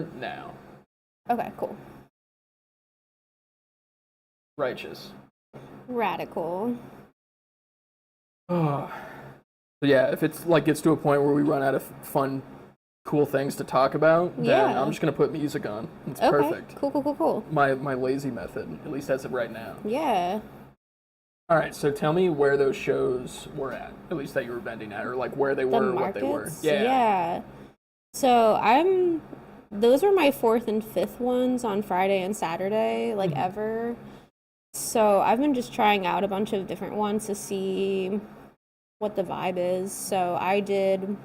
there now. Okay, cool. Righteous. Radical. Oh. But yeah, if it's like gets to a point where we run out of fun, cool things to talk about, then I'm just gonna put music on. It's perfect. Cool. My lazy method, at least as of right now. Yeah. All right, so tell me where those shows were at least that you were vending at, or like where they were, what they were. Yeah. So those were my 4th and 5th ones on Friday and Saturday, like ever. So I've been just trying out a bunch of different ones to see what the vibe is. So I did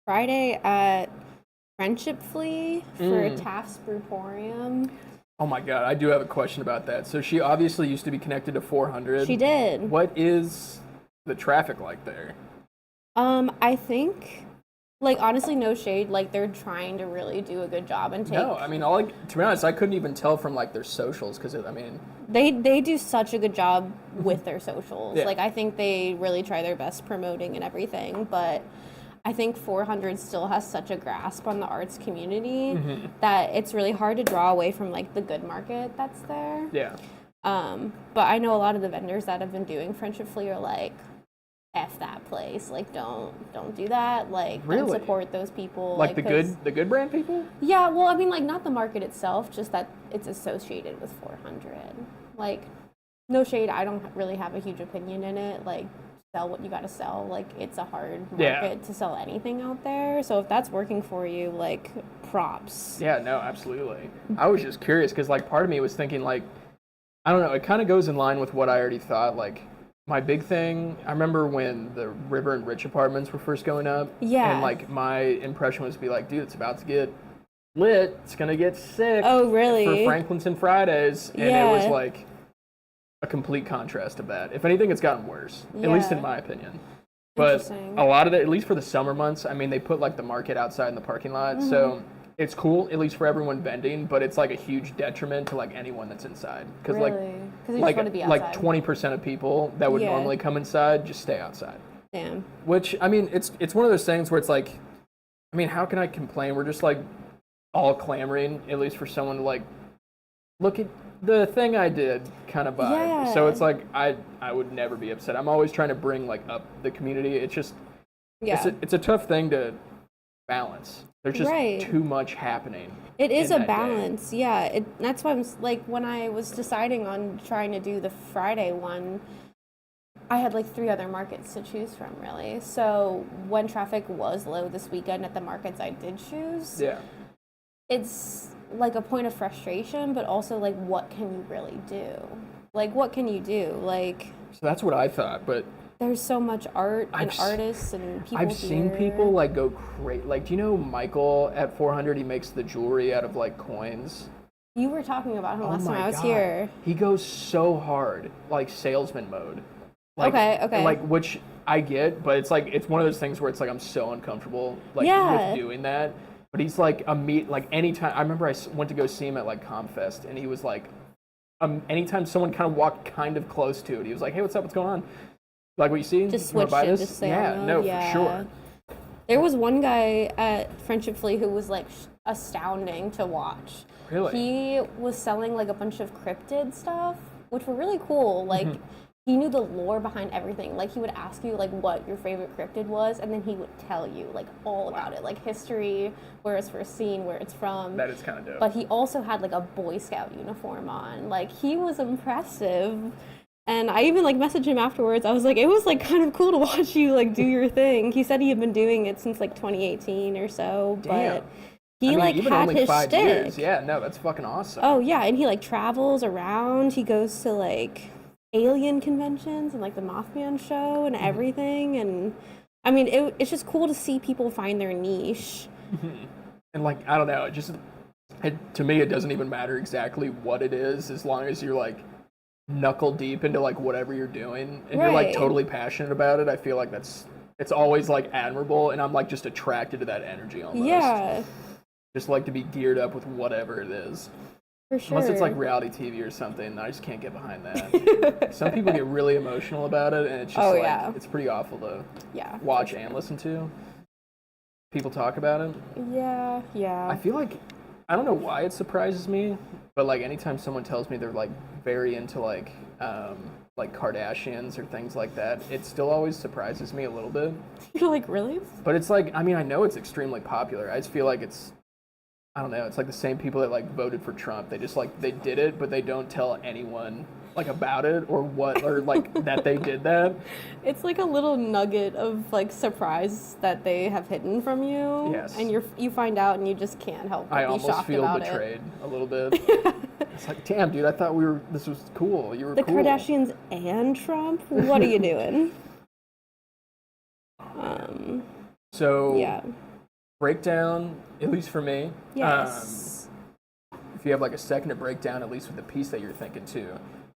Friday at Friendship Flea for Taft's Brewporium. Oh my god, I do have a question about that. So she obviously used to be connected to 400. She did. What is the traffic like there? I think, like, honestly, no shade. Like, they're trying to really do a good job and take. No, I mean, to be honest, I couldn't even tell from like their socials because I mean. They do such a good job with their socials. Yeah. Like, I think they really try their best promoting and everything, but I think 400 still has such a grasp on the arts community that it's really hard to draw away from like the good market that's there. Yeah. But I know a lot of the vendors that have been doing Friendship Flea are like, F that place. Like, don't do that. Like, don't support those people. Like the good brand people? Yeah, well, I mean, like, not the market itself, just that it's associated with 400. Like, no shade, I don't really have a huge opinion in it. Like, sell what you gotta sell. Like, it's a hard market to sell anything out there. So if that's working for you, like, props. Yeah, no, absolutely. I was just curious because, like, part of me was thinking, like, I don't know, it kind of goes in line with what I already thought. Like, my big thing, I remember when the River and Rich apartments were first going up. Yeah. And, like, my impression was to be like, dude, it's about to get lit. It's going to get sick. Oh, really? For Franklin's and Fridays. And it was, like, a complete contrast of that. If anything, it's gotten worse, at least in my opinion. But a lot of it, at least for the summer months, I mean, they put, like, the market outside in the parking lot. So it's cool, at least for everyone vending, but it's, like, a huge detriment to, like, anyone that's inside. Because, like, just want to be outside. Like 20% of people that would normally come inside just stay outside. Damn. Which, I mean, it's one of those things where it's like, I mean, how can I complain? We're just, like, all clamoring, at least for someone to, like, look at the thing I did kind of vibe. Yeah. So it's like, I would never be upset. I'm always trying to bring, like, up the community. It's just, it's a tough thing to balance. There's just too much happening. It is a balance, yeah. That's why I'm like, when I was deciding on trying to do the Friday one, I had like 3 other markets to choose from, really. So when traffic was low this weekend at the markets I did choose, it's like a point of frustration, but also like, what can you really do? Like, what can you do? Like, so that's what I thought, but there's so much art and artists and people I've seen people like go crazy. Like, do you know Michael at 400? He makes the jewelry out of like coins. You were talking about him last time I was here. He goes so hard, like salesman mode. Like, okay. Like, which I get, but it's like, it's one of those things where it's like, I'm so uncomfortable like with doing that. But he's like like anytime. I remember I went to go see him at like ComFest, and he was like, anytime someone kind of walked kind of close to it, he was like, hey, what's up? What's going on? Like, what you see? Just switch it, just say for sure. There was one guy at Friendship Flea who was like astounding to watch. Really? He was selling like a bunch of cryptid stuff, which were really cool. Like, he knew the lore behind everything. Like, he would ask you like what your favorite cryptid was, and then he would tell you like all about it, like history, where it's first seen, where it's from. That is kind of dope. But he also had like a Boy Scout uniform on. Like, he was impressive. And I even like messaged him afterwards. I was like, it was like kind of cool to watch you like do your thing. He said he had been doing it since like 2018 or so. Damn. But he like even had only his 5 shtick. years. Yeah, no, that's fucking awesome. Oh yeah, and he like travels around. He goes to like alien conventions and like the Mothman show and everything. And I mean, it's just cool to see people find their niche. And like, I don't know, to me, it doesn't even matter exactly what it is, as long as you're like knuckle deep into like whatever you're doing and you're like totally passionate about it. I feel like it's always like admirable, and I'm like just attracted to that energy almost. Yeah. Just like to be geared up with whatever it is. For sure. Unless it's like reality TV or something, I just can't get behind that. Some people get really emotional about it, and it's just it's pretty awful to watch and listen to. People talk about it. Yeah. I feel like I don't know why it surprises me, but like anytime someone tells me they're like very into like Kardashians or things like that, it still always surprises me a little bit. You're like, really? But it's like, I mean, I know it's extremely popular. I just feel like I don't know, it's like the same people that like voted for Trump. They just like, they did it, but they don't tell anyone like about it or what, or like that they did that. It's like a little nugget of like surprise that they have hidden from you. Yes. And you find out and you just can't help but I be almost shocked feel about betrayed it. a little bit. It's like, damn, dude, I thought this was cool. You were The cool. Kardashians and Trump? What are you doing? So, yeah. breakdown, at least for me. Yes. If you have like a second to break down, at least with the piece that you're thinking too.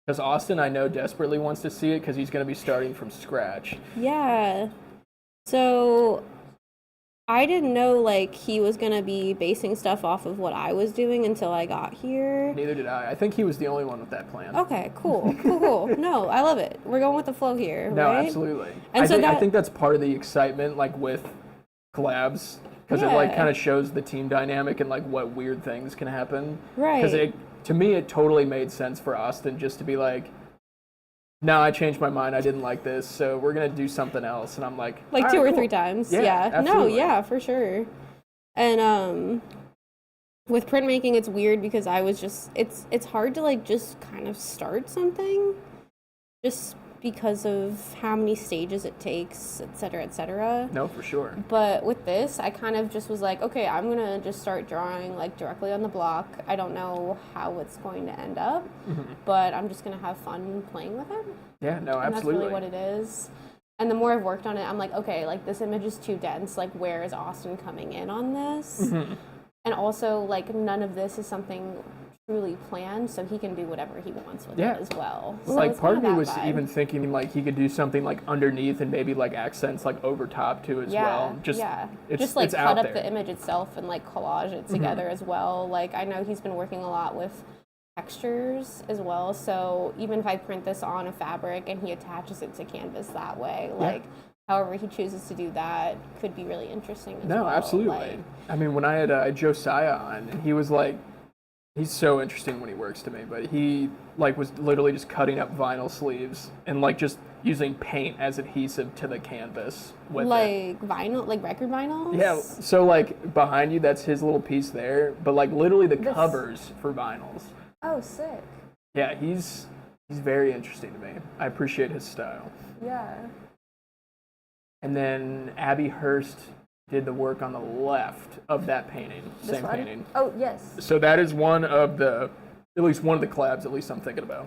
Because Austin, I know, desperately wants to see it because he's going to be starting from scratch. Yeah. So I didn't know like he was going to be basing stuff off of what I was doing until I got here. Neither did I. I think he was the only one with that plan. Okay, cool. No, I love it. We're going with the flow here, No, right? absolutely. And I think that's part of the excitement, like with collabs, because it like kind of shows the team dynamic and like what weird things can happen. Right. Because to me, it totally made sense for Austin just to be like, no, I changed my mind. I didn't like this, so we're gonna do something else. And I'm like two or cool. 3 times. Yeah. No, Absolutely. yeah, for sure. And with printmaking, it's weird because I was just it's hard to like just kind of start something, just because of how many stages it takes, et cetera, et cetera. No, for sure. But with this, I kind of just was like, okay, I'm going to just start drawing like directly on the block. I don't know how it's going to end up, but I'm just going to have fun playing with it. Yeah, no, absolutely. And that's really what it is. And the more I've worked on it, I'm like, okay, like this image is too dense. Like, where is Austin coming in on this? And also, like, none of this is something truly planned, so he can do whatever he wants with it as well. So like, part of me was vibe. even thinking like he could do something like underneath and maybe like accents like over top too as well. Just like it's cut out up the image itself and like collage it together as well. Like, I know he's been working a lot with textures as well, so even if I print this on a fabric and he attaches it to canvas that way, like however he chooses to do that could be really interesting as well. Absolutely. Like, I mean, when I had Josiah on, and he was like, he's so interesting when he works to me, but he like was literally just cutting up vinyl sleeves and like just using paint as adhesive to the canvas with like vinyl, like record vinyls? Yeah, so like behind you, that's his little piece there, but like literally the covers for vinyls. Oh, sick. Yeah, he's very interesting to me. I appreciate his style. Yeah. And then Abby Hurst did the work on the left of that painting. This Same one? painting. Oh, yes. So that is at least one of the collabs, at least I'm thinking about.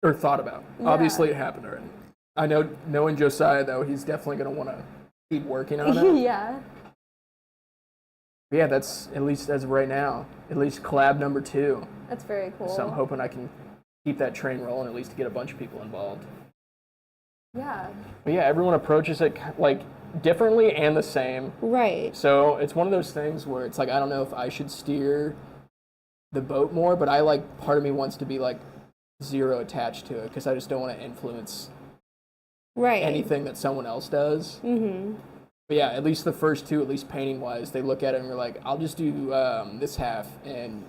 Or thought about. Yeah. Obviously it happened already. I know, knowing Josiah though, he's definitely going to want to keep working on it. Yeah. Yeah, that's, at least as of right now, at least collab number 2. That's very cool. So I'm hoping I can keep that train rolling, at least to get a bunch of people involved. Yeah. But yeah, everyone approaches it like differently and the same. Right. So it's one of those things where it's like, I don't know if I should steer the boat more, but I like, part of me wants to be like zero attached to it because I just don't want to influence anything that someone else does. But yeah, at least the first 2, at least painting wise, they look at it and we're like, I'll just do this half and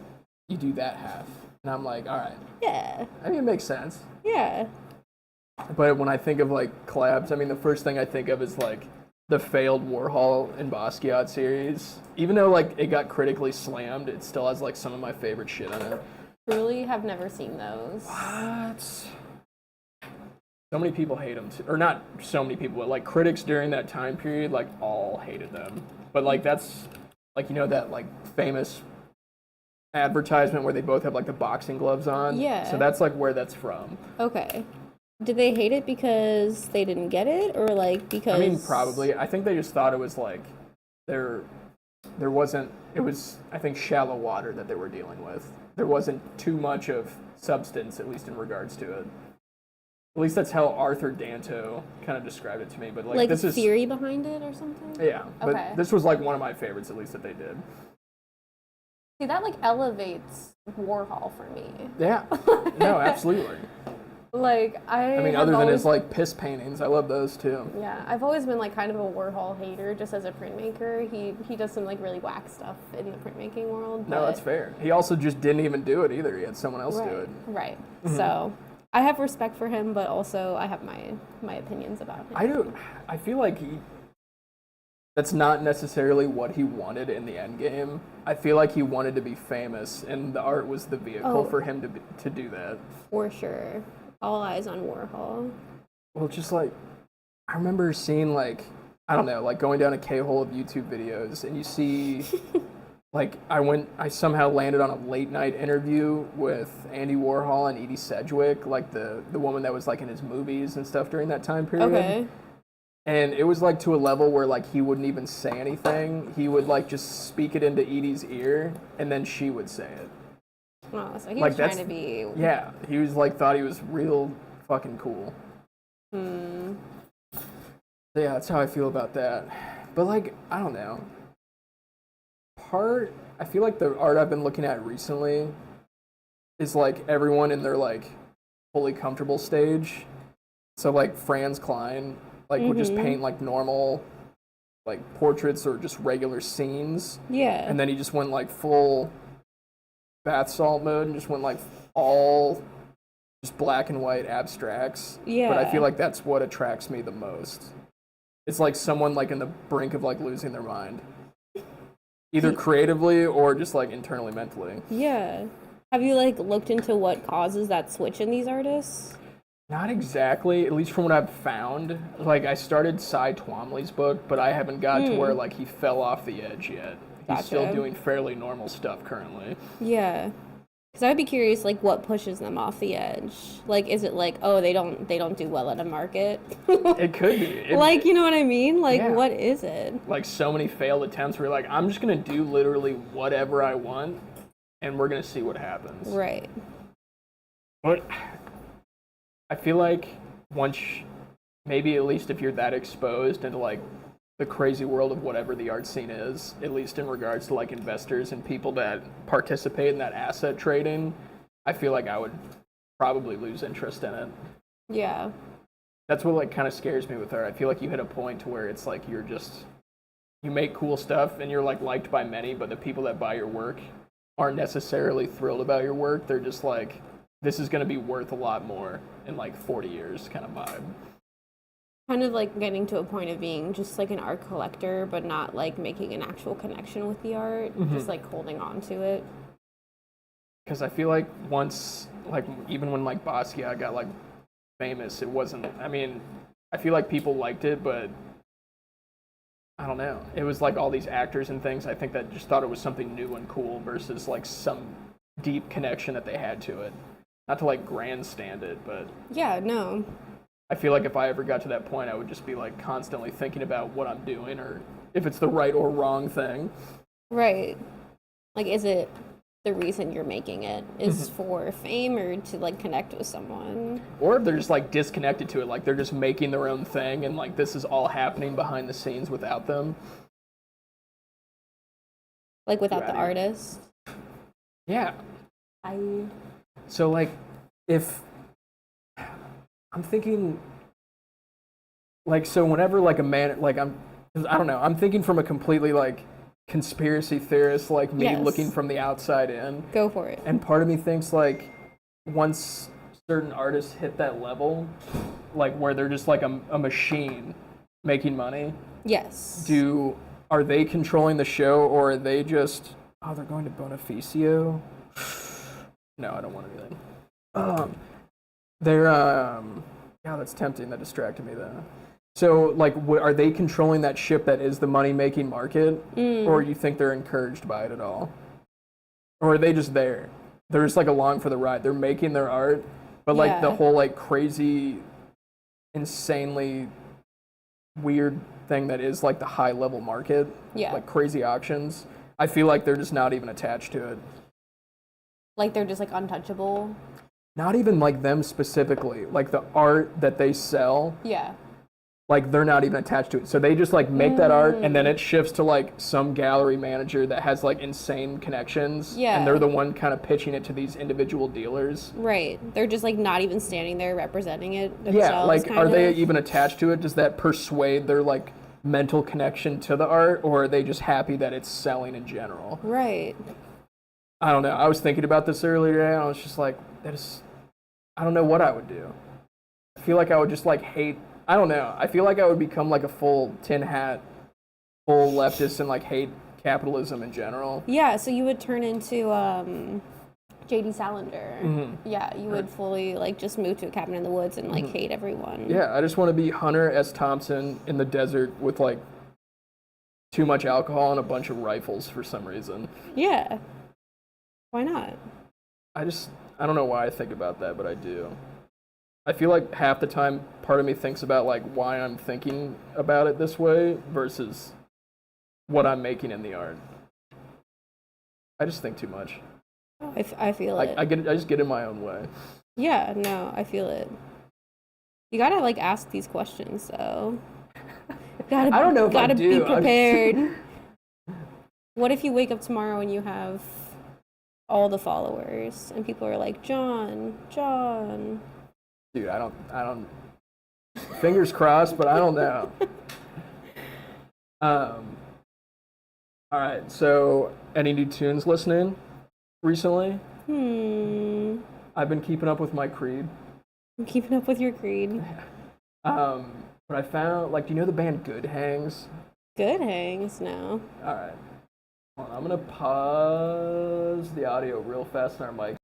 you do that half. And I'm like, all right. Yeah. I mean, it makes sense. Yeah. But when I think of like collabs, I mean, the first thing I think of is like the failed Warhol and Basquiat series. Even though like it got critically slammed, it still has like some of my favorite shit on it. Truly have never seen those. What? So many people hate them, or not so many people, but like critics during that time period, like all hated them. But like that's like, you know, that like famous advertisement where they both have like the boxing gloves on. Yeah. So that's like where that's from. Okay. Did they hate it because they didn't get it, or like because? I mean, probably. I think they just thought it was like there wasn't. It was, I think, shallow water that they were dealing with. There wasn't too much of substance, at least in regards to it. At least that's how Arthur Danto kind of described it to me. But like this is theory behind it or something. Yeah. But okay. This was like one of my favorites, at least that they did. See, that like elevates Warhol for me. Yeah. No, absolutely. Like, I mean, other than his, like, piss paintings, I love those, too. Yeah, I've always been, like, kind of a Warhol hater just as a printmaker. He does some, like, really whack stuff in the printmaking world. No, that's fair. He also just didn't even do it either. He had someone else do it. Right. Mm-hmm. So, I have respect for him, but also I have my opinions about him. I feel like that's not necessarily what he wanted in the end game. I feel like he wanted to be famous, and the art was the vehicle for him to do that. For sure. All eyes on Warhol. Well, just like, I remember seeing, like, I don't know, like going down a K-hole of YouTube videos, and you see, like, I somehow landed on a late night interview with Andy Warhol and Edie Sedgwick, like the woman that was, like, in his movies and stuff during that time period. Okay. And it was, like, to a level where, like, he wouldn't even say anything. He would, like, just speak it into Edie's ear, and then she would say it. Oh, so he was trying to be... Yeah, he was like, thought he was real fucking cool. So yeah, that's how I feel about that. But, like, I don't know. I feel like the art I've been looking at recently is, like, everyone in their, like, fully comfortable stage. So, like, Franz Klein, like, would just paint, like, normal, like, portraits or just regular scenes. Yeah. And then he just went, like, full... bath salt mode and just went like all just black and white abstracts. Yeah. But I feel like that's what attracts me the most. It's like someone like in the brink of like losing their mind. Either creatively or just like internally, mentally. Yeah. Have you like looked into what causes that switch in these artists? Not exactly, at least from what I've found. Like I started Cy Twombly's book, but I haven't got to where like he fell off the edge yet. He's still doing fairly normal stuff currently. Yeah. Because I'd be curious, like, what pushes them off the edge? Like, is it like, oh, they don't do well at a market? It could be. Like, you know what I mean? Like, what is it? Like, so many failed attempts where, like, I'm just going to do literally whatever I want, and we're going to see what happens. Right. But I feel like once, maybe at least if you're that exposed into, like, the crazy world of whatever the art scene is, at least in regards to like investors and people that participate in that asset trading, I feel like I would probably lose interest in it. Yeah. That's what like kind of scares me with art. I feel like you hit a point to where it's like you make cool stuff and you're like liked by many, but the people that buy your work aren't necessarily thrilled about your work. They're just like, this is going to be worth a lot more in like 40 years kind of vibe. Kind of like getting to a point of being just like an art collector, but not like making an actual connection with the art, just like holding on to it. Because I feel like once, like even when like Basquiat got like famous, it wasn't, I mean, I feel like people liked it, but I don't know. It was like all these actors and things, I think that just thought it was something new and cool versus like some deep connection that they had to it. Not to like grandstand it, but... Yeah, no. I feel like if I ever got to that point, I would just be like constantly thinking about what I'm doing or if it's the right or wrong thing. Right. Like, is it the reason you're making it is for fame or to like connect with someone? Or if they're just like disconnected to it, like they're just making their own thing and like this is all happening behind the scenes without them. Like without the artist? Yeah. So like if... I'm thinking, like, so whenever, like, a man, like, I don't know, I'm thinking from a completely, like, conspiracy theorist, like, me looking from the outside in. Go for it. And part of me thinks, like, once certain artists hit that level, like, where they're just, like, a machine making money. Yes. Are they controlling the show, or are they just, they're going to Bonifacio? No, I don't want anything. That's tempting. That distracted me though. So, like, are they controlling that ship that is the money-making market, or you think they're encouraged by it at all, or are they just there? They're just like along for the ride. They're making their art, but like the whole like crazy, insanely weird thing that is like the high-level market, like crazy auctions. I feel like they're just not even attached to it. Like they're just like untouchable. Not even like them specifically, like the art that they sell. Yeah. like they're not even attached to it. So they just like make that art and then it shifts to like some gallery manager that has like insane connections. Yeah. And they're the one kind of pitching it to these individual dealers. Right. They're just like not even standing there representing it themselves. Yeah, like are they even attached to it? Does that persuade their like mental connection to the art, or are they just happy that it's selling in general? Right. I don't know. I was thinking about this earlier today and I was just like, I don't know what I would do. I feel like I would just like hate. I don't know. I feel like I would become like a full tin hat, full leftist and like hate capitalism in general. Yeah, so you would turn into J.D. Salinger. Mm-hmm. Yeah, you would fully like just move to a cabin in the woods and like hate everyone. Yeah, I just want to be Hunter S. Thompson in the desert with like too much alcohol and a bunch of rifles for some reason. Yeah. Why not? I don't know why I think about that, but I do. I feel like half the time part of me thinks about like why I'm thinking about it this way versus what I'm making in the art. I just think too much. I feel it. I just get in my own way. Yeah, no, I feel it. You gotta like ask these questions though. I don't know if I do. Gotta be prepared. What if you wake up tomorrow and you have all the followers and people are like, John. Dude, I don't. Fingers crossed, but I don't know. All right. So, any new tunes listening recently? I've been keeping up with my Creed. I'm keeping up with your Creed. But I found, like, do you know the band Good Hangs? Good Hangs, no. All right. Hold on, I'm gonna pause the audio real fast on our mic.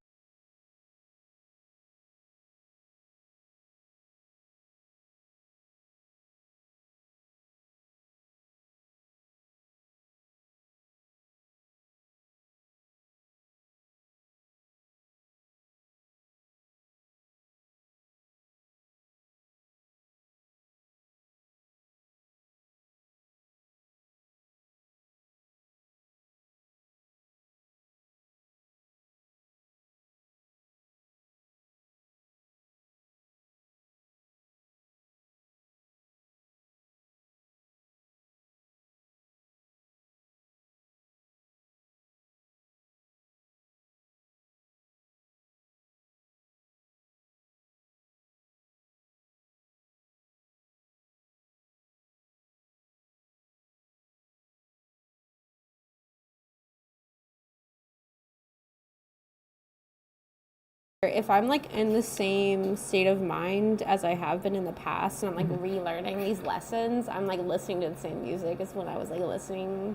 If I'm like in the same state of mind as I have been in the past and I'm like relearning these lessons, I'm like listening to the same music as when I was like listening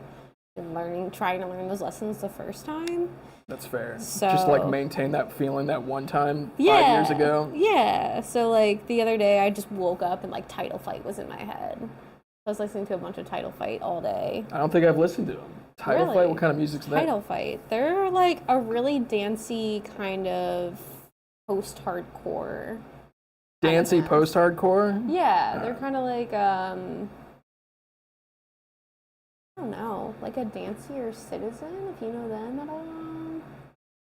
and trying to learn those lessons the first time. That's fair. So, just like maintain that feeling that one time 5 years ago. Yeah. So like the other day I just woke up and like Title Fight was in my head. I was listening to a bunch of Title Fight all day. I don't think I've listened to them. Title Fight? What kind of music's that? Title Fight. They're like a really dancey kind of post-hardcore. Dancey post-hardcore? Yeah, they're kind of like, I don't know, like a Dancier Citizen, if you know them at all.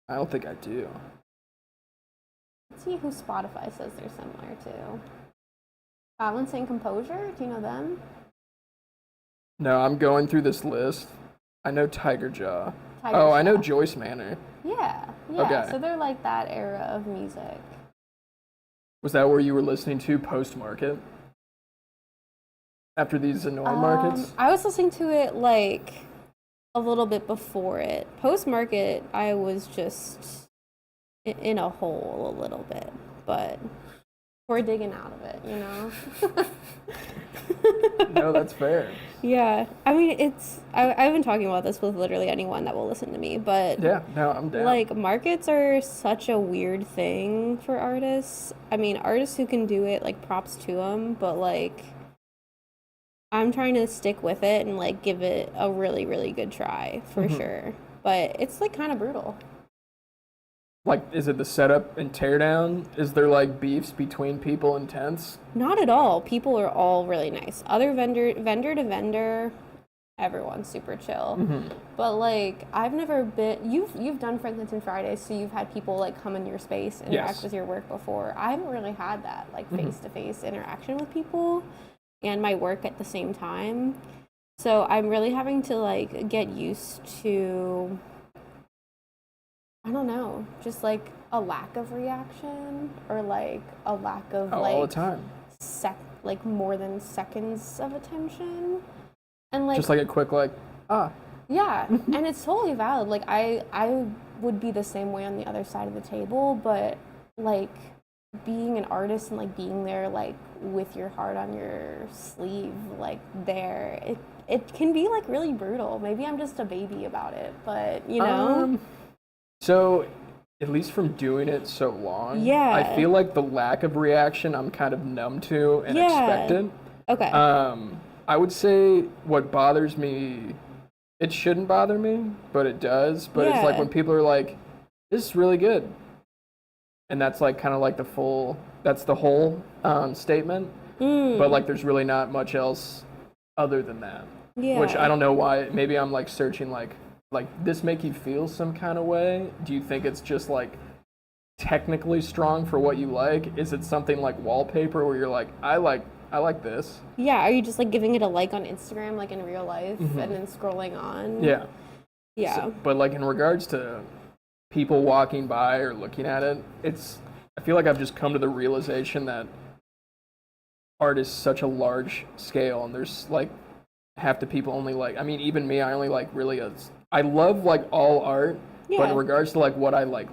I don't think I do. Let's see who Spotify says they're similar to. Insane Composure, do you know them? No, I'm going through this list. I know Tiger Jaw. I know Joyce Manor. Yeah. Okay. So they're like that era of music. Was that where you were listening to post-market? After these annoying markets? I was listening to it like a little bit before it. Post-market, I was just in a hole a little bit, but we're digging out of it, you know? No, that's fair. Yeah. I mean, I've been talking about this with literally anyone that will listen to me, but yeah, no, I'm down. Like, markets are such a weird thing for artists. I mean, artists who can do it, like, props to them, but, like, I'm trying to stick with it and, like, give it a really, really good try, for sure. But it's, like, kind of brutal. Like, is it the setup and teardown? Is there, like, beefs between people and tents? Not at all. People are all really nice. Other vendor to vendor, everyone's super chill. But, like, I've never been... You've done Franklinton Fridays, so you've had people, like, come in your space, interact with your work before. I haven't really had that, like, face-to-face interaction with people. and my work at the same time. So I'm really having to like get used to, I don't know, just like a lack of reaction or like a lack of like all the time. Like more than seconds of attention. And like just like a quick like yeah, and it's totally valid. Like I would be the same way on the other side of the table, but like being an artist and like being there like with your heart on your sleeve, like there, it can be like really brutal. Maybe I'm just a baby about it, but you know. So at least from doing it so long, yeah, I feel like the lack of reaction I'm kind of numb to and expect it. Okay. I would say what bothers me, it shouldn't bother me, but it does. But it's like when people are like, this is really good. And that's like kind of like that's the whole statement. But like there's really not much else other than that. Yeah. Which I don't know why. Maybe I'm like searching like this make you feel some kind of way? Do you think it's just like technically strong for what you like? Is it something like wallpaper where you're like, I like this? Yeah, are you just like giving it a like on Instagram like in real life and then scrolling on? Yeah. Yeah. So, but like in regards to people walking by or looking at it, I feel like I've just come to the realization that art is such a large scale and there's like half the people only like, I mean even me, I only like really I love like all art, but in regards to like what I like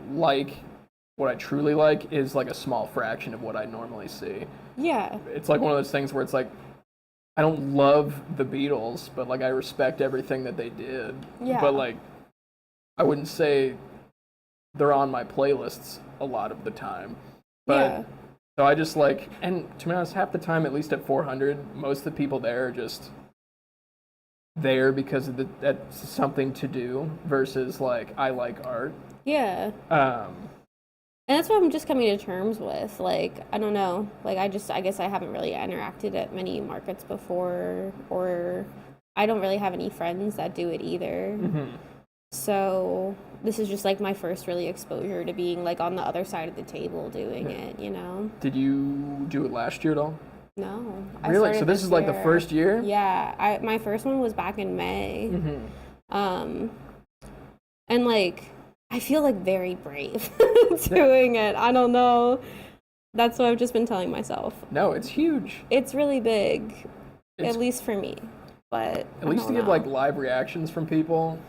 what I truly like is like a small fraction of what I normally see. Yeah. It's like one of those things where it's like, I don't love the Beatles, but like I respect everything that they did. Yeah. But like, I wouldn't say they're on my playlists a lot of the time. But so I just like, and to be honest, half the time, at least at 400, most of the people there are just there because that's something to do versus like, I like art. Yeah. And that's what I'm just coming to terms with. Like, I don't know. Like, I guess I haven't really interacted at many markets before, or I don't really have any friends that do it either. Mm-hmm. So this is just like my first really exposure to being like on the other side of the table doing it, you know? Did you do it last year at all? No. Really? So this is like the first year? Yeah. My first one was back in May. Mm-hmm. And like, I feel like very brave doing it. I don't know. That's what I've just been telling myself. No, it's huge. It's really big, at least for me. But at least to get like live reactions from people,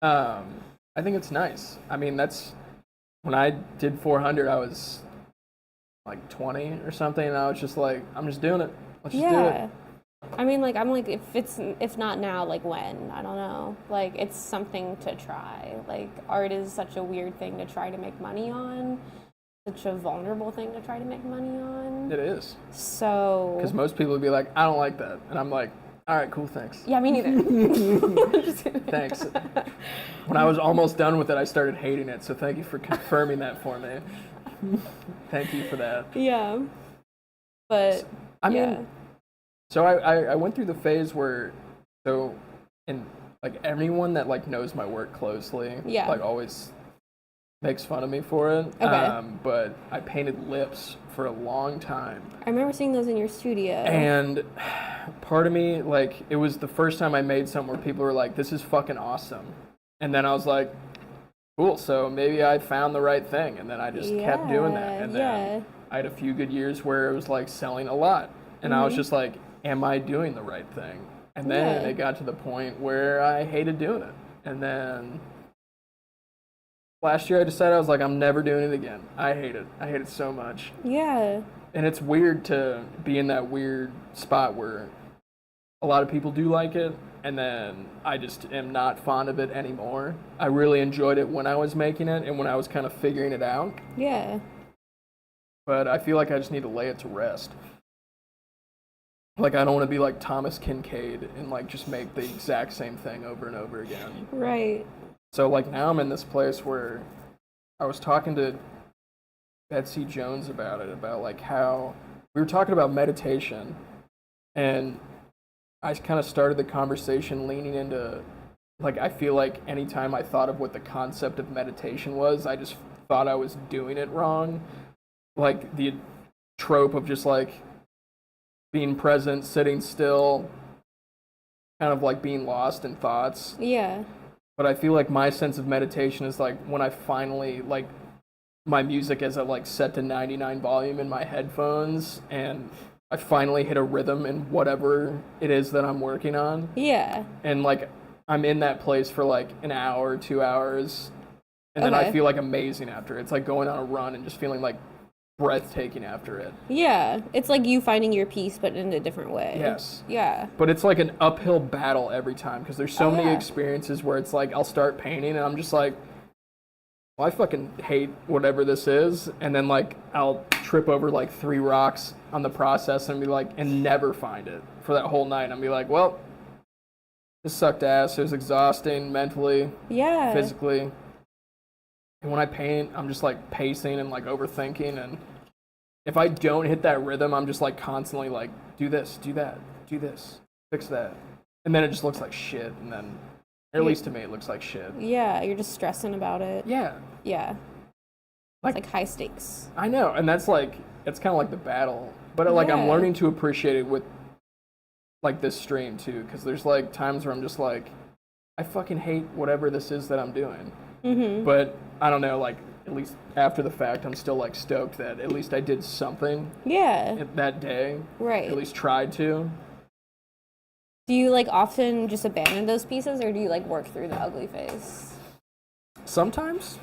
I think it's nice. I mean, that's when I did 400, I was like 20 or something, and I was just like, I'm just doing it. Let's just do it. I mean, like, I'm like, if not now, like when? I don't know. Like, it's something to try. Like, art is such a weird thing to try to make money on. Such a vulnerable thing to try to make money on. It is. So. Because most people would be like, I don't like that. And I'm like, all right, cool, thanks. Yeah, me neither. Thanks. When I was almost done with it, I started hating it. So thank you for confirming that for me. Thank you for that. Yeah. But, I mean, so I went through the phase where, and like everyone that like knows my work closely, like always makes fun of me for it. Okay. But I painted lips for a long time. I remember seeing those in your studio. And part of me, like, it was the first time I made something where people were like, this is fucking awesome. And then I was like, cool, so maybe I found the right thing. And then I just kept doing that. And then I had a few good years where it was like selling a lot. And I was just like, am I doing the right thing? And then it got to the point where I hated doing it. And then last year I decided, I was like, I'm never doing it again. I hate it. I hate it so much. Yeah. And it's weird to be in that weird spot where a lot of people do like it, and then I just am not fond of it anymore. I really enjoyed it when I was making it and when I was kind of figuring it out. Yeah. But I feel like I just need to lay it to rest. Like, I don't want to be like Thomas Kincaid and like just make the exact same thing over and over again. Right. So like now I'm in this place where I was talking to Betsy Jones about it, about like how we were talking about meditation, and I kind of started the conversation leaning into, like, I feel like anytime I thought of what the concept of meditation was, I just thought I was doing it wrong. Like the trope of just like being present, sitting still, kind of like being lost in thoughts. Yeah. But I feel like my sense of meditation is like when I finally, like, my music is at like set to 99 volume in my headphones, and I finally hit a rhythm in whatever it is that I'm working on. Yeah. And like I'm in that place for like an hour, 2 hours, and then I feel like amazing after. It's like going on a run and just feeling like breathtaking after it. Yeah. It's like you finding your peace, but in a different way. Yes. Yeah. But it's like an uphill battle every time because there's so many experiences where it's like I'll start painting and I'm just like, well, I fucking hate whatever this is, and then like I'll trip over like 3 rocks on the process and be like, and never find it for that whole night. And be like, well, this sucked ass. It was exhausting mentally, physically. And when I paint, I'm just like pacing and like overthinking, and if I don't hit that rhythm, I'm just like constantly like, do this, do that, do this, fix that, and then it just looks like shit, and then. Or at least to me, it looks like shit. Yeah, you're just stressing about it. Yeah. Yeah. It's like high stakes. I know, and that's like, it's kind of like the battle. But like, I'm learning to appreciate it with like this stream too, because there's like times where I'm just like, I fucking hate whatever this is that I'm doing. Mm-hmm. But I don't know, like, at least after the fact, I'm still like stoked that at least I did something. Yeah. That day. Right. At least tried to. Do you like often just abandon those pieces, or do you like work through the ugly phase? Sometimes.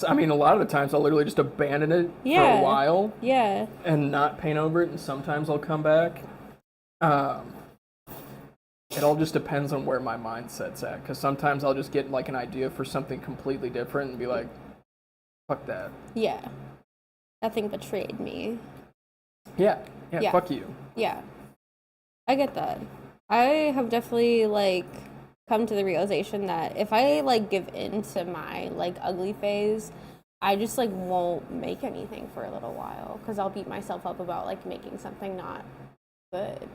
I mean, a lot of the times I'll literally just abandon it for a while. Yeah. And not paint over it, and sometimes I'll come back. It all just depends on where my mindset's at, because sometimes I'll just get like an idea for something completely different and be like, fuck that. Yeah. That thing betrayed me. Yeah, fuck you. Yeah. I get that. I have definitely like come to the realization that if I like give in to my like ugly phase, I just like won't make anything for a little while because I'll beat myself up about like making something not good.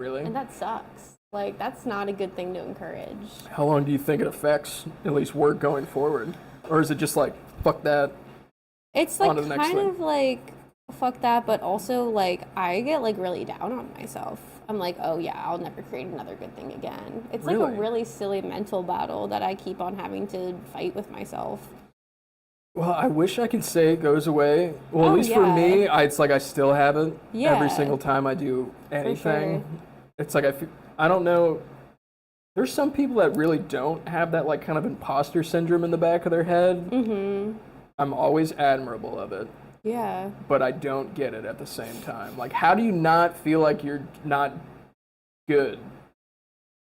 Really? And that sucks. Like that's not a good thing to encourage. How long do you think it affects at least work going forward? Or is it just like, fuck that? It's like kind of like fuck that, but also like I get like really down on myself. I'm like, oh yeah, I'll never create another good thing again. It's like a really silly mental battle that I keep on having to fight with myself. Well, I wish I could say it goes away. Well, at least for me, it's like I still have it every single time I do anything. Sure. It's like I don't know. There's some people that really don't have that like kind of imposter syndrome in the back of their head. Mm-hmm. I'm always admirable of it. Yeah. But I don't get it at the same time. Like, how do you not feel like you're not good?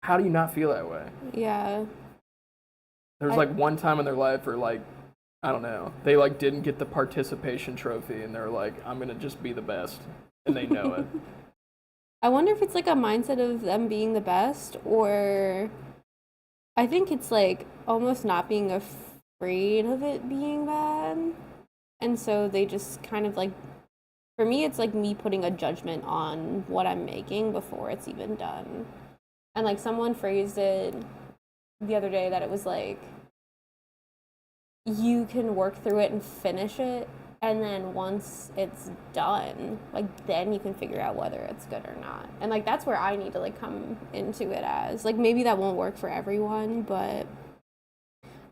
How do you not feel that way? Yeah. There was like one time in their life where like, I don't know, they like didn't get the participation trophy and they're like, I'm going to just be the best. And they know it. I wonder if it's like a mindset of them being the best, or I think it's like almost not being afraid of it being bad. And so they just kind of like, for me, it's like me putting a judgment on what I'm making before it's even done. And like someone phrased it the other day that it was like, you can work through it and finish it. And then once it's done, like then you can figure out whether it's good or not. And like, that's where I need to like come into it as like, maybe that won't work for everyone, but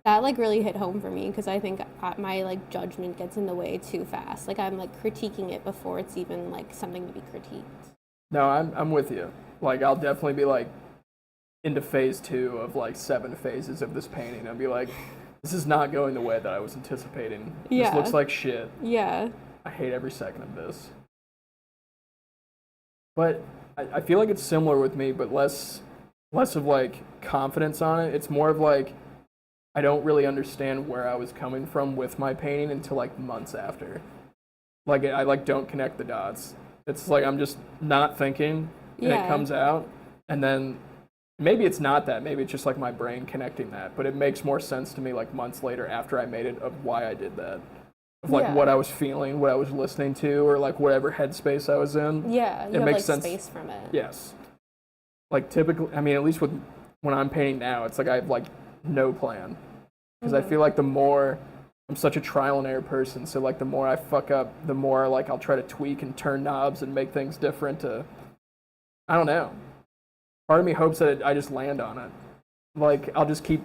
that like really hit home for me because I think my like judgment gets in the way too fast. Like I'm like critiquing it before it's even like something to be critiqued. No, I'm with you. Like I'll definitely be like into phase 2 of like 7 phases of this painting. I'll be like, this is not going the way that I was anticipating. Yeah. This looks like shit. Yeah. I hate every second of this. But I feel like it's similar with me, but less of like confidence on it. It's more of like, I don't really understand where I was coming from with my painting until like months after. Like I like don't connect the dots. It's like I'm just not thinking and it comes out, and then maybe it's not that. Maybe it's just like my brain connecting that. But it makes more sense to me like months later after I made it of why I did that. Of like what I was feeling, what I was listening to, or like whatever headspace I was in. Yeah, you it have makes like sense. Space from it. Yes. Like typically, I mean, at least with when I'm painting now, it's like I have like no plan. Because I feel like the more I'm such a trial and error person. So like the more I fuck up, the more like I'll try to tweak and turn knobs and make things different. I don't know. Part of me hopes that I just land on it. Like I'll just keep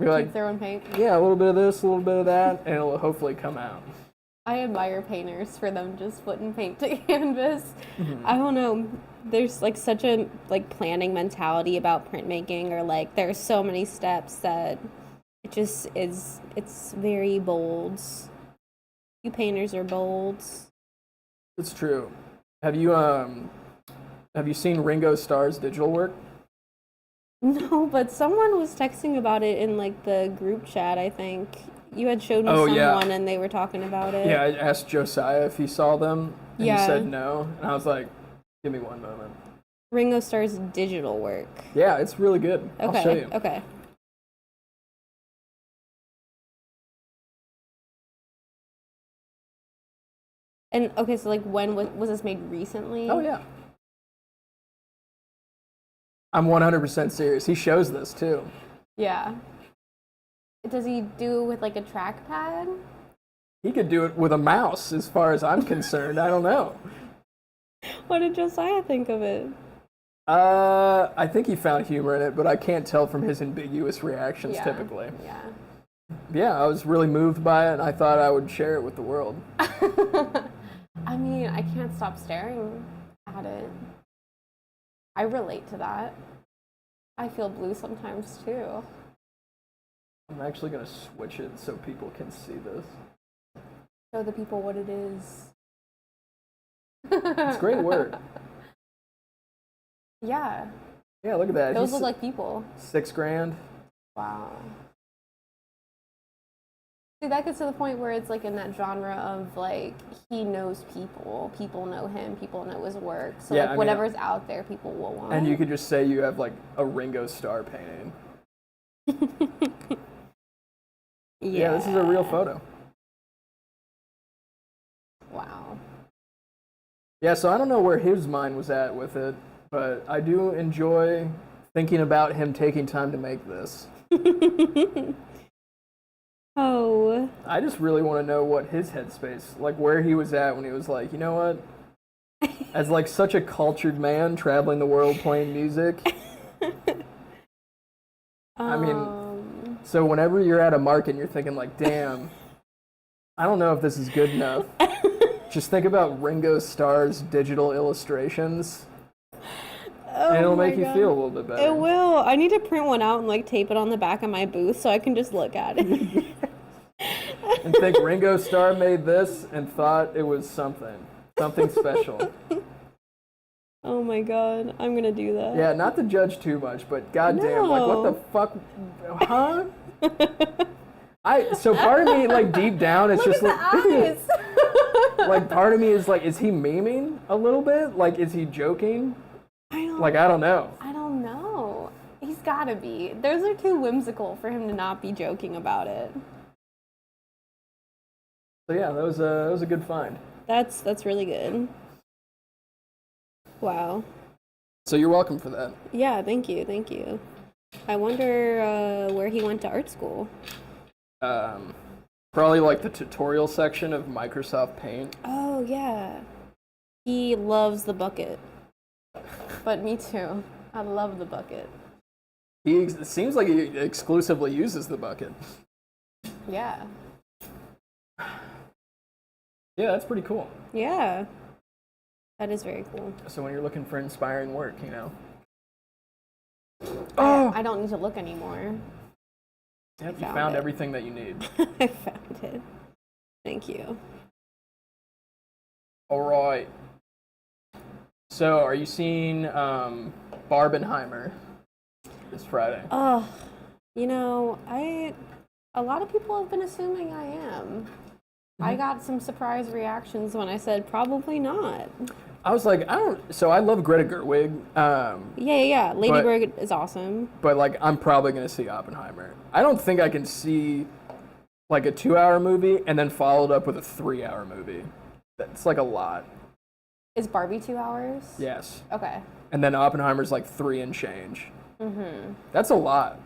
throwing paint. Yeah, a little bit of this, a little bit of that, and it'll hopefully come out. I admire painters for them just putting paint to canvas. I don't know. There's like such a like planning mentality about printmaking, or like there's so many steps that it just is. It's very bold. You painters are bold. It's true. Have you seen Ringo Starr's digital work? No, but someone was texting about it in like the group chat. I think you had showed me someone, and they were talking about it. Yeah, I asked Josiah if he saw them, and he said no, and I was like, "Give me one moment." Ringo Starr's digital work. Yeah, it's really good. Okay. I'll show you. Okay. And okay, so like when was this made recently? Oh yeah. I'm 100% serious. He shows this too. Yeah. Does he do it with like a trackpad? He could do it with a mouse, as far as I'm concerned. I don't know. What did Josiah think of it? I think he found humor in it, but I can't tell from his ambiguous reactions typically. Yeah. Yeah, I was really moved by it, and I thought I would share it with the world. I mean, I can't stop staring at it. I relate to that. I feel blue sometimes too. I'm actually going to switch it so people can see this. Show the people what it is. It's great work. Yeah. Yeah, look at that. Those look like people. $6,000. Wow. See, that gets to the point where it's like in that genre of like he knows people, people know him, people know his work. So yeah, like whatever's out there, people will want. And you could just say you have like a Ringo Starr painting. Yeah, this is a real photo. Wow. Yeah, so I don't know where his mind was at with it, but I do enjoy thinking about him taking time to make this. Oh. I just really want to know what his headspace, like where he was at when he was like, you know what? As like such a cultured man traveling the world playing music. I mean, so whenever you're at a market and you're thinking like, damn, I don't know if this is good enough. Just think about Ringo Starr's digital illustrations. And it'll make you feel a little bit better. It will. I need to print one out and like tape it on the back of my booth so I can just look at it. And think Ringo Starr made this and thought it was something special. Oh my god, I'm gonna do that. Yeah, not to judge too much, but goddamn, like what the fuck, huh? So part of me, like deep down, it's just like, like part of me is like, is he memeing a little bit? Like, is he joking? I don't know. I don't know. He's gotta be. Those are too whimsical for him to not be joking about it. So yeah, that was a good find. That's really good. Wow. So you're welcome for that. Yeah, thank you. I wonder where he went to art school. Probably like the tutorial section of Microsoft Paint. Oh yeah. He loves the bucket. But me too. I love the bucket. It seems like he exclusively uses the bucket. Yeah. Yeah, that's pretty cool. Yeah. That is very cool. So when you're looking for inspiring work, you know. I don't need to look anymore. Yep, you found everything that you need. I found it. Thank you. All right. So, are you seeing Barbenheimer this Friday? You know, a lot of people have been assuming I am. I got some surprise reactions when I said probably not. I was like, so I love Greta Gerwig. Yeah. Lady Bird is awesome. But like, I'm probably going to see Oppenheimer. I don't think I can see like a 2-hour movie and then followed up with a 3-hour movie. That's like a lot. Is Barbie 2 hours? Yes. Okay. And then Oppenheimer's like 3 and change. That's a lot.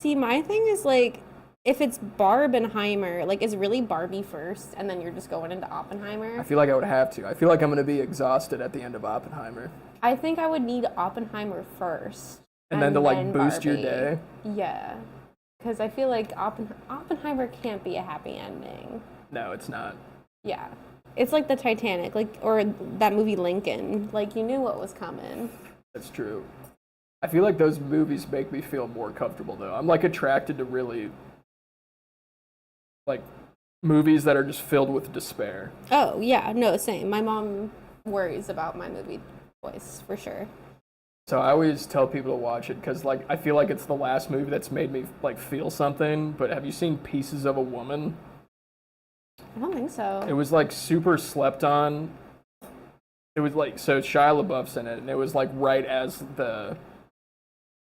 See, my thing is like, if it's Barbenheimer, like, is really Barbie first, and then you're just going into Oppenheimer? I feel like I would have to. I feel like I'm going to be exhausted at the end of Oppenheimer. I think I would need Oppenheimer first. And then to, like, boost your day? Yeah. Because I feel like Oppenheimer can't be a happy ending. No, it's not. Yeah. It's like the Titanic, like, or that movie Lincoln. Like, you knew what was coming. That's true. I feel like those movies make me feel more comfortable, though. I'm, like, attracted to really, like, movies that are just filled with despair. Oh, yeah. No, same. My mom worries about my movie choice, for sure. So I always tell people to watch it because, like, I feel like it's the last movie that's made me, like, feel something. But have you seen Pieces of a Woman? I don't think so. It was, like, super slept on. It was, like, so Shia LaBeouf's in it, and it was, like, right as the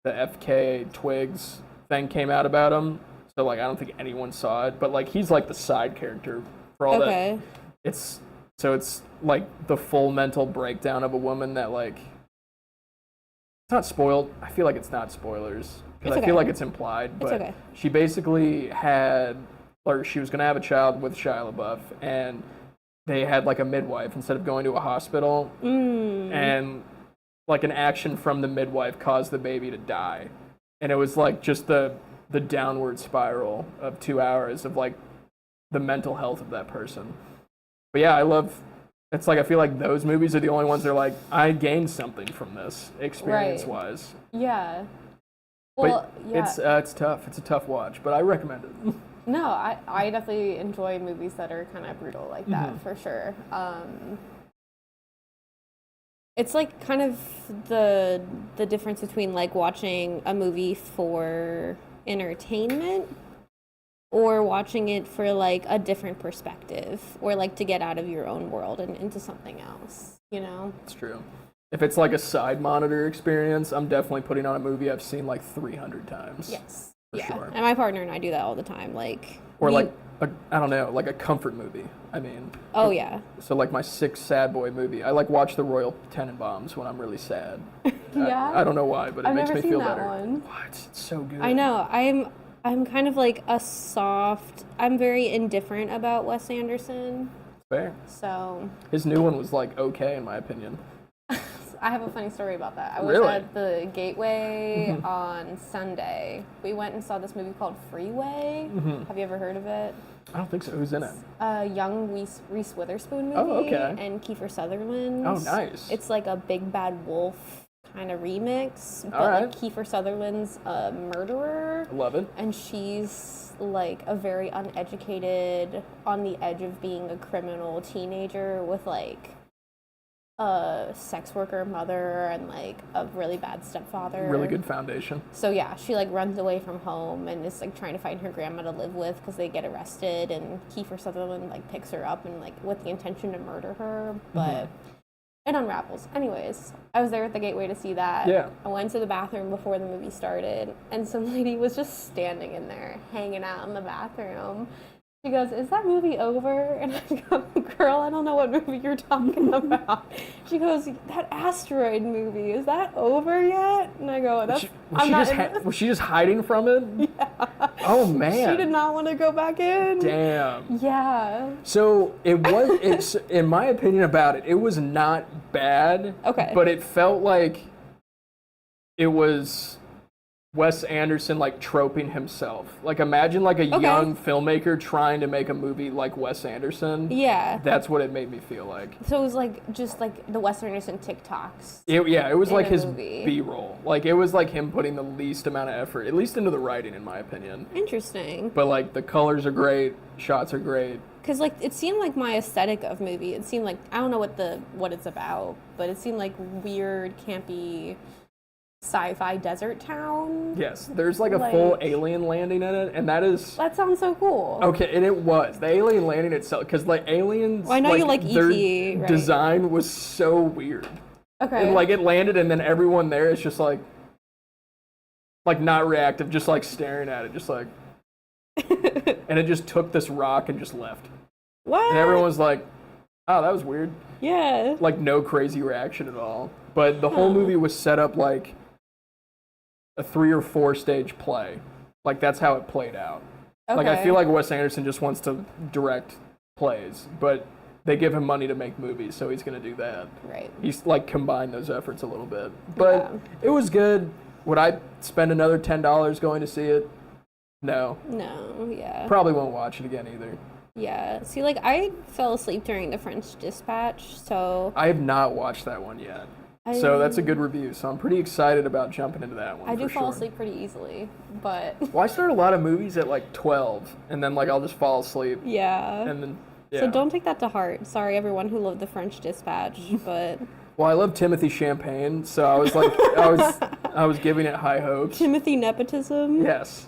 FK Twigs thing came out about him. So, like, I don't think anyone saw it. But, like, he's, like, the side character for all that. It's like, the full mental breakdown of a woman that, like, it's not spoiled. I feel like it's not spoilers. Because I feel like it's implied. But she basically she was going to have a child with Shia LaBeouf, and they had, like, a midwife instead of going to a hospital. And, like, an action from the midwife caused the baby to die. And it was, like, just the downward spiral of 2 hours of, like, the mental health of that person. But yeah, it's like I feel like those movies are the only ones that are like, I gained something from this experience-wise. Right. Yeah. Well, but it's tough. It's a tough watch, but I recommend it. No, I definitely enjoy movies that are kind of brutal like that, for sure. It's like kind of the difference between, like, watching a movie for entertainment or watching it for, like, a different perspective, or, like, to get out of your own world and into something else, you know? It's true. If it's like a side monitor experience, I'm definitely putting on a movie I've seen like 300 times. Yes. For sure. And my partner and I do that all the time. Like, or like I don't know, like a comfort movie. I mean. Oh yeah. So like my 6 sad boy movie. I like watch the Royal Tenenbaums when I'm really sad. Yeah. I don't know why, but it makes me feel better. I've never seen that one. What? It's so good. I know. I'm kind of like I'm very indifferent about Wes Anderson. Fair. So. His new one was like okay in my opinion. I have a funny story about that. I was at the Gateway on Sunday. We went and saw this movie called Freeway. Have you ever heard of it? I don't think so. Who's in it? A young Reese Witherspoon movie. Oh, okay. And Kiefer Sutherland. Oh, nice. It's like a Big Bad Wolf kind of remix. But like Kiefer Sutherland's a murderer. I love it. And she's like a very uneducated, on the edge of being a criminal teenager with like a sex worker mother and like a really bad stepfather. Really good foundation. So yeah, she like runs away from home and is like trying to find her grandma to live with because they get arrested, and Kiefer Sutherland like picks her up and like with the intention to murder her, but it unravels. Anyways, I was there at the Gateway to see that. Yeah. I went to the bathroom before the movie started, and some lady was just standing in there hanging out in the bathroom. She goes, "Is that movie over?" And I go, "Girl, I don't know what movie you're talking about." She goes, "That asteroid movie, is that over yet?" And I go, Was she just hiding from it? Yeah. Oh, man. She did not want to go back in. Damn. Yeah. So in my opinion about it, it was not bad. Okay. But it felt like it was Wes Anderson like troping himself. Like imagine like a young filmmaker trying to make a movie like Wes Anderson. Yeah. That's what it made me feel like. So it was like just like the Wes Anderson TikToks. It was like his movie. B-roll. Like it was like him putting the least amount of effort, at least into the writing in my opinion. Interesting. But like the colors are great, shots are great. Because like it seemed like my aesthetic of movie. It seemed like, I don't know what it's about, but it seemed like weird, campy sci-fi desert town. Yes, there's like a full alien landing in it, and that sounds so cool. Okay, and it was the alien landing itself, because like aliens. Well, I know you like their E.T., right? Design was so weird. Okay. And like it landed, and then everyone there is just like not reactive, just like staring at it, just like. And it just took this rock and just left. What? And everyone was like, "Oh, that was weird." Yeah. Like no crazy reaction at all, but the whole movie was set up like a 3 or 4 stage play. Like that's how it played out. Okay. Like, I feel like Wes Anderson just wants to direct plays, but they give him money to make movies, so he's going to do that. Right. He's, like, combined those efforts a little bit. But it was good. Would I spend another $10 going to see it? No. No, yeah. Probably won't watch it again either. Yeah. See, like, I fell asleep during The French Dispatch, so... I have not watched that one yet. So that's a good review. So I'm pretty excited about jumping into that one. I do fall asleep pretty easily, but... Well, I start a lot of movies at like 12, and then like I'll just fall asleep. Yeah. And then, yeah. So don't take that to heart. Sorry, everyone who loved The French Dispatch, but... Well, I love Timothy Champagne, so I was like, I was giving it high hopes. Timothy nepotism? Yes.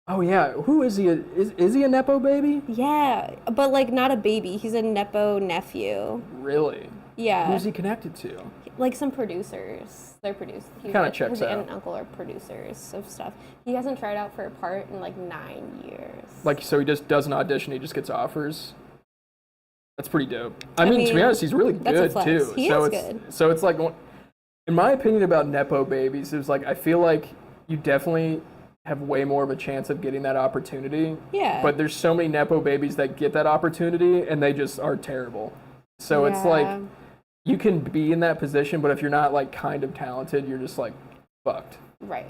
Oh yeah, who is he? Is he a nepo baby? Yeah, but like not a baby. He's a nepo nephew. Really? Yeah. Who's he connected to? Like some producers. They're produced. Kind of checks his out. His aunt and uncle are producers of stuff. He hasn't tried out for a part in like 9 years. Like, so he just does an audition, he just gets offers? That's pretty dope. I mean, to be honest, he's really good too. He is good. So it's like, in my opinion about nepo babies, is like, I feel like you definitely have way more of a chance of getting that opportunity. Yeah. But there's so many nepo babies that get that opportunity and they just are terrible. So it's like, you can be in that position, but if you're not like kind of talented, you're just like fucked. Right.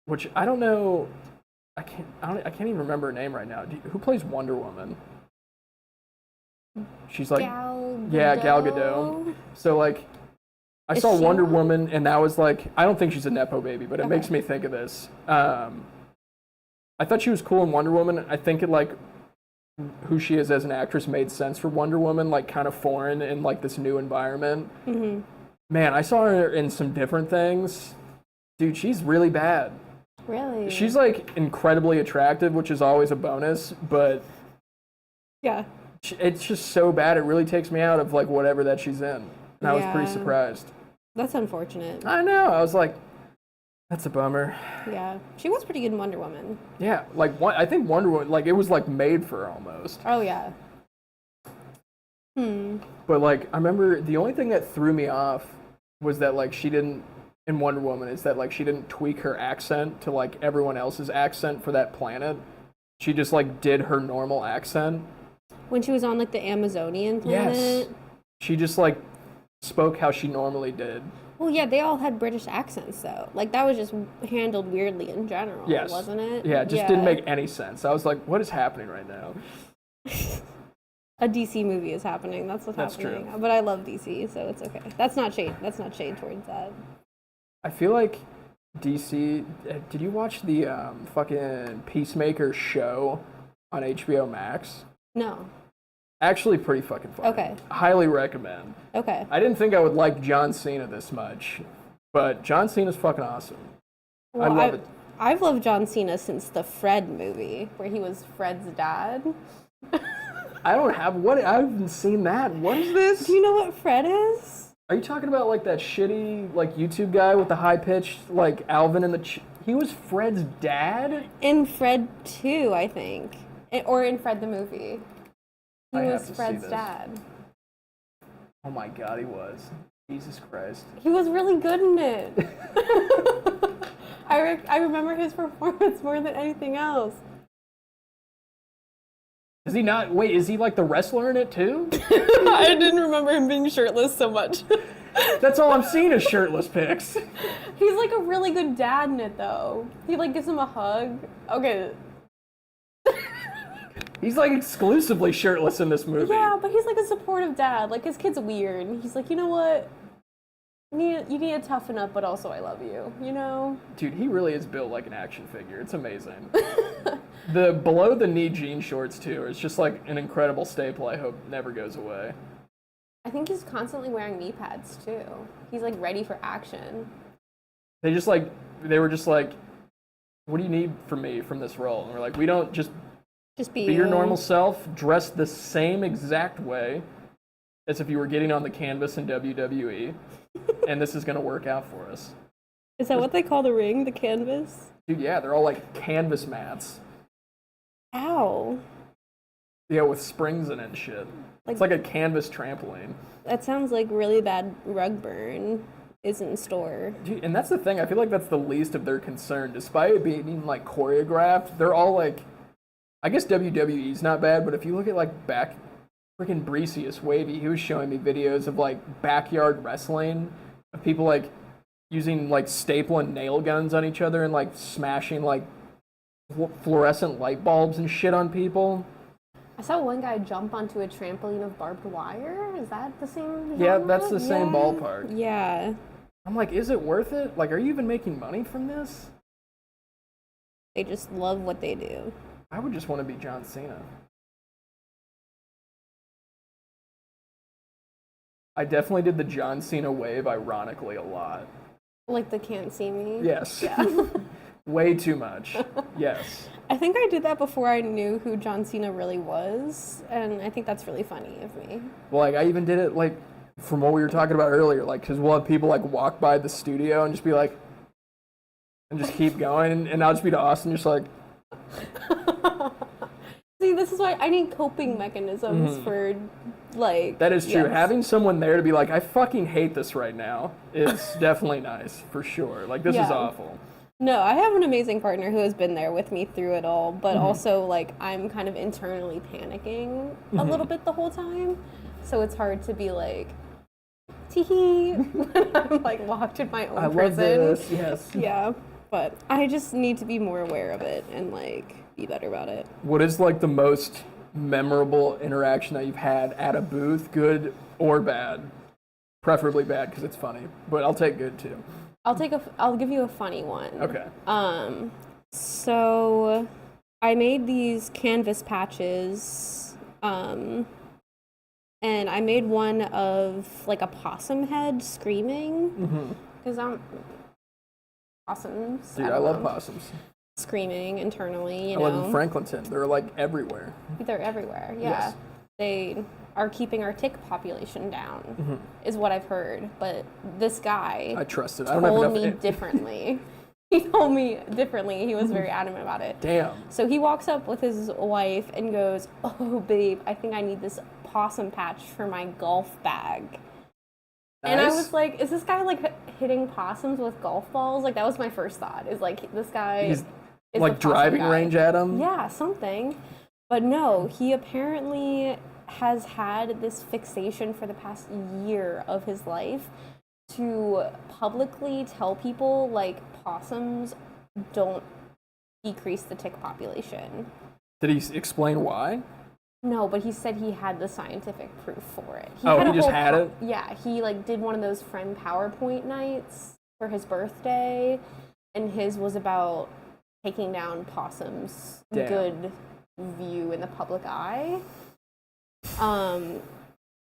Which I don't know. I can't even remember her name right now. Who plays Wonder Woman? She's like Gal Gadot. So like, I saw Wonder Woman, and that was like, I don't think she's a nepo baby, but it makes me think of this. I thought she was cool in Wonder Woman. I think it like who she is as an actress made sense for Wonder Woman, like kind of foreign in like this new environment. Mm-hmm. Man, I saw her in some different things. Dude, she's really bad. Really? She's like incredibly attractive, which is always a bonus, but yeah, it's just so bad. It really takes me out of like whatever that she's in. And I was pretty surprised. That's unfortunate. I know. I was like, that's a bummer. Yeah, she was pretty good in Wonder Woman. Yeah, like I think Wonder Woman, like it was like made for her almost. Oh yeah. But like I remember the only thing that threw me off was that like she didn't in Wonder Woman is that like she didn't tweak her accent to like everyone else's accent for that planet. She just like did her normal accent. When she was on like the Amazonian planet. Yes. She just like spoke how she normally did. Well, yeah, they all had British accents, though. Like, that was just handled weirdly in general, wasn't it? Yeah, it just didn't make any sense. I was like, what is happening right now? A DC movie is happening. That's what's happening. True. But I love DC, so it's okay. That's not shade. That's not shade towards that. I feel like DC... Did you watch the fucking Peacemaker show on HBO Max? No. Actually pretty fucking fun. Okay. Highly recommend. Okay. I didn't think I would like John Cena this much, but John Cena's fucking awesome. Well, I love it. I've loved John Cena since the Fred movie, where he was Fred's dad. I haven't seen that. What is this? Do you know what Fred is? Are you talking about like that shitty like YouTube guy with the high pitched like Alvin and the he was Fred's dad? In Fred 2, I think. Or in Fred the movie. He was Fred's dad. Oh my god, he was. Jesus Christ. He was really good in it. I remember his performance more than anything else. Is he not? Wait, is he like the wrestler in it too? I didn't remember him being shirtless so much. That's all I'm seeing is shirtless pics. He's like a really good dad in it though. He like gives him a hug. Okay. He's like exclusively shirtless in this movie. Yeah, but he's like a supportive dad. Like his kid's weird. And he's like, you know what? You need to toughen up, but also I love you. You know? Dude, he really is built like an action figure. It's amazing. The below the knee jean shorts too. It's just like an incredible staple. I hope never goes away. I think he's constantly wearing knee pads too. He's like ready for action. They were just like, what do you need from me from this role? And we're like, we don't just be your normal self, dress the same exact way as if you were getting on the canvas in WWE, and this is going to work out for us. Is that what they call the ring, the canvas? Dude, yeah, they're all like canvas mats. Ow. Yeah, with springs in it and shit. It's like a canvas trampoline. That sounds like really bad rug burn is in store. Dude, and that's the thing, I feel like that's the least of their concern. Despite it being like choreographed, they're all like I guess WWE's not bad, but if you look at like back, freaking Breesius Wavy, he was showing me videos of like backyard wrestling of people like using like stapling nail guns on each other and like smashing like fluorescent light bulbs and shit on people. I saw one guy jump onto a trampoline of barbed wire. Is that the same genre? Yeah, that's the same ballpark. Yeah. I'm like, is it worth it? Like, are you even making money from this? They just love what they do. I would just want to be John Cena. I definitely did the John Cena wave, ironically, a lot. Like the can't see me? Yes. Yeah. Way too much. Yes. I think I did that before I knew who John Cena really was, and I think that's really funny of me. Well, like, I even did it, like, from what we were talking about earlier, like, because we'll have people, like, walk by the studio and just be like, and just keep going, and I'll just be to Austin, just like... See, this is why I need coping mechanisms for, like... That is true. Yes. Having someone there to be like, I fucking hate this right now is definitely nice, for sure. Like, this is awful. No, I have an amazing partner who has been there with me through it all, but also, like, I'm kind of internally panicking a little bit the whole time, so it's hard to be like, tee-hee, when I'm, like, locked in my own prison. I love this, yes. Yeah, but I just need to be more aware of it and, like, be better about it. What is, like, the most memorable interaction that you've had at a booth, good or bad? Preferably bad, because it's funny, but I'll take good, too. I'll give you a funny one. Okay. So I made these canvas patches, and I made one of like a possum head screaming, because I'm possums. Dude, I love possums. Screaming internally, you know. I live in Franklinton. They're like everywhere. They're everywhere, yeah. Yes. They are keeping our tick population down, is what I've heard. But this guy I trust it. told me differently. He told me differently. He was very adamant about it. Damn. So he walks up with his wife and goes, "Oh, babe, I think I need this possum patch for my golf bag." Nice. And I was like, is this guy like hitting possums with golf balls? Like, that was my first thought, is like, this guy is like driving range at him? Yeah, something. But no, he apparently has had this fixation for the past year of his life to publicly tell people, like, possums don't decrease the tick population. Did he explain why? No, but he said he had the scientific proof for it. He just had it? Yeah, he, like, did one of those friend PowerPoint nights for his birthday, and his was about taking down possums' good view in the public eye.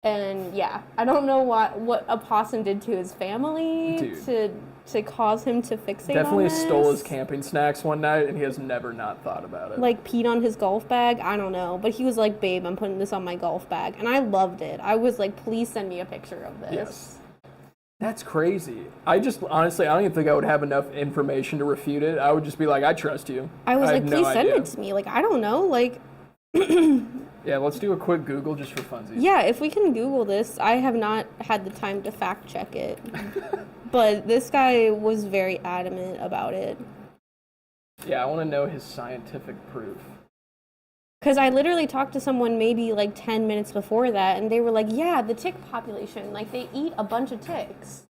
And yeah, I don't know what a possum did to his family to cause him to fixate Definitely on this. Stole his camping snacks one night, and he has never not thought about it. Like, peed on his golf bag? I don't know. But he was like, babe, I'm putting this on my golf bag. And I loved it. I was like, please send me a picture of this. Yes. That's crazy. Honestly, I don't even think I would have enough information to refute it. I would just be like, I trust you. I was like, please send it to me. Like, I don't know. Like... Yeah, let's do a quick Google just for funsies. Yeah, if we can Google this. I have not had the time to fact check it. But this guy was very adamant about it. Yeah, I want to know his scientific proof. Because I literally talked to someone maybe like 10 minutes before that, and they were like, yeah, the tick population, like, they eat a bunch of ticks.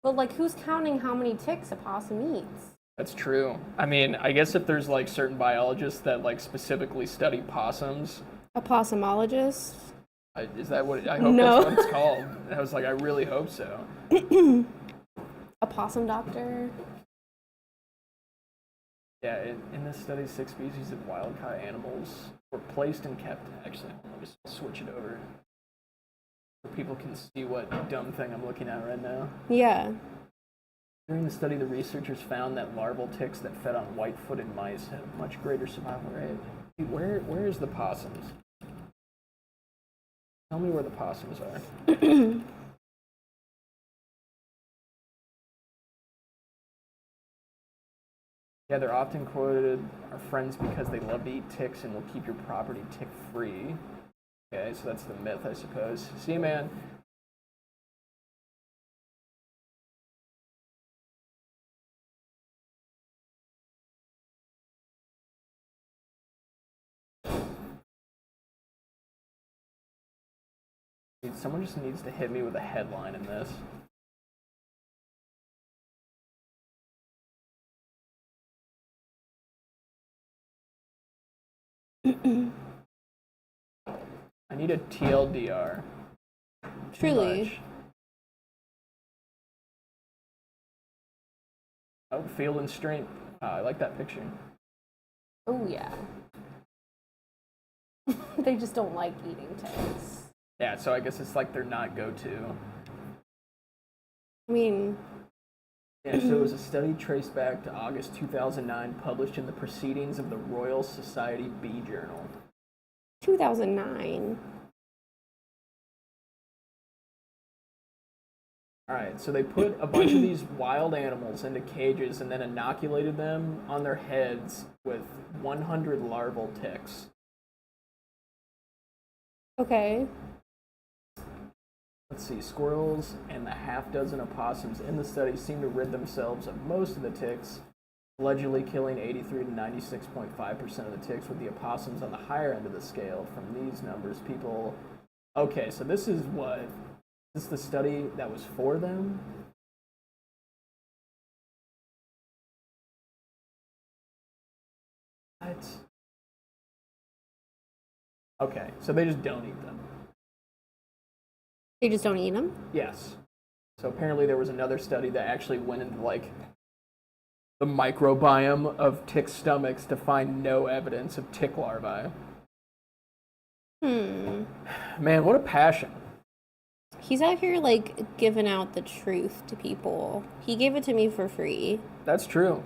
But, like, who's counting how many ticks a possum eats? That's true. I mean, I guess if there's, like, certain biologists that, like, specifically study possums. A possumologist? Is that what I hope that's what it's called. I was like, I really hope so. A possum doctor? Yeah, in this study, 6 species of wild-caught animals were placed and kept. Actually, let me just switch it over so people can see what dumb thing I'm looking at right now. Yeah. During the study, the researchers found that larval ticks that fed on white-footed mice had a much greater survival rate. Dude, where is the possums? Tell me where the possums are. Yeah, they're often quoted are friends because they love to eat ticks and will keep your property tick-free. Okay, so that's the myth, I suppose. See you, man. Someone just needs to hit me with a headline in this. I need a TLDR. Truly. Oh, Field and Strength. I like that picture. Oh, yeah. They just don't like eating ticks. Yeah, so I guess it's like they're not go-to. I mean... Yeah, so it was a study traced back to August 2009, published in the Proceedings of the Royal Society Bee Journal. 2009. All right, so they put a bunch of these wild animals into cages and then inoculated them on their heads with 100 larval ticks. Okay. Let's see, squirrels and the half-dozen opossums in the study seem to rid themselves of most of the ticks, allegedly killing 83 to 96.5% of the ticks, with the opossums on the higher end of the scale. From these numbers, people... Okay, so this is what... Is this the study that was for them? What? Okay, so they just don't eat them. They just don't eat them? Yes. So apparently there was another study that actually went into, like, the microbiome of tick stomachs to find no evidence of tick larvae. Man, what a passion. He's out here, like, giving out the truth to people. He gave it to me for free. That's true.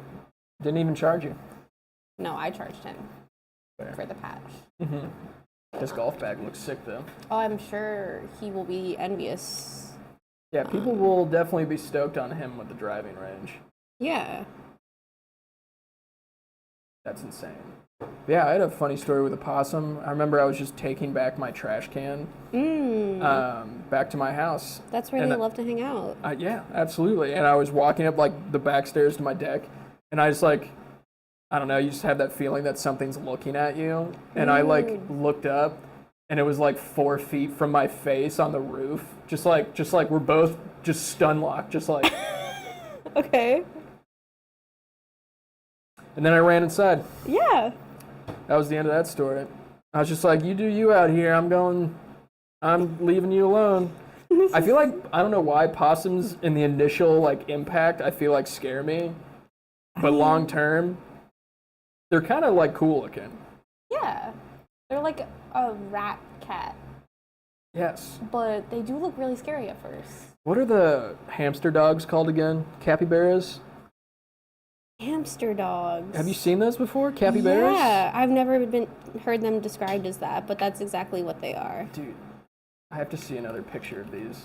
Didn't even charge you. No, I charged him Fair. for the patch. Mm-hmm. His golf bag looks sick, though. Oh, I'm sure he will be envious. Yeah, people will definitely be stoked on him with the driving range. Yeah. That's insane. Yeah, I had a funny story with a possum. I remember I was just taking back my trash can back to my house. That's where they love to hang out. Yeah, absolutely. And I was walking up, like, the back stairs to my deck, and I just, like, I don't know, you just have that feeling that something's looking at you. And I, like, looked up, and it was, like, 4 feet from my face on the roof. Just like we're both just stun locked, just like... Okay. And then I ran inside. Yeah. That was the end of that story. I was just like, you do you out here. I'm leaving you alone. I feel like, I don't know why possums in the initial, like, impact, I feel like scare me. But long term, they're kind of, like, cool looking. Yeah. They're like a rat cat. Yes. But they do look really scary at first. What are the hamster dogs called again? Capybaras? Hamster dogs. Have you seen those before? Capybaras? Yeah, I've never heard them described as that, but that's exactly what they are. Dude, I have to see another picture of these.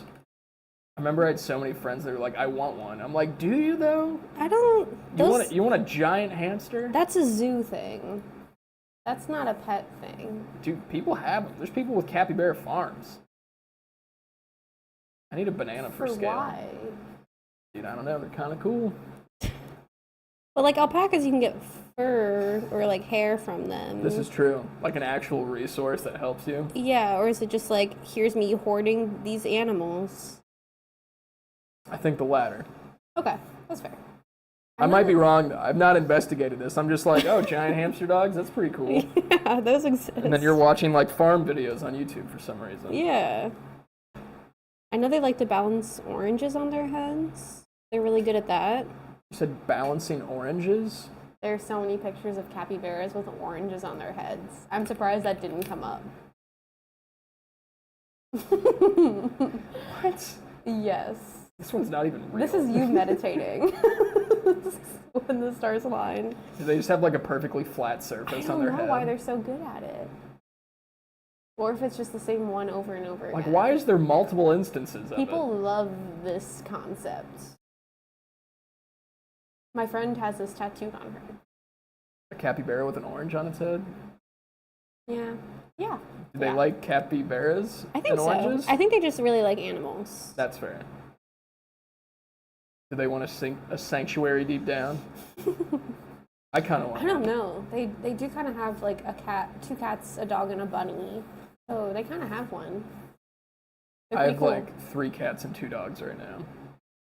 I remember I had so many friends that were like, I want one. I'm like, do you though? I don't. You want a giant hamster? That's a zoo thing. That's not a pet thing. Dude, people have them. There's people with capybara farms. I need a banana for scale. Why? Dude, I don't know. They're kind of cool. But like alpacas, you can get fur or like hair from them. This is true. Like an actual resource that helps you. Yeah, or is it just like, here's me hoarding these animals? I think the latter. Okay, that's fair. I might be wrong, though. I've not investigated this. I'm just like, oh, giant hamster dogs? That's pretty cool. Yeah, those exist. And then you're watching, like, farm videos on YouTube for some reason. Yeah. I know they like to balance oranges on their heads. They're really good at that. You said balancing oranges? There's so many pictures of capybaras with oranges on their heads. I'm surprised that didn't come up. What? Yes. This one's not even real. This is you meditating when the stars align. Do they just have like a perfectly flat surface on their head? I don't know why they're so good at it. Or if it's just the same one over and over again. Like, why is there multiple instances of People love this concept. My friend has this tattooed on her. A capybara with an orange on its head? Yeah. Yeah. Do they like capybaras I think and oranges? I think they just really like animals. That's fair. Do they want to sink a sanctuary deep down? I kind of want I don't know. They do kind of have like a cat, 2 cats, a dog, and a bunny. So they kind of have one. I have like 3 cats and 2 dogs right now.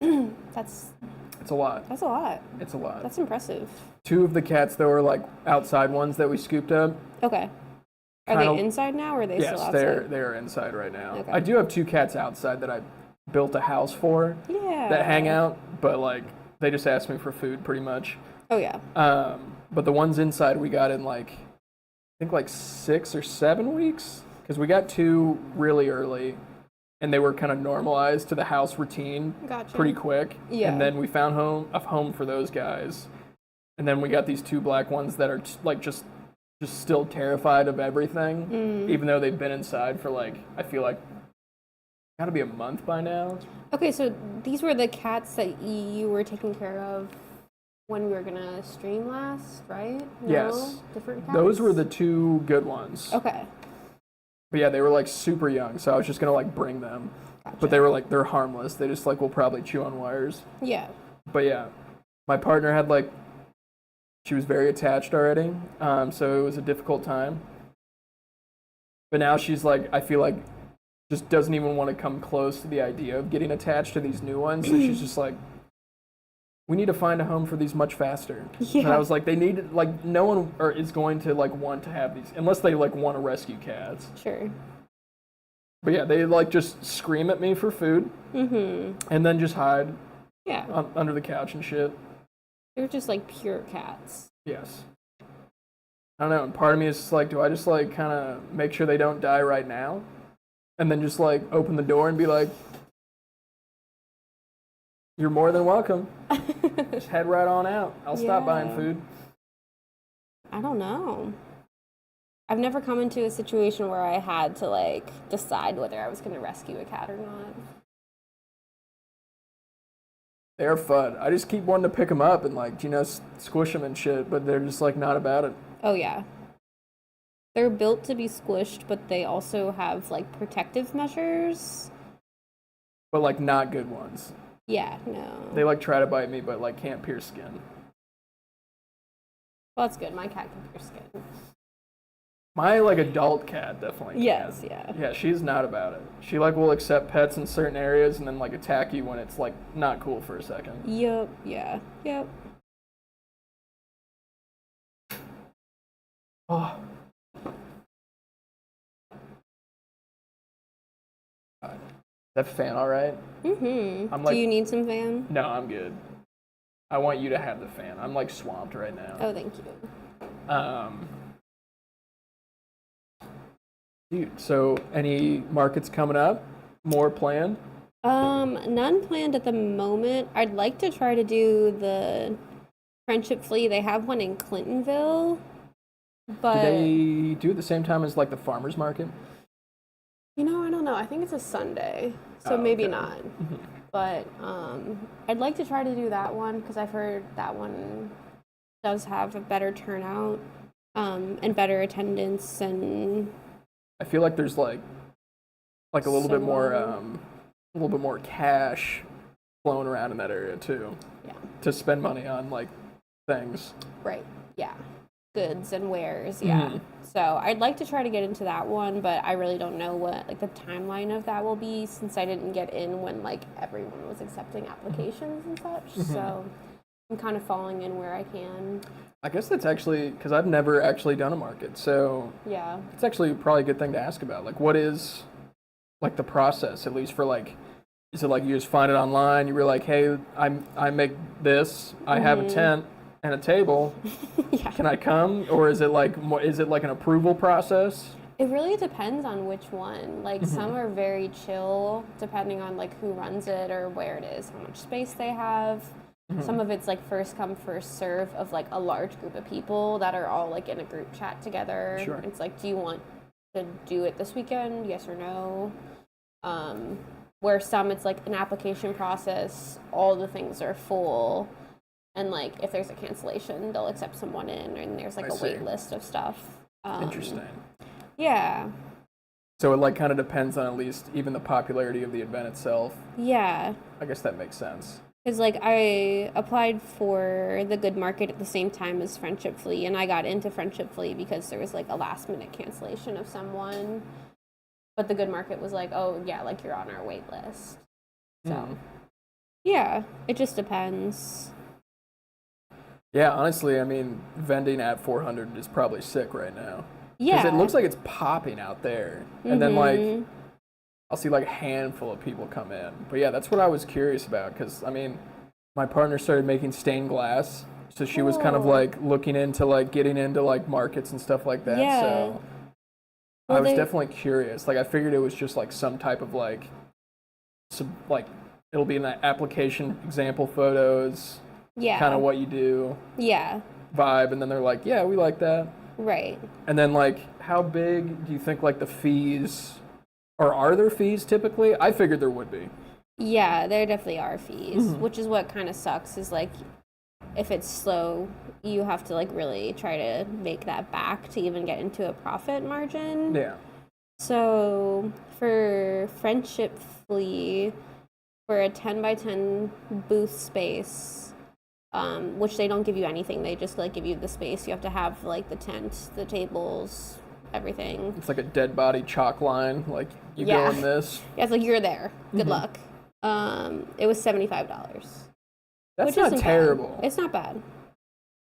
It's a lot. That's a lot. It's a lot. That's impressive. 2 of the cats, though, are like outside ones that we scooped up. Okay. Are they inside now, or are they still outside? Yes, they're inside right now. Okay. I do have 2 cats outside that I built a house for. Yeah. That hang out, but like they just ask me for food pretty much. Oh yeah. But the ones inside we got in like, I think like 6 or 7 weeks, because we got 2 really early, and they were kind of normalized to the house routine pretty quick. Yeah. And then we found a home for those guys, and then we got these 2 black ones that are like just still terrified of everything, even though they've been inside for like, I feel like, gotta be a month by now. Okay, so these were the cats that you were taking care of when we were gonna stream last, right? No? Yes. Different cats? Those were the 2 good ones. Okay. But yeah, they were like super young, so I was just gonna like bring them. Gotcha. But they were like, they're harmless. They just like will probably chew on wires. Yeah. But yeah, my partner had like, she was very attached already, so it was a difficult time. But now she's like, I feel like, just doesn't even want to come close to the idea of getting attached to these new ones. So she's just like, we need to find a home for these much faster. Yeah. And I was like, they need, like, no one is going to like want to have these unless they like want to rescue cats. Sure. But yeah, they like just scream at me for food, and then just hide. Yeah. Under the couch and shit. They're just like pure cats. Yes. I don't know. And part of me is just like, do I just like kind of make sure they don't die right now, and then just like open the door and be like, you're more than welcome. Just head right on out. I'll stop buying food. I don't know. I've never come into a situation where I had to like decide whether I was going to rescue a cat or not. They're fun. I just keep wanting to pick them up and like, squish them and shit, but they're just like not about it. Oh yeah. They're built to be squished, but they also have like protective measures. But like not good ones. Yeah, no. They like try to bite me, but like can't pierce skin. Well, that's good. My cat can pierce skin. My like adult cat definitely can. Yes, yeah. Yeah, she's not about it. She like will accept pets in certain areas and then like attack you when it's like not cool for a second. Yep, yeah, yep. Oh. That fan all right? Mm-hmm. I'm like, do you need some fan? No, I'm good. I want you to have the fan. I'm like swamped right now. Oh, thank you. Dude, so any markets coming up? More planned? None planned at the moment. I'd like to try to do the Friendship Flea. They have one in Clintonville, but do they do it the same time as like the farmers market? I don't know. I think it's a Sunday, so maybe not. But I'd like to try to do that one because I've heard that one does have a better turnout and better attendance, and I feel like there's like a little bit more cash flowing around in that area too. Yeah. To spend money on like things. Right. Yeah. Goods and wares. Yeah. So I'd like to try to get into that one, but I really don't know what like the timeline of that will be since I didn't get in when like everyone was accepting applications and such. So I'm kind of falling in where I can. I guess that's actually because I've never actually done a market, so yeah, it's actually probably a good thing to ask about. Like, what is like the process, at least for like, is it like you just find it online? You were like, hey, I make this. I have a tent and a table. Yeah. Can I come? Or is it like an approval process? It really depends on which one. Like some are very chill, depending on like who runs it or where it is, how much space they have. Some of it's like first come, first serve of like a large group of people that are all like in a group chat together. Sure. It's like, do you want to do it this weekend? Yes or no? Where some it's like an application process, all the things are full, and like if there's a cancellation, they'll accept someone in, and there's like a wait list of stuff. Interesting. Yeah. So it like kind of depends on at least even the popularity of the event itself. Yeah. I guess that makes sense. Because, like, I applied for the Good Market at the same time as Friendship Flea, and I got into Friendship Flea because there was, like, a last-minute cancellation of someone. But the Good Market was like, oh, yeah, like, you're on our wait list. So, yeah, it just depends. Yeah, honestly, I mean, vending at 400 is probably sick right now. Yeah. Because it looks like it's popping out there. And then, like, I'll see, like, a handful of people come in. But, yeah, that's what I was curious about. Because, I mean, my partner started making stained glass. So she was kind of, like, looking into, like, getting into, like, markets and stuff like that. Yeah. So I was definitely curious. Like, I figured it was just, like, some type of, like, it'll be in that application example photos. Yeah. Kind of what you do. Yeah. Vibe. And then they're like, yeah, we like that. Right. And then, like, how big do you think, like, the fees, or are there fees typically? I figured there would be. Yeah, there definitely are fees, which is what kind of sucks is, like, if it's slow, you have to, like, really try to make that back to even get into a profit margin. Yeah. So for Friendship Flea, for a 10 by 10 booth space, which they don't give you anything, they just, like, give you the space. You have to have, like, the tent, the tables, everything. It's like a dead body chalk line, like, you go in this. Yeah, it's like, you're there. Good luck. It was $75. That's not terrible. It's not bad.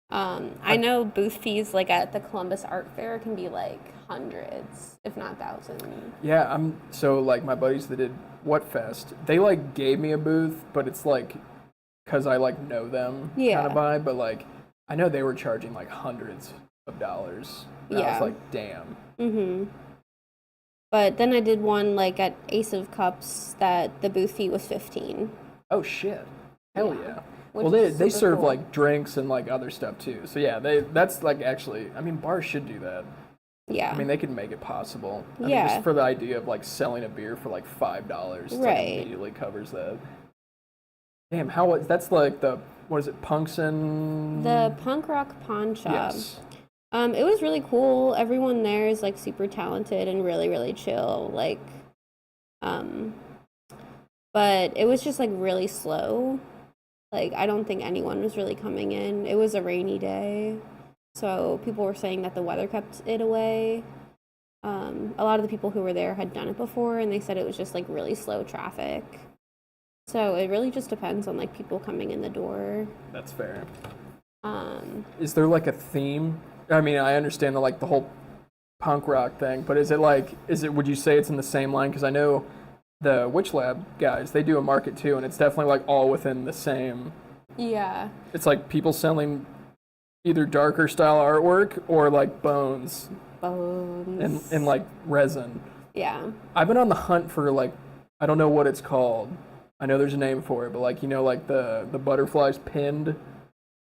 I know booth fees, like, at the Columbus Art Fair can be, like, hundreds, if not thousands. Yeah, so, like, my buddies that did What Fest, they, like, gave me a booth, but it's, like, because I, like, know them kind of vibe, but, like, I know they were charging, like, hundreds of dollars. And I was like, damn. But then I did one, like, at Ace of Cups that the booth fee was $15. Oh, shit. Hell yeah. Well, they serve, cool. like, drinks and, like, other stuff, too. So, yeah, that's, like, actually, I mean, bars should do that. Yeah. I mean, they can make it possible. I mean, Yeah. just for the idea of, like, selling a beer for, like, $5, it's, like, immediately covers that. Damn, that's, like, what is it, Punks and... The Punk Rock Pawn Shop. Yes. It was really cool. Everyone there is, like, super talented and really, really chill. Like, but it was just, like, really slow. Like, I don't think anyone was really coming in. It was a rainy day, so people were saying that the weather kept it away. A lot of the people who were there had done it before, and they said it was just, like, really slow traffic. So it really just depends on, like, people coming in the door. That's fair. Is there, like, a theme? I mean, I understand the whole punk rock thing, but would you say it's in the same line? Because I know the Witch Lab guys, they do a market too, and it's definitely, like, all within the same. Yeah. It's like people selling either darker style artwork or, like, bones. And like, resin. Yeah. I've been on the hunt for, like, I don't know what it's called. I know there's a name for it, but, like, you know, like the butterflies pinned.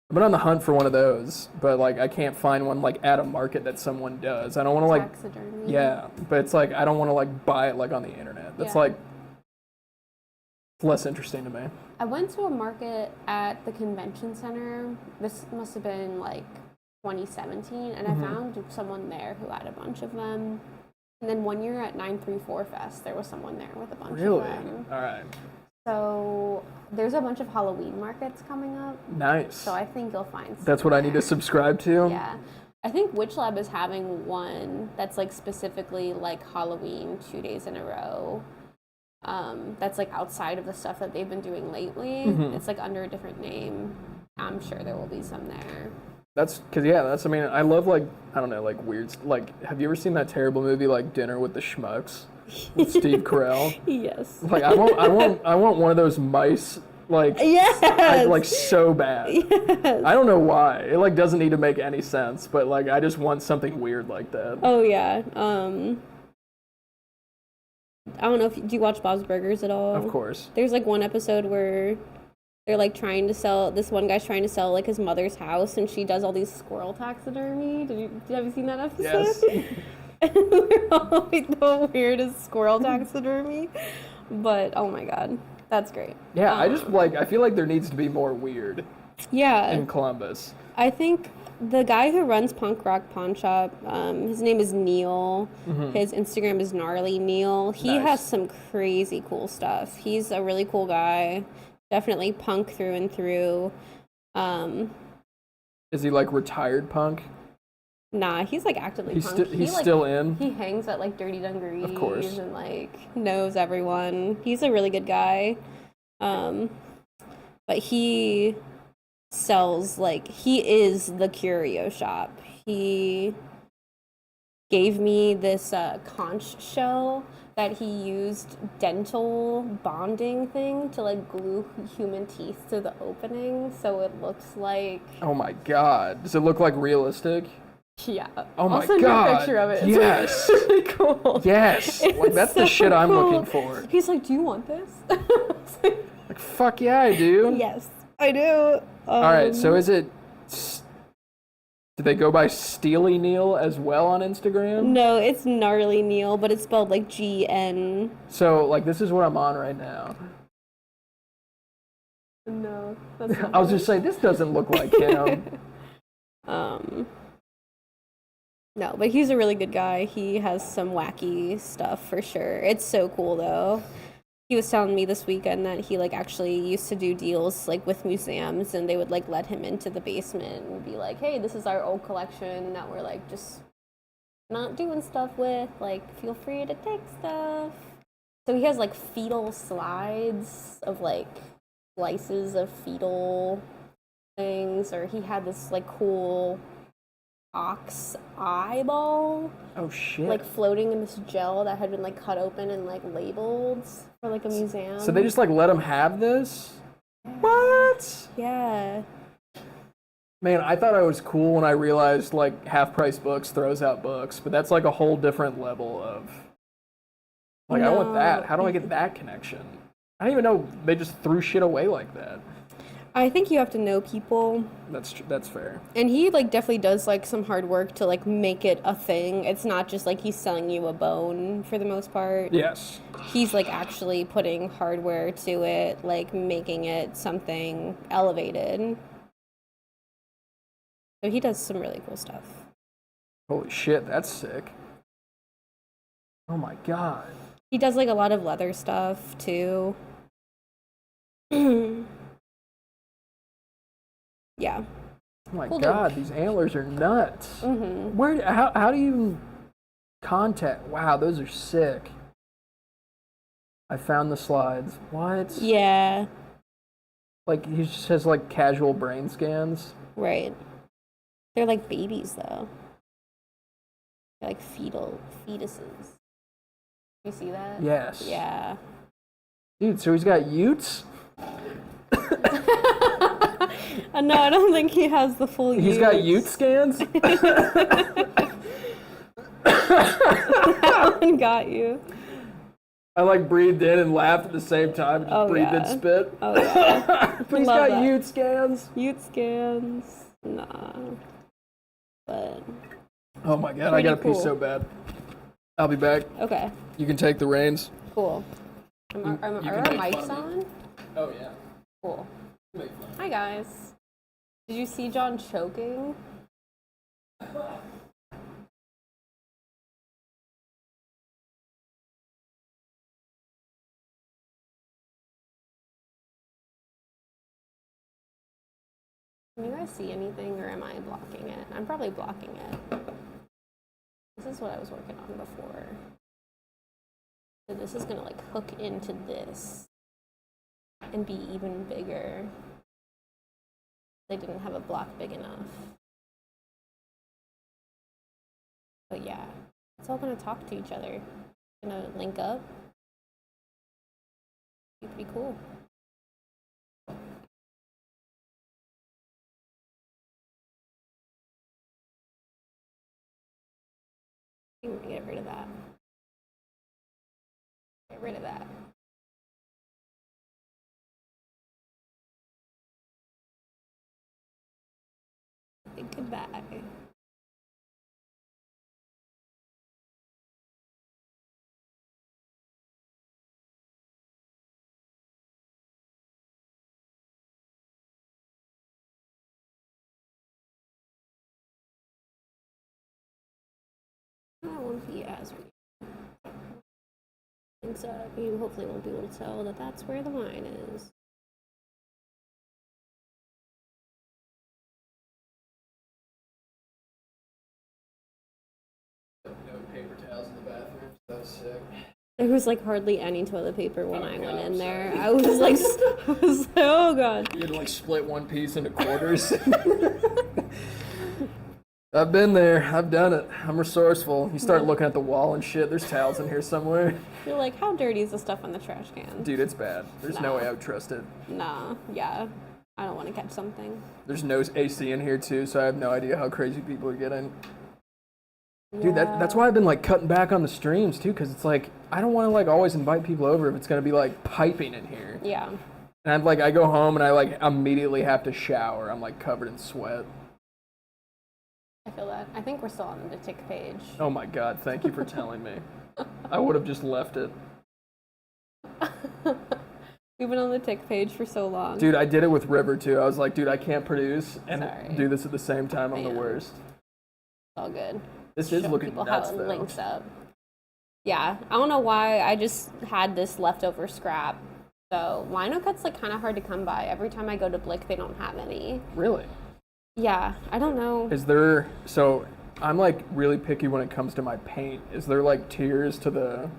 I've been on the hunt for one of those, but, like, I can't find one, like, at a market that someone does. I don't want to, like... Taxidermy. Yeah, but it's, like, I don't want to, like, buy it, like, on the internet. That's, like, less interesting to me. I went to a market at the convention center. This must have been, like, 2017, and I found someone there who had a bunch of them. And then one year at 934 Fest, there was someone there with a bunch of them. Really? All right. So there's a bunch of Halloween markets coming up. Nice. So I think you'll find That's what I need to subscribe to? Yeah. I think Witch Lab is having one that's, like, specifically, like, Halloween 2 days in a row. That's, like, outside of the stuff that they've been doing lately. It's, like, under a different name. I'm sure there will be some there. I mean, I love, like, I don't know, like, weird, like, have you ever seen that terrible movie, like, Dinner with the Schmucks? With Steve Carell? Yes. Like, I want one of those mice, like, like, so bad. Yes. I don't know why. It, like, doesn't need to make any sense, but, like, I just want something weird like that. Oh, yeah. I don't know do you watch Bob's Burgers at all? Of course. There's, like, one episode where they're, like, this one guy's trying to sell, like, his mother's house, and she does all these squirrel taxidermy. Have you seen that episode? Yes. They're all, like, the weirdest squirrel taxidermy. But, oh my god. That's great. Yeah, I feel like there needs to be more weird. Yeah. In Columbus. I think the guy who runs Punk Rock Pawn Shop, his name is Neil. His Instagram is Gnarly Neil. He has some crazy cool stuff. He's a really cool guy. Definitely punk through and through. Is he, like, retired punk? Nah, he's like actively He's punk. he's still in. He hangs at like Dirty Dungarees, of course, and like knows everyone. He's a really good guy. But he sells like he is the curio shop. He gave me this conch shell that he used dental bonding thing to like glue human teeth to the opening, so it looks like. Oh my god! Does it look like realistic? Yeah. Oh my I'll send god! you a picture of it. Yes. It's really cool. Yes. Like, that's so the shit I'm cool. looking for. He's like, "Do you want this?" Like, fuck yeah, I do. Yes, I do. All right. So is it? Do they go by Steely Neil as well on Instagram? No, it's Gnarly Neil, but it's spelled like GN. So, like, this is what I'm on right now. No, that's not I was just saying, this doesn't look like him. No, but he's a really good guy. He has some wacky stuff for sure. It's so cool though. He was telling me this weekend that he like actually used to do deals like with museums, and they would like let him into the basement and be like, "Hey, this is our old collection that we're like just not doing stuff with. Like, feel free to take stuff." So he has like fetal slides of like slices of fetal things, or he had this like cool ox eyeball. Oh shit. Like floating in this gel that had been like cut open and like labeled for like a museum. So they just like let him have this? Yeah. What? Yeah. Man, I thought I was cool when I realized like Half Price Books throws out books, but that's like a whole different level of like I want that. How do I get that connection? I didn't even know they just threw shit away like that. I think you have to know people. That's fair. And he like definitely does like some hard work to like make it a thing. It's not just like he's selling you a bone for the most part. Yes. He's like actually putting hardware to it, like making it something elevated. So he does some really cool stuff. Holy shit, that's sick. Oh my god. He does like a lot of leather stuff too. Yeah. Oh my Cool god, dude. these antlers are nuts. Mm-hmm. How do you even contact? Wow, those are sick. I found the slides. What? Yeah. Like he just has like casual brain scans. Right. They're like babies though. They're like fetuses. You see that? Yes. Yeah. Dude, so he's got utes? No, I don't think he has the full utes. He's got ute scans? That one got you. I like breathed in and laughed at the same time and just breathed in spit. Oh yeah. But he's got ute scans. Ute scans. Nah. But oh my god, I gotta pee so bad. I'll be back. Okay. You can take the reins. Cool. Are our mics on? Oh yeah. Cool. Hi guys. Did you see John choking? Can you guys see anything, or am I blocking it? I'm probably blocking it. This is what I was working on before. So this is gonna like hook into this and be even bigger. They didn't have a block big enough. But yeah, it's all gonna talk to each other. Gonna link up. Be pretty cool. Get rid of that. Get rid of that. Goodbye. That won't be as weird. And so you hopefully won't be able to tell that that's where the line is. towels in the bathroom. That was sick. There was like hardly any toilet paper when I went in there. I was like, oh god. You had to like split one piece into quarters. I've been there. I've done it. I'm resourceful. You start looking at the wall and shit. There's towels in here somewhere. You're like, how dirty is the stuff on the trash can? Dude, it's bad. There's no way I would trust it. Nah, yeah. I don't want to catch something. There's no AC in here too, so I have no idea how crazy people are getting. Dude, that's why I've been like cutting back on the streams too, because it's like I don't want to like always invite people over if it's gonna be like piping in here. Yeah. And I go home and I like immediately have to shower. I'm like covered in sweat. I feel that. I think we're still on the tick page. Oh my god, thank you for telling me. I would have just left it. We've been on the tick page for so long. Dude, I did it with River too. I was like, dude, I can't produce and do this at the same time. I'm the worst. All good. This is looking people nuts, how it though. links up. Yeah, I don't know why. I just had this leftover scrap. So lino cut's like kind of hard to come by. Every time I go to Blick, they don't have any. Really? Yeah, I don't know. Is there, so I'm like really picky when it comes to my paint. Is there like tiers to the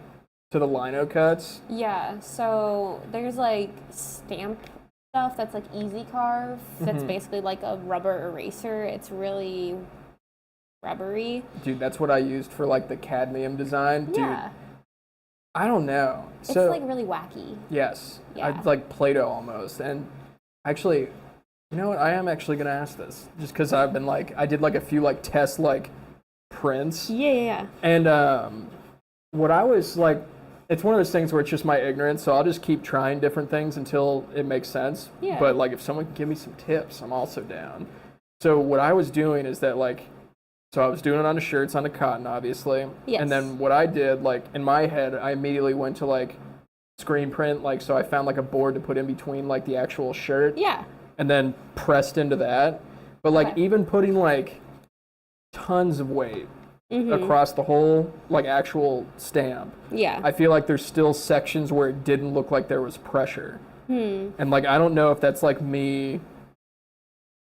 lino cuts? Yeah, so there's like stamp stuff that's like easy carve. That's basically like a rubber eraser. It's really rubbery. Dude, that's what I used for like the cadmium design. Dude, Yeah. I don't know. It's So like really wacky. yes, Yeah. I like Play-Doh almost. And actually, you know what? I am actually gonna ask this just because I've been like I did like a few like test like prints. Yeah. And what I was like, it's one of those things where it's just my ignorance, so I'll just keep trying different things until it makes sense. Yeah. But like if someone can give me some tips, I'm also down. So what I was doing is that like, so I was doing it on the shirts, on the cotton, obviously. Yes. And then what I did, like in my head, I immediately went to like screen print, like so I found like a board to put in between like the actual shirt. Yeah. And then pressed into that. But like even putting like tons of weight across the whole like actual stamp. Yeah. I feel like there's still sections where it didn't look like there was pressure. And like I don't know if that's like me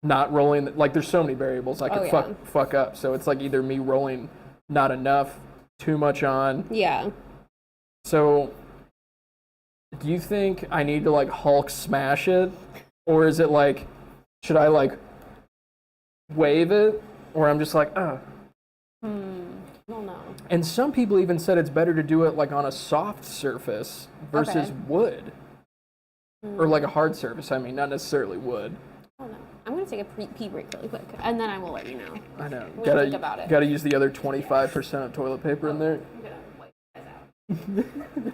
not rolling, like there's so many variables I could fuck up. So it's like either me rolling not enough, too much on. Yeah. So do you think I need to like Hulk smash it? Or is it like, should I like wave it? Or I'm just like, oh. I don't know. And some people even said it's better to do it like on a soft surface versus wood. Or like a hard surface, I mean, not necessarily wood. I don't know. I'm going to take a pee break really quick, and then I will let you know. I know. What do you think about it? Gotta use the other 25% of toilet paper in there. I'm going to wipe you guys out.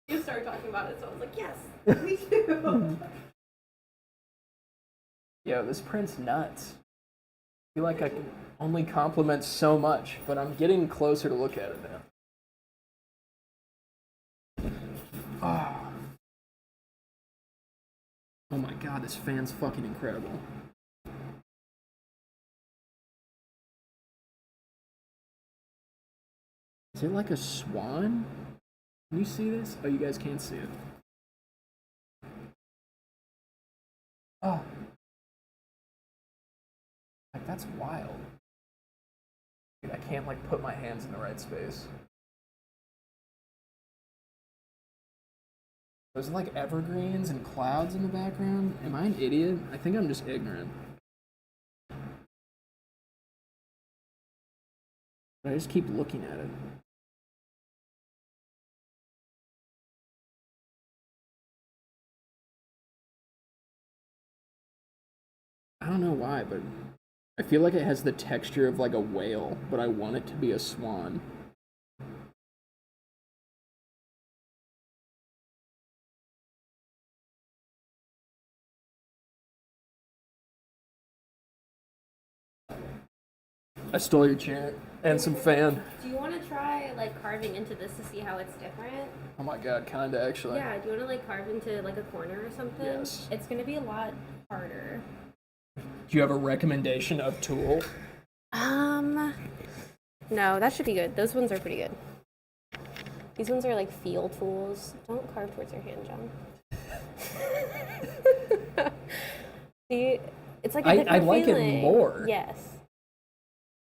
You started talking about it, so I was like, yes, me too. Yo, this print's nuts. I feel like I can only compliment so much, but I'm getting closer to look at it now. Oh my god, this fan's fucking incredible. Is it like a swan? Can you see this? Oh, you guys can't see it. Oh. Like, that's wild. Dude, I can't, like, put my hands in the right space. There's, like, evergreens and clouds in the background. Am I an idiot? I think I'm just ignorant. But I just keep looking at it. I don't know why, but I feel like it has the texture of like a whale, but I want it to be a swan. I stole your chair and some fan. Do you want to try like carving into this to see how it's different? Oh my god, kinda actually. Yeah, do you want to like carve into like a corner or something? Yes. It's going to be a lot harder. Do you have a recommendation of tool? No, that should be good. Those ones are pretty good. These ones are like feel tools. Don't carve towards your hand, John. See, it's like a different I like feeling. it more. Yes.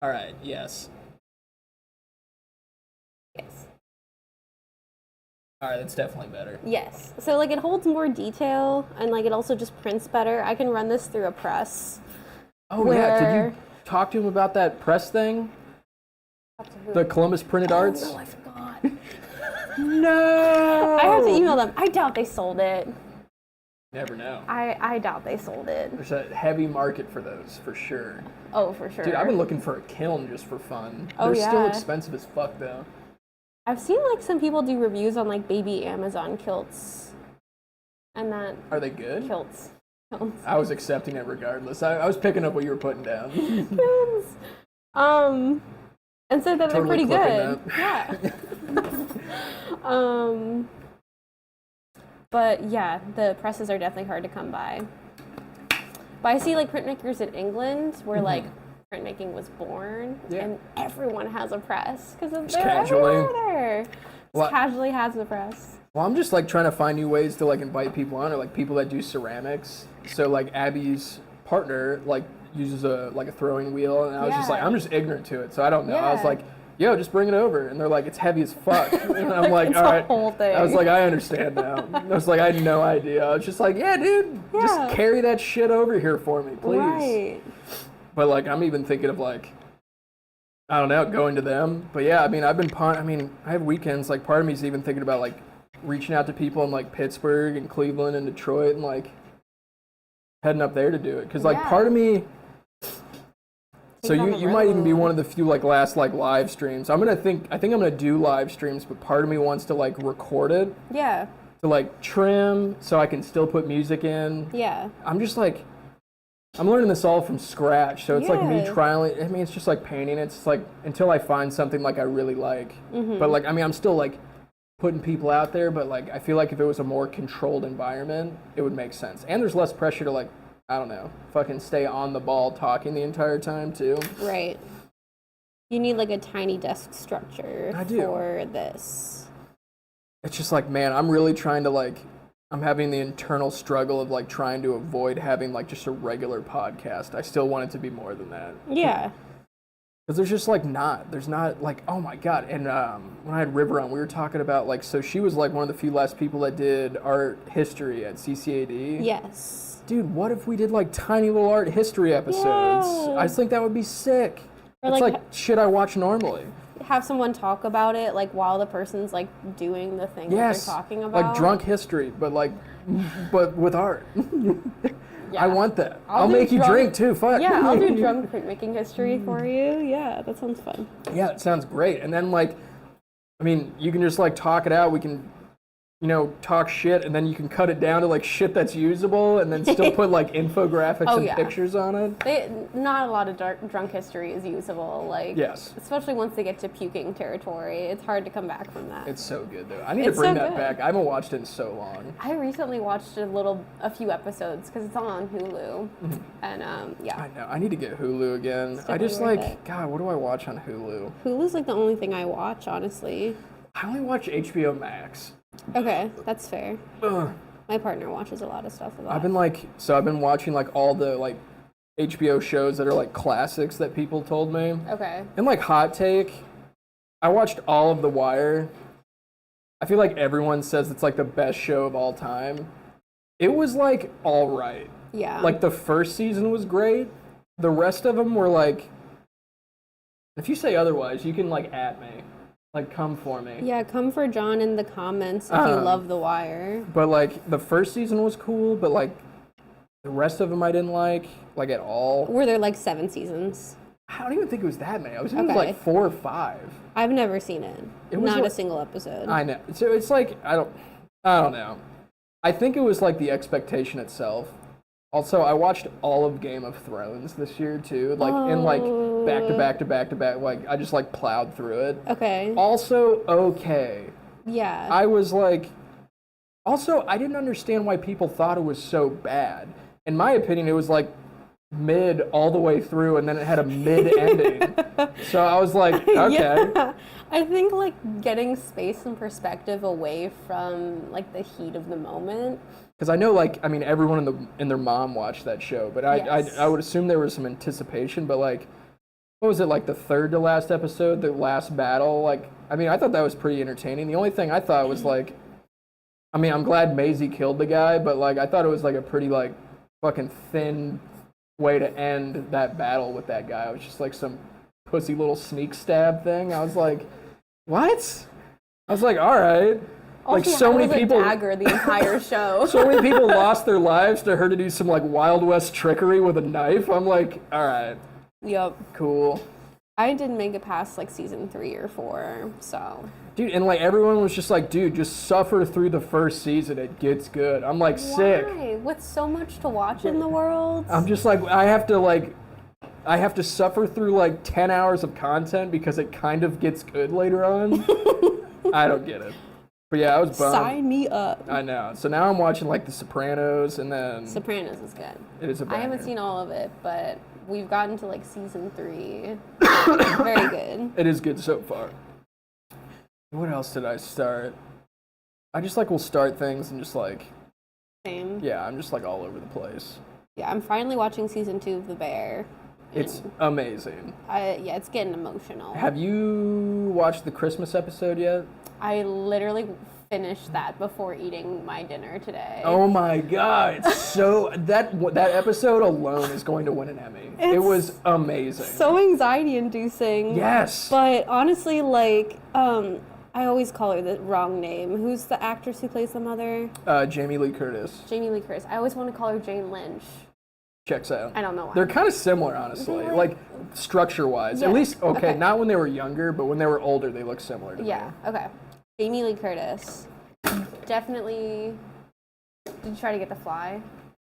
All right, yes. All right, that's definitely better. Yes. So like it holds more detail and like it also just prints better. I can run this through a press. Oh yeah, did you talk to him about that press thing? The Columbus Printed Arts? No, I forgot. No! I have to email them. I doubt they sold it. Never know. I doubt they sold it. There's a heavy market for those, for sure. Oh, for sure. Dude, I've been looking for a kiln just for fun. Oh, They're yeah. still expensive as fuck, though. I've seen like some people do reviews on like baby Amazon kilts. And that... Are they good? Kilts. I was accepting it regardless. I was picking up what you were putting down. And so that Totally they're pretty good. That. Yeah. But yeah, the presses are definitely hard to come by. But I see like printmakers in England where like printmaking was born, and everyone has a press because they're everywhere there. Just casually has a press. Well, I'm just like trying to find new ways to like invite people on, or like people that do ceramics. So like Abby's partner like uses a throwing wheel, and I was just like, I'm just ignorant to it, so I don't know. I was like, yo, just bring it over, and they're like, it's heavy as fuck, and I'm like, all right. Whole thing. I was like, I understand now. I was like, I had no idea. I was just like, yeah, dude, just carry that shit over here for me, please. Right. But like, I'm even thinking of like, I don't know, going to them. But yeah, I mean, I have weekends. Like, part of me is even thinking about like reaching out to people in like Pittsburgh and Cleveland and Detroit and like heading up there to do it. Because like part of me. So you might even be one of the few like last like live streams. I think I'm gonna do live streams, but part of me wants to like record it. Yeah. To like trim so I can still put music in. Yeah. I'm just like, I'm learning this all from scratch. So it's like me trialing. I mean, it's just like painting. It's like until I find something like I really like. But like, I mean, I'm still like putting people out there, but like I feel like if it was a more controlled environment, it would make sense. And there's less pressure to like, I don't know, fucking stay on the ball talking the entire time too. Right. You need like a tiny desk structure for this. It's just like, man, I'm really trying to like, I'm having the internal struggle of like trying to avoid having like just a regular podcast. I still want it to be more than that. Yeah. Because there's not like, oh my God. And when I had River on, we were talking about like, so she was like one of the few last people that did art history at CCAD. Yes. Dude, what if we did like tiny little art history episodes? Yeah. I just think that would be sick. Or it's like shit I watch normally. Have someone talk about it like while the person's like doing the thing that they're talking about. Like drunk history, but with art. Yeah. I want that. I'll make you drink too. Fuck. Yeah, I'll do drunk printmaking history for you. Yeah, that sounds fun. Yeah, it sounds great. And then like, I mean, you can just like talk it out. We can, you know, talk shit, and then you can cut it down to like shit that's usable, and then still put like infographics and pictures on it. Not a lot of drunk history is usable. Like, especially once they get to puking territory, it's hard to come back from that. It's so good though. I need to bring that back. I haven't watched it in so long. I recently watched a few episodes because it's on Hulu, and yeah. I know. I need to get Hulu again. I just like, God, what do I watch on Hulu? Hulu's like the only thing I watch, honestly. I only watch HBO Max. Okay, that's fair. My partner watches a lot of stuff. I've been watching like all the like HBO shows that are like classics that people told me. Okay. And like hot take, I watched all of The Wire. I feel like everyone says it's like the best show of all time. It was like all right. Yeah. Like the first season was great. The rest of them were like, if you say otherwise, you can like at me. Like, come for me. Yeah, come for John in the comments if you love The Wire. But, like, the first season was cool, but, like, the rest of them I didn't like at all. Were there, like, 7 seasons? I don't even think it was that many. I was thinking it was, like, 4 or 5. I've never seen it. Not a single episode. I know. So, it's like, I don't know. I think it was, like, the expectation itself. Also, I watched all of Game of Thrones this year, too. Like, in, like, back to back. Like, I just, like, plowed through it. Okay. Also, okay. Yeah. I was, like... Also, I didn't understand why people thought it was so bad. In my opinion, it was, like, mid all the way through, and then it had a mid-ending. So I was like, okay. Yeah. I think, like, getting space and perspective away from, like, the heat of the moment... Because I know, like, I mean, everyone and their mom watched that show, but I would assume there was some anticipation, but, like, what was it, like, the third to last episode, the last battle? Like, I mean, I thought that was pretty entertaining. The only thing I thought was, like, I mean, I'm glad Maisie killed the guy, but like I thought it was like a pretty like fucking thin way to end that battle with that guy. It was just like some pussy little sneak stab thing. I was like, what? I was like, all right. Like so many people, dagger the entire show. So many people lost their lives to her to do some like Wild West trickery with a knife. I'm like, all right. Yep. Cool. I didn't make it past like season 3 or 4, so. Dude, and like everyone was just like, dude, just suffer through the first season. It gets good. I'm like, sick. Why? With so much to watch in the world. I'm just like, I have to suffer through like 10 hours of content because it kind of gets good later on. I don't get it. But yeah, I was bummed. Sign me up. I know. So now I'm watching like The Sopranos and then... Sopranos is good. It is a banger. I haven't seen all of it, but we've gotten to like season 3. Very good. It is good so far. What else did I start? I just like will start things and just like... Same. Yeah, I'm just like all over the place. Yeah, I'm finally watching season 2 of The Bear. It's amazing. Yeah, it's getting emotional. Have you watched the Christmas episode yet? I literally finished that before eating my dinner today. Oh my god! It's so that episode alone is going to win an Emmy. It was amazing. So anxiety-inducing. Yes. But honestly, like, I always call her the wrong name. Who's the actress who plays the mother? Jamie Lee Curtis. Jamie Lee Curtis. I always want to call her Jane Lynch. Checks out. I don't know why. They're kind of similar, honestly, like structure-wise. Yeah. At least, okay, not when they were younger, but when they were older, they look similar to me. Yeah. Okay. Jamie Lee Curtis. Definitely. Did you try to get the fly?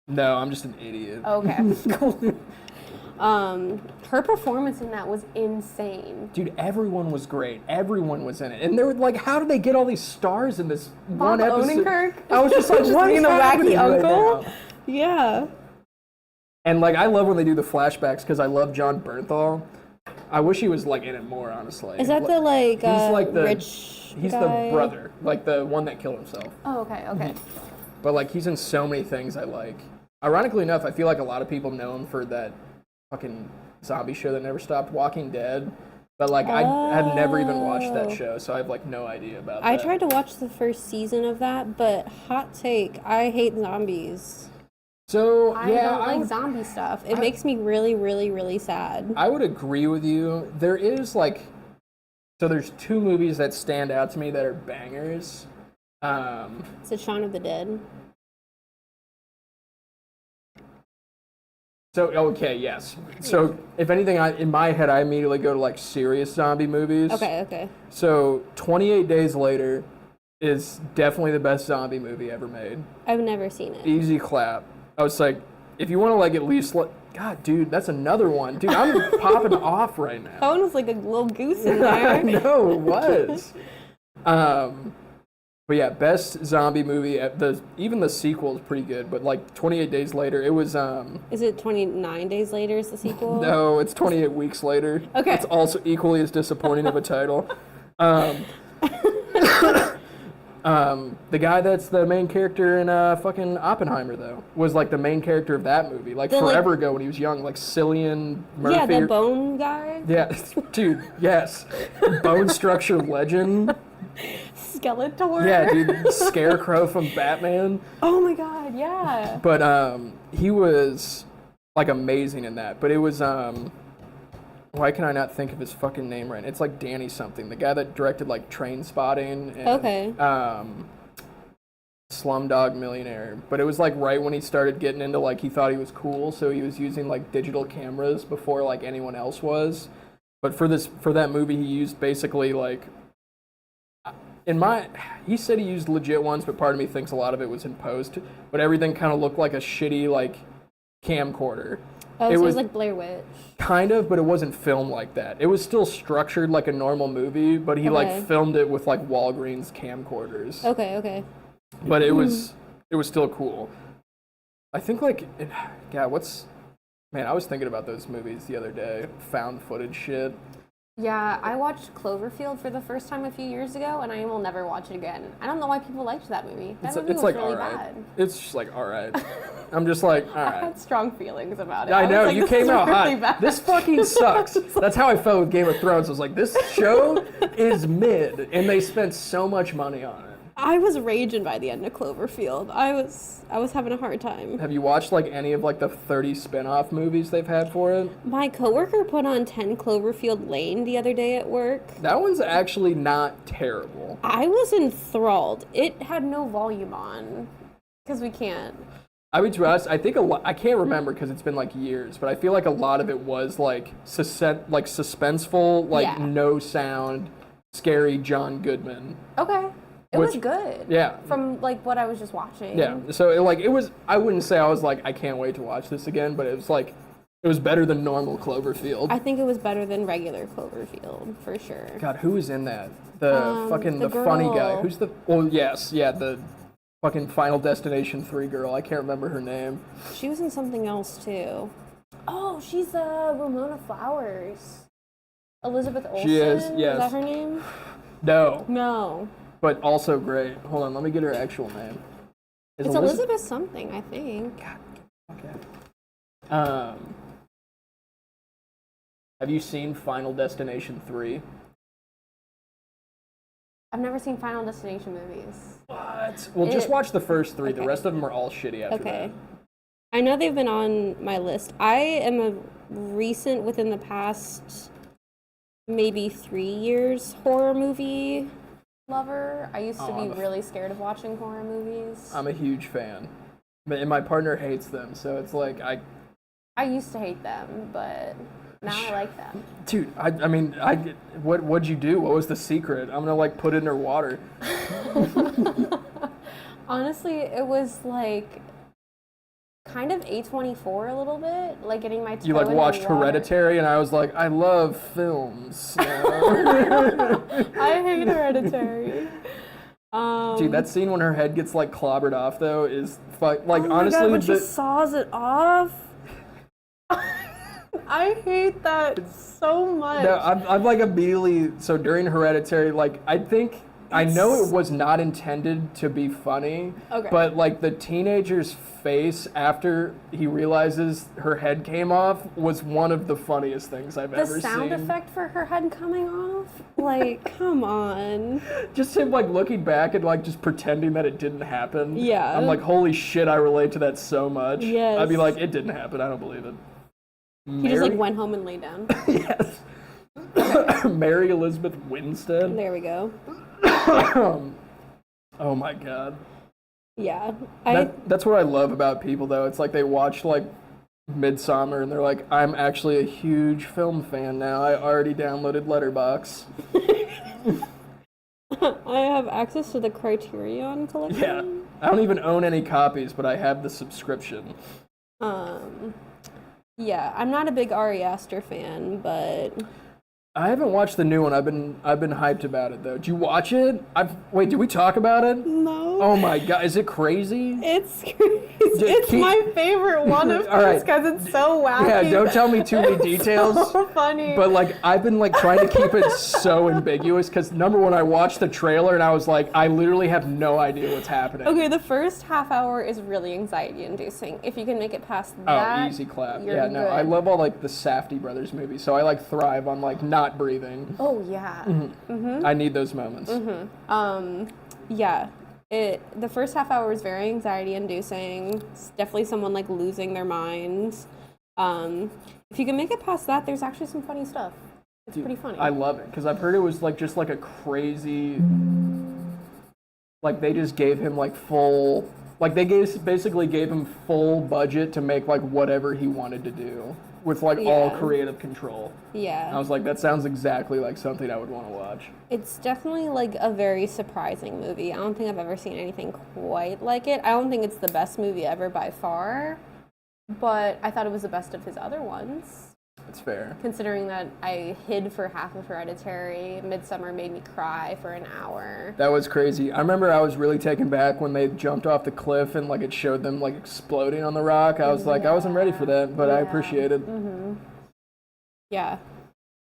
No, I'm just an idiot. Okay. Her performance in that was insane. Dude, everyone was great. Everyone was in it, and they were like, "How did they get all these stars in this one episode?" Odenkirk? I was just like, "What is the happening wacky right uncle?" now? Yeah. And like, I love when they do the flashbacks because I love John Bernthal. I wish he was like in it more, honestly. Is that the like, he's like the rich He's guy? the brother, like the one that killed himself. Oh, okay. But like, he's in so many things I like. Ironically enough, I feel like a lot of people know him for that fucking zombie show that never stopped, Walking Dead. But like, I had never even watched that show, so I have like no idea about that. I tried to watch the first season of that, but hot take, I hate zombies. So I don't like zombie stuff. It makes me really, really, really sad. I would agree with you. There is like, so there's 2 movies that stand out to me that are bangers. Is it Shaun of the Dead? So, okay, yes. So, if anything, in my head, I immediately go to like serious zombie movies. Okay. So, 28 Days Later is definitely the best zombie movie ever made. I've never seen it. Easy clap. I was like, if you want to like at least God, dude, that's another one. Dude, I'm popping off right now. That one was like a little goose in there. I know, it was. But yeah, best zombie movie. Even the sequel is pretty good, but like 28 Days Later, it was... Is it 29 Days Later is the sequel? No, it's 28 Weeks Later. Okay. It's also equally as disappointing of a title. The guy that's the main character in fucking Oppenheimer, though, was like the main character of that movie, like forever ago when he was young, like Cillian Murphy. Yeah, the bone guy? Yeah, dude, yes. Bone structure legend. Skeletor? Yeah, dude, Scarecrow from Batman. Oh my god, yeah. But he was like amazing in that. But it was why can I not think of his fucking name right now? It's like Danny something, the guy that directed like Train Spotting and Slumdog Millionaire. But it was like right when he started getting into like he thought he was cool, so he was using like digital cameras before like anyone else was. But for that movie he used basically like he said he used legit ones, but part of me thinks a lot of it was in post. But everything kind of looked like a shitty like camcorder. Oh, so it was like Blair Witch. Kind of, but it wasn't filmed like that. It was still structured like a normal movie, but he like filmed it with like Walgreens camcorders. Okay. But it was still cool. I think like, I was thinking about those movies the other day, found footage shit. Yeah, I watched Cloverfield for the first time a few years ago, and I will never watch it again. I don't know why people liked that movie. That movie was like, really all right. bad. It's just like, all right. I'm just like, all right. I had strong feelings about it. I know, you came out really hot. bad. This fucking sucks. That's how I felt with Game of Thrones. I was like, this show is mid, and they spent so much money on it. I was raging by the end of Cloverfield. I was having a hard time. Have you watched like any of like the 30 spin-off movies they've had for it? My coworker put on 10 Cloverfield Lane the other day at work. That one's actually not terrible. I was enthralled. It had no volume on because we can't. I mean, to be honest, I think I can't remember because it's been like years, but I feel like a lot of it was like suspenseful, like no sound, scary John Goodman. Okay. It was good. Yeah. From like what I was just watching. Yeah. So it was. I wouldn't say I was like I can't wait to watch this again, but it was like it was better than normal Cloverfield. I think it was better than regular Cloverfield for sure. God, who was in that? The funny guy. Who's the? Oh yes, yeah, the fucking Final Destination 3 girl. I can't remember her name. She was in something else too. Oh, she's Ramona Flowers. Elizabeth Olsen. She is. Yes. Is that her name? No. No. But also great. Hold on, let me get her actual name. It's Elizabeth something, I think. God, okay. Have you seen Final Destination 3? I've never seen Final Destination movies. What? Well, just watch the first 3. Okay. The rest of them are all shitty after that. I know they've been on my list. I am a recent, within the past maybe 3 years, horror movie lover. I used to be really scared of watching horror movies. I'm a huge fan. And my partner hates them, so it's like I used to hate them, but now I like them. Dude, I mean, what'd you do? What was the secret? I'm gonna like put it in her water. Honestly, it was like kind of A24 a little bit, like getting my toe You like in watched the water. Hereditary, and I was like, I love films. I hate Hereditary. Dude, that scene when her head gets like clobbered off though is like oh honestly. God, when she saws it off. I hate that so much. No, I'm like immediately. So during Hereditary, like I know it was not intended to be funny. Okay. But like the teenager's face after he realizes her head came off was one of the funniest things I've ever seen. The sound effect for her head coming off? Like, come on. Just him like looking back and like just pretending that it didn't happen. Yeah. I'm like, holy shit, I relate to that so much. Yes. I'd be like, it didn't happen. I don't believe it. He just like went home and lay down. Yes. Mary Elizabeth Winstead. There we go. Oh my God. Yeah. That's what I love about people though. It's like they watch like Midsommar and they're like, I'm actually a huge film fan now. I already downloaded Letterboxd. I have access to the Criterion collection. Yeah. I don't even own any copies, but I have the subscription. Yeah, I'm not a big Ari Aster fan, but I haven't watched the new one. I've been hyped about it though. Did you watch it? Wait, did we talk about it? No. Oh my God, is it crazy? It's crazy. It's my favorite one of hers because it's so wacky. Yeah, don't tell me too many details. So funny. But like I've been like trying to keep it so ambiguous because number one, I watched the trailer and I was like, I literally have no idea what's happening. Okay, the first half hour is really anxiety inducing. If you can make it past that, oh, easy clap. You're yeah, no, good. I love all like the Safdie brothers movies, so I like thrive on like not breathing. Oh yeah. Mm-hmm. I need those moments. Yeah. The first half hour is very anxiety inducing. It's definitely someone like losing their minds. If you can make it past that, there's actually some funny stuff. It's pretty funny. I love it because I've heard it was like just like a crazy. Like they just gave him like full. Like they basically gave him full budget to make like whatever he wanted to do with like all creative control. Yeah. I was like, that sounds exactly like something I would want to watch. It's definitely like a very surprising movie. I don't think I've ever seen anything quite like it. I don't think it's the best movie ever by far, but I thought it was the best of his other ones. That's fair. Considering that I hid for half of Hereditary, Midsommar made me cry for an hour. That was crazy. I remember I was really taken back when they jumped off the cliff and like it showed them like exploding on the rock. I was like, I wasn't ready for that, but I appreciate it. Yeah.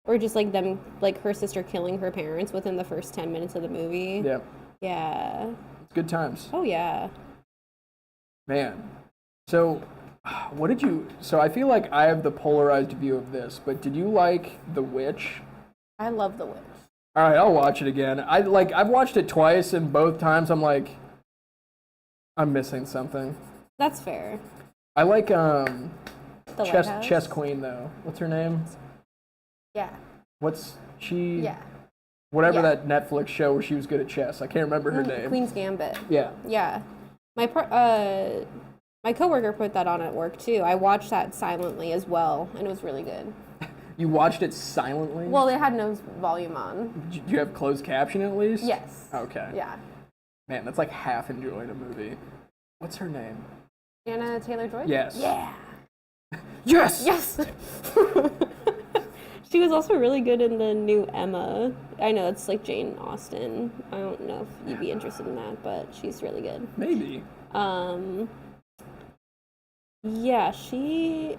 Or just like them, like her sister killing her parents within the first 10 minutes of the movie. Yeah. Yeah. It's good times. Oh, yeah. Man. So, so I feel like I have the polarized view of this, but did you like The Witch? I love The Witch. All right, I'll watch it again. I've watched it twice, and both times I'm like, I'm missing something. That's fair. I like The Chess Queen though. What's her name? Yeah. What's she? Yeah. Whatever that Netflix show where she was good at chess. I can't remember her name. Queen's Gambit. Yeah. Yeah. My coworker put that on at work too. I watched that silently as well, and it was really good. You watched it silently? Well, it had no volume on. Did you have closed caption at least? Yes. Okay. Yeah. Man, that's like half enjoying a movie. What's her name? Anna Taylor-Joy? Yes. Yeah. Yes! Yes! She was also really good in the new Emma. I know it's like Jane Austen. I don't know if you'd be interested in that, but she's really good. Maybe. Yeah,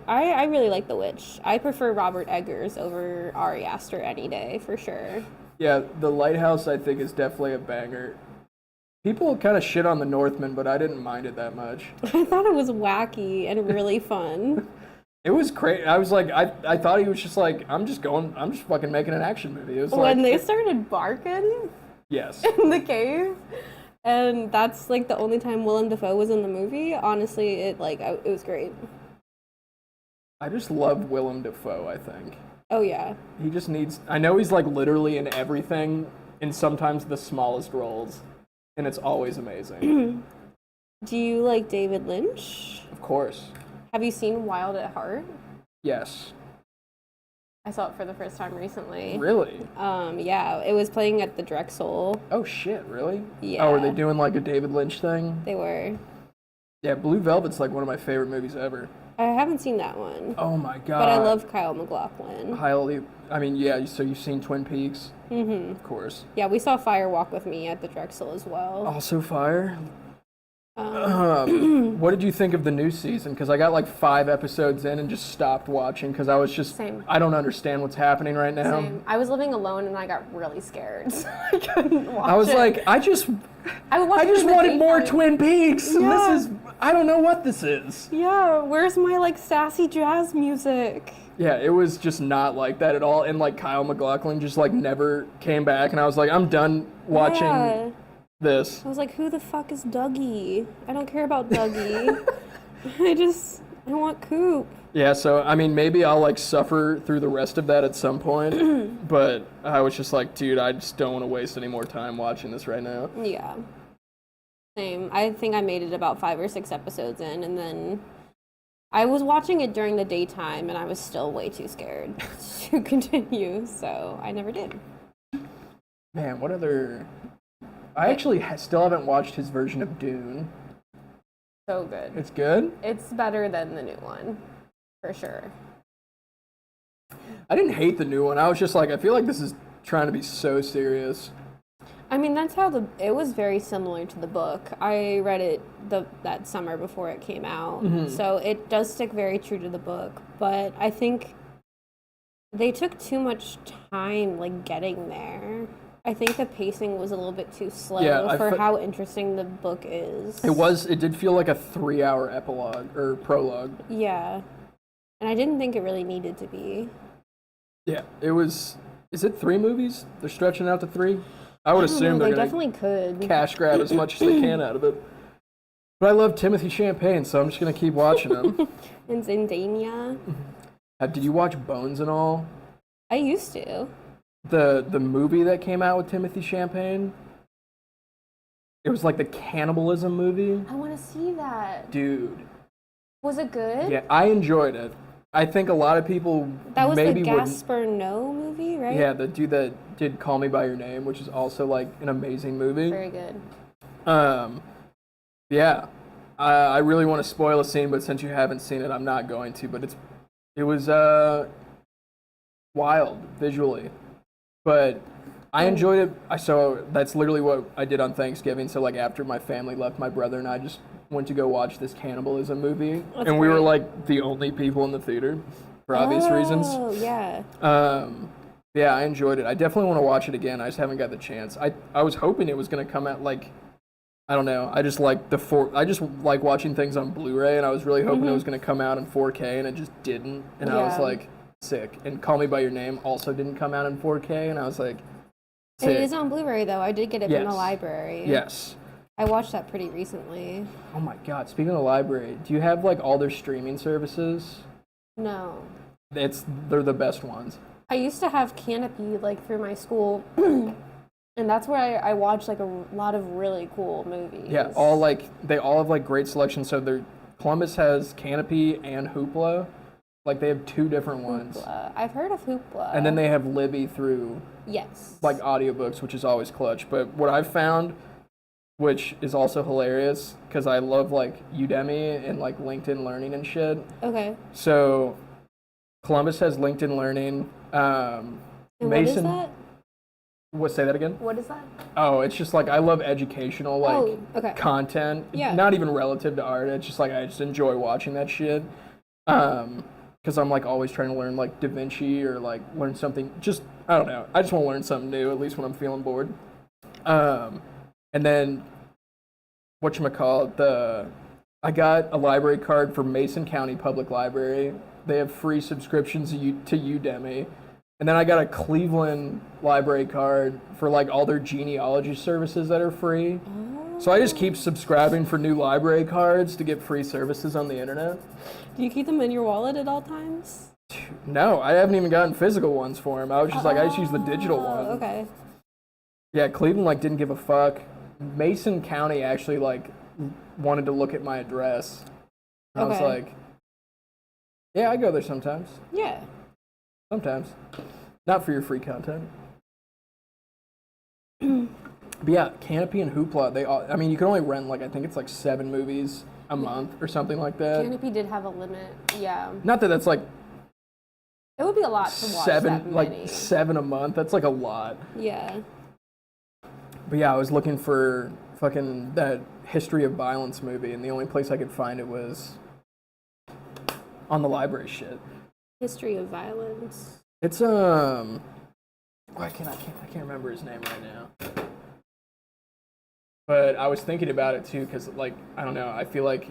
I really like The Witch. I prefer Robert Eggers over Ari Aster any day, for sure. Yeah, The Lighthouse I think is definitely a banger. People kind of shit on The Northman, but I didn't mind it that much. I thought it was wacky and really fun. It was crazy. I was like, I thought he was just like, I'm just fucking making an action movie. It was when they started barking yes, in the cave, and that's like the only time Willem Dafoe was in the movie. Honestly, it was great. I just love Willem Dafoe, I think. Oh yeah. He just needs, I know he's like literally in everything, in sometimes the smallest roles, and it's always amazing. Do you like David Lynch? Of course. Have you seen Wild at Heart? Yes. I saw it for the first time recently. Really? Yeah, it was playing at the Drexel. Oh shit, really? Yeah. Oh, are they doing like a David Lynch thing? They were. Yeah, Blue Velvet's like one of my favorite movies ever. I haven't seen that one. Oh my god. But I love Kyle MacLachlan. So you've seen Twin Peaks? Mm-hmm. Of course. Yeah, we saw Fire Walk with Me at the Drexel as well. Also fire? What did you think of the new season? Because I got like 5 episodes in and just stopped watching because I was just, Same. I don't understand what's happening right now. Same. I was living alone and I got really scared, so I couldn't watch it. I was like, I just wanted more Twin Peaks. Yeah. And I don't know what this is. Yeah, where's my like sassy jazz music? Yeah, it was just not like that at all. And like Kyle MacLachlan just like never came back. And I was like, I'm done watching this. I was like, who the fuck is Dougie? I don't care about Dougie. I want Coop. Yeah, so I mean, maybe I'll like suffer through the rest of that at some point. But I was just like, dude, I just don't want to waste any more time watching this right now. Yeah. Same. I think I made it about 5 or 6 episodes in, and then I was watching it during the daytime, and I was still way too scared to continue, so I never did. Man, what other... I actually still haven't watched his version of Dune. So good. It's good? It's better than the new one, for sure. I didn't hate the new one. I was just like, I feel like this is trying to be so serious. I mean, that's how it was very similar to the book. I read it that summer before it came out, so it does stick very true to the book, but I think they took too much time, like, getting there. I think the pacing was a little bit too slow for how interesting the book is. It did feel like a 3-hour epilogue, or prologue. Yeah. And I didn't think it really needed to be. Yeah, it was... Is it 3 movies? They're stretching out to 3? I would assume they they're definitely could cash grab as much as they can out of it. But I love Timothy Champagne, so I'm just going to keep watching him. And Zendaya. Did you watch Bones and all? I used to. The movie that came out with Timothy Champagne? It was like the cannibalism movie. I want to see that. Dude. Was it good? Yeah, I enjoyed it. I think a lot of people that was maybe the Gaspar Noé movie, right? Yeah, the dude that did Call Me by Your Name, which is also like an amazing movie. Very good. Yeah, I really want to spoil a scene, but since you haven't seen it, I'm not going to. But it was wild visually, but I enjoyed it. So that's literally what I did on Thanksgiving. So like after my family left, my brother and I just went to go watch this cannibalism movie, and we were like the only people in the theater for obvious reasons. Oh, yeah. Yeah, I enjoyed it. I definitely want to watch it again. I just haven't got the chance. I was hoping it was going to come out like, I don't know. I just like watching things on Blu-ray, and I was really hoping it was going to come out in 4K, and it just didn't. And I was like, sick. And Call Me by Your Name also didn't come out in 4K, and I was like, It is on Blu-ray, though. I did get it from the library. Yes. I watched that pretty recently. Oh my God! Speaking of the library, do you have like all their streaming services? No. They're the best ones. I used to have Canopy like through my school, and that's where I watched like a lot of really cool movies. Yeah, they all have like great selections. So Columbus has Canopy and Hoopla. Like they have two different ones. Hoopla. I've heard of Hoopla. And then they have Libby through like audiobooks, which is always clutch. But what I've found, which is also hilarious, because I love like Udemy and like LinkedIn Learning and shit. Okay. So Columbus has LinkedIn Learning. And Mason, what is that? Say that again? What is that? Oh, it's just like I love educational content. Yeah. Not even relative to art. It's just like I just enjoy watching that shit. Because I'm like always trying to learn like Da Vinci or like learn something. Just I don't know. I just want to learn something new, at least when I'm feeling bored. And then I got a library card for Mason County Public Library. They have free subscriptions to Udemy. And then I got a Cleveland library card for like all their genealogy services that are free. So I just keep subscribing for new library cards to get free services on the internet. Do you keep them in your wallet at all times? No, I haven't even gotten physical ones for them. I was just I just use the digital one. Okay. Yeah, Cleveland like didn't give a fuck. Mason County actually like wanted to look at my address. I was like, yeah, I go there sometimes. Yeah. Sometimes. Not for your free content. But yeah, Canopy and Hoopla, you can only rent like, I think it's like 7 movies a month or something like that. Canopy did have a limit, yeah. Not that that's like... It would be a lot to watch that many. Like 7 a month, that's like a lot. Yeah. But yeah, I was looking for fucking that History of Violence movie, and the only place I could find it was on the library shit. History of Violence. It's I can't remember his name right now. But I was thinking about it too, because like I don't know, I feel like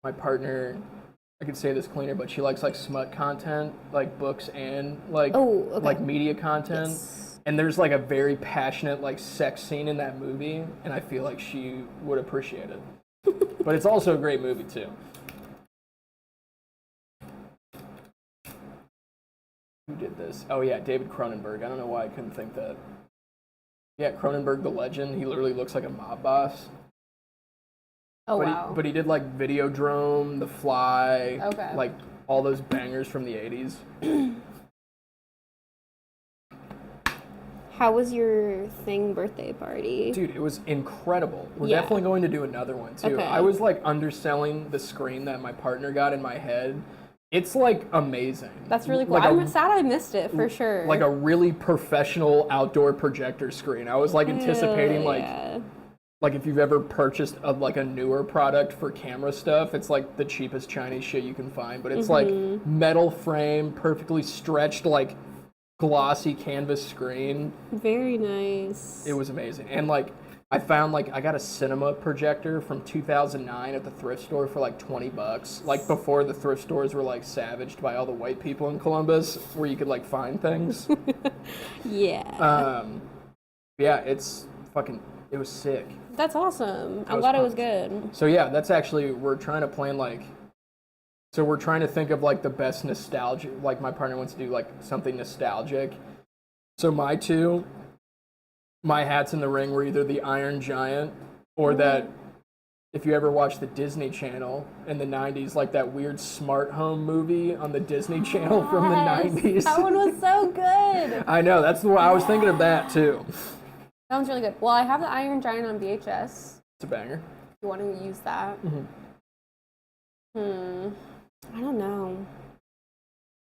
my partner, I could say this cleaner, but she likes like smut content, like books and like like media content. Yes. And there's like a very passionate like sex scene in that movie, and I feel like she would appreciate it. But it's also a great movie too. Who did this? Oh yeah, David Cronenberg. I don't know why I couldn't think that. Yeah, Cronenberg the legend. He literally looks like a mob boss. Oh wow. But he did like Videodrome, The Fly, like all those bangers from the 80s. How was your birthday party? Dude, it was incredible. We're definitely going to do another one too. Okay. I was like underselling the screen that my partner got in my head. It's like amazing. That's really cool. I'm sad I missed it for sure. Like a really professional outdoor projector screen. I was like anticipating like if you've ever purchased a newer product for camera stuff, it's like the cheapest Chinese shit you can find, but it's like metal frame, perfectly stretched like glossy canvas screen. Very nice. It was amazing. And like I found like I got a cinema projector from 2009 at the thrift store for like $20, like before the thrift stores were like savaged by all the white people in Columbus, where you could like find things. Yeah. Yeah, it was sick. That's awesome. I'm glad it was good. So yeah, that's actually we're trying to plan we're trying to think of like the best nostalgia. Like my partner wants to do like something nostalgic. So my hats in the ring were either the Iron Giant or that, if you ever watched the Disney Channel in the 90s, like that weird smart home movie on the Disney Channel from the 90s. That one was so good. I know, that's the one I was thinking of that too. That one's really good. Well, I have the Iron Giant on VHS. It's a banger. If you want to use that. I don't know.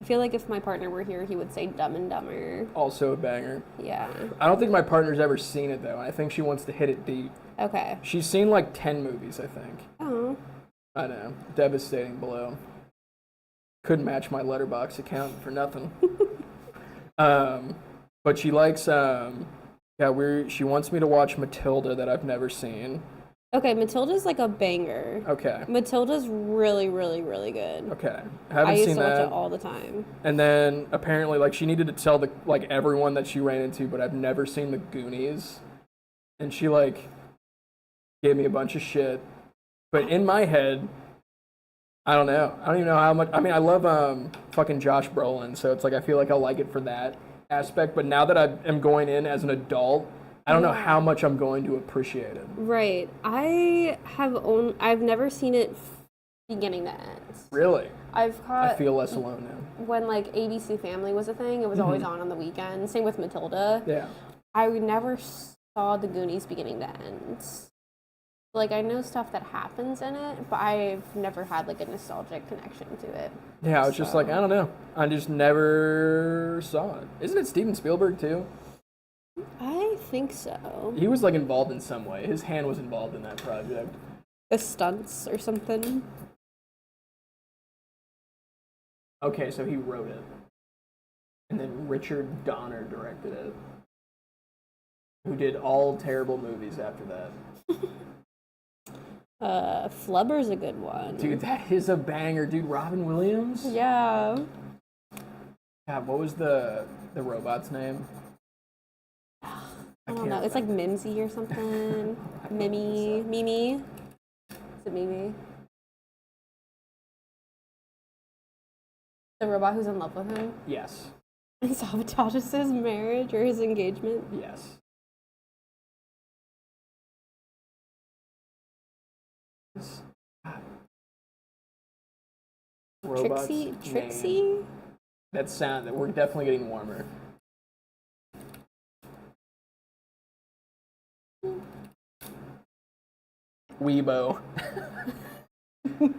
I feel like if my partner were here, he would say Dumb and Dumber. Also a banger. Yeah. I don't think my partner's ever seen it, though. I think she wants to hit it deep. Okay. She's seen like 10 movies, I think. Oh. I know. Devastating below. Couldn't match my Letterboxd account for nothing. But she likes, she wants me to watch Matilda that I've never seen. Okay, Matilda's like a banger. Okay. Matilda's really, really, really good. Okay. I used to watch it all the time. And then apparently, like, she needed to tell everyone that she ran into, but I've never seen the Goonies. And she like gave me a bunch of shit. But in my head, I don't know. I don't even know how much. I mean, I love fucking Josh Brolin, so it's like I feel like I'll like it for that aspect. But now that I am going in as an adult, I don't know how much I'm going to appreciate it. Right. I've never seen it beginning to end. Really? I feel less alone now. When like ABC Family was a thing, it was always on the weekend. Same with Matilda. Yeah. I never saw the Goonies beginning to end. Like, I know stuff that happens in it, but I've never had like a nostalgic connection to it. Yeah, I was just like, I don't know. I just never saw it. Isn't it Steven Spielberg too? I think so. He was like involved in some way. His hand was involved in that project. The stunts or something. Okay, so he wrote it. And then Richard Donner directed it. Who did all terrible movies after that. Flubber's a good one. Dude, that is a banger. Dude, Robin Williams? Yeah. God, what was the robot's name? I don't know. It's like Mimsy or something. Mimi. Is it Mimi? The robot who's in love with him? Yes. And sabotages his marriage or his engagement? Yes. Trixie? That sound, we're definitely getting warmer. Weibo.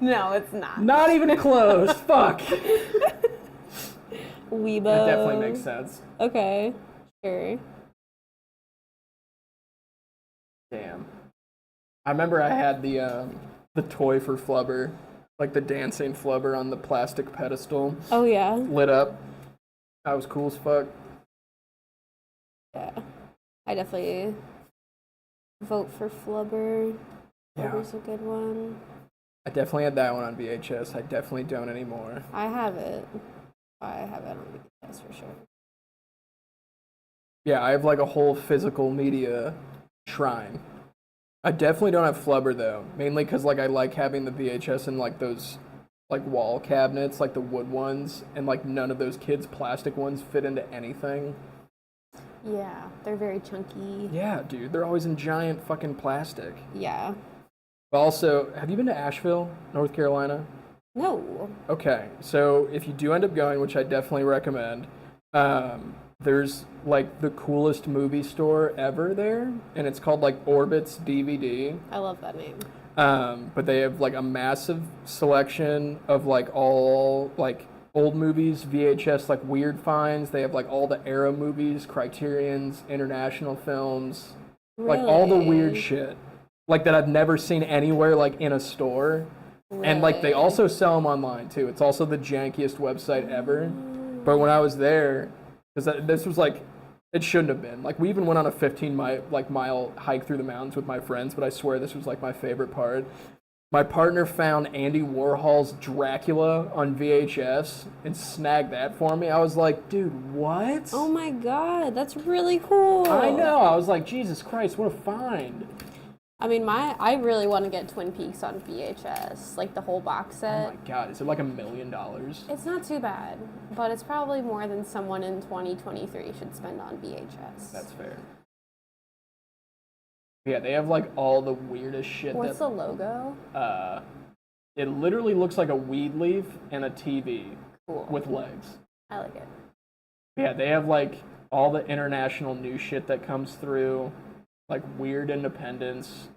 No, it's not. Not even close. Fuck. Weibo. That definitely makes sense. Okay, sure. Damn. I remember I had the toy for Flubber, like the dancing Flubber on the plastic pedestal. Oh yeah. Lit up. That was cool as fuck. Yeah. I definitely vote for Flubber. Yeah. Flubber's a good one. I definitely had that one on VHS. I definitely don't anymore. I have it. I have it on VHS for sure. Yeah, I have like a whole physical media shrine. I definitely don't have Flubber though, mainly because like I like having the VHS in like those like wall cabinets, like the wood ones, and like none of those kids' plastic ones fit into anything. Yeah, they're very chunky. Yeah, dude, they're always in giant fucking plastic. Yeah. But also, have you been to Asheville, North Carolina? No. Okay, so if you do end up going, which I definitely recommend, there's like the coolest movie store ever there, and it's called like Orbit's DVD. I love that name. But they have like a massive selection of like all like old movies, VHS like weird finds. They have like all the era movies, Criterion's, international films, Really? like all the weird shit, like that I've never seen anywhere like in a store. Really? And like they also sell them online too. It's also the jankiest website ever. But when I was there, because this was like, it shouldn't have been. Like we even went on a 15-mile hike through the mountains with my friends, but I swear this was like my favorite part. My partner found Andy Warhol's Dracula on VHS and snagged that for me. I was like, dude, what? Oh my god, that's really cool. I know. I was like, Jesus Christ, what a find. I mean, I really want to get Twin Peaks on VHS, like the whole box set. Oh my god, is it like $1 million? It's not too bad, but it's probably more than someone in 2023 should spend on VHS. That's fair. Yeah, they have like all the weirdest shit. What's the logo? It literally looks like a weed leaf and a TV with legs. I like it. Yeah, they have like all the international new shit that comes through, like weird independence.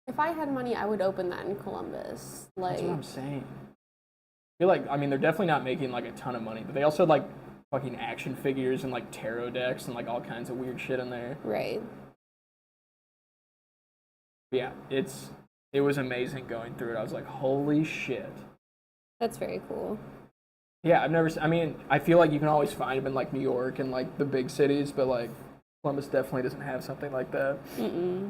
If I had money, I would open that in Columbus. Like, that's what I'm saying. I feel like, I mean, they're definitely not making like a ton of money, but they also have like fucking action figures and like tarot decks and like all kinds of weird shit in there. Right. Yeah, it was amazing going through it. I was like, holy shit. That's very cool. Yeah, I mean, I feel like you can always find them in like New York and like the big cities, but like Columbus definitely doesn't have something like that. Mm-mm.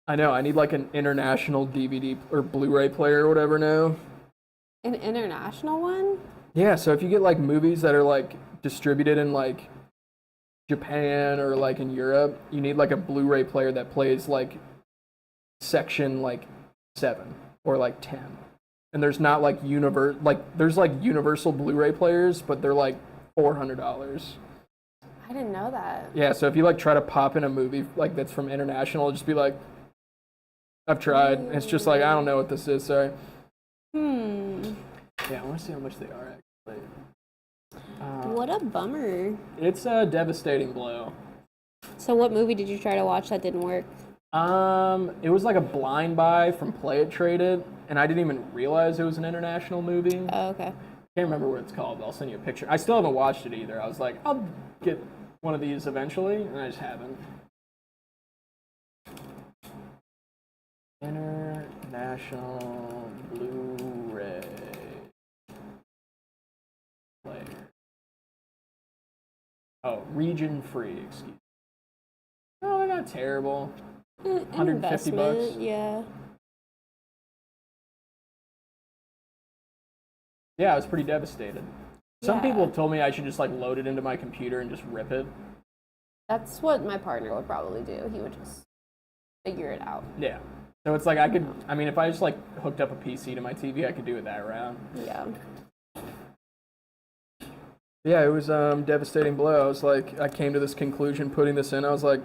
I know. I need like an international DVD or Blu-ray player or whatever now. An international one? Yeah, so if you get like movies that are like distributed in like Japan or like in Europe, you need like a Blu-ray player that plays like section like 7 or like 10. And there's not like there's like universal Blu-ray players, but they're like $400. I didn't know that. Yeah, so if you like try to pop in a movie like that's from international, just be like, I've tried. And it's just like, I don't know what this is, sorry. Yeah, I want to see how much they are actually. What a bummer. It's a devastating blow. So what movie did you try to watch that didn't work? It was like a blind buy from Play It Trade It, and I didn't even realize it was an international movie. Oh, okay. Can't remember what it's called, but I'll send you a picture. I still haven't watched it either. I was like, I'll get one of these eventually, and I just haven't. International Blu-ray player. Oh, region free, excuse me. Oh, they're not terrible. $150. Yeah. Yeah, I was pretty devastated. Some Yeah. people have told me I should just like load it into my computer and just rip it. That's what my partner would probably do. He would just figure it out. Yeah. So it's like I mean, if I just like hooked up a PC to my TV, I could do it that route. Yeah. Yeah, it was devastating blow. I was like, I came to this conclusion putting this in. I was like,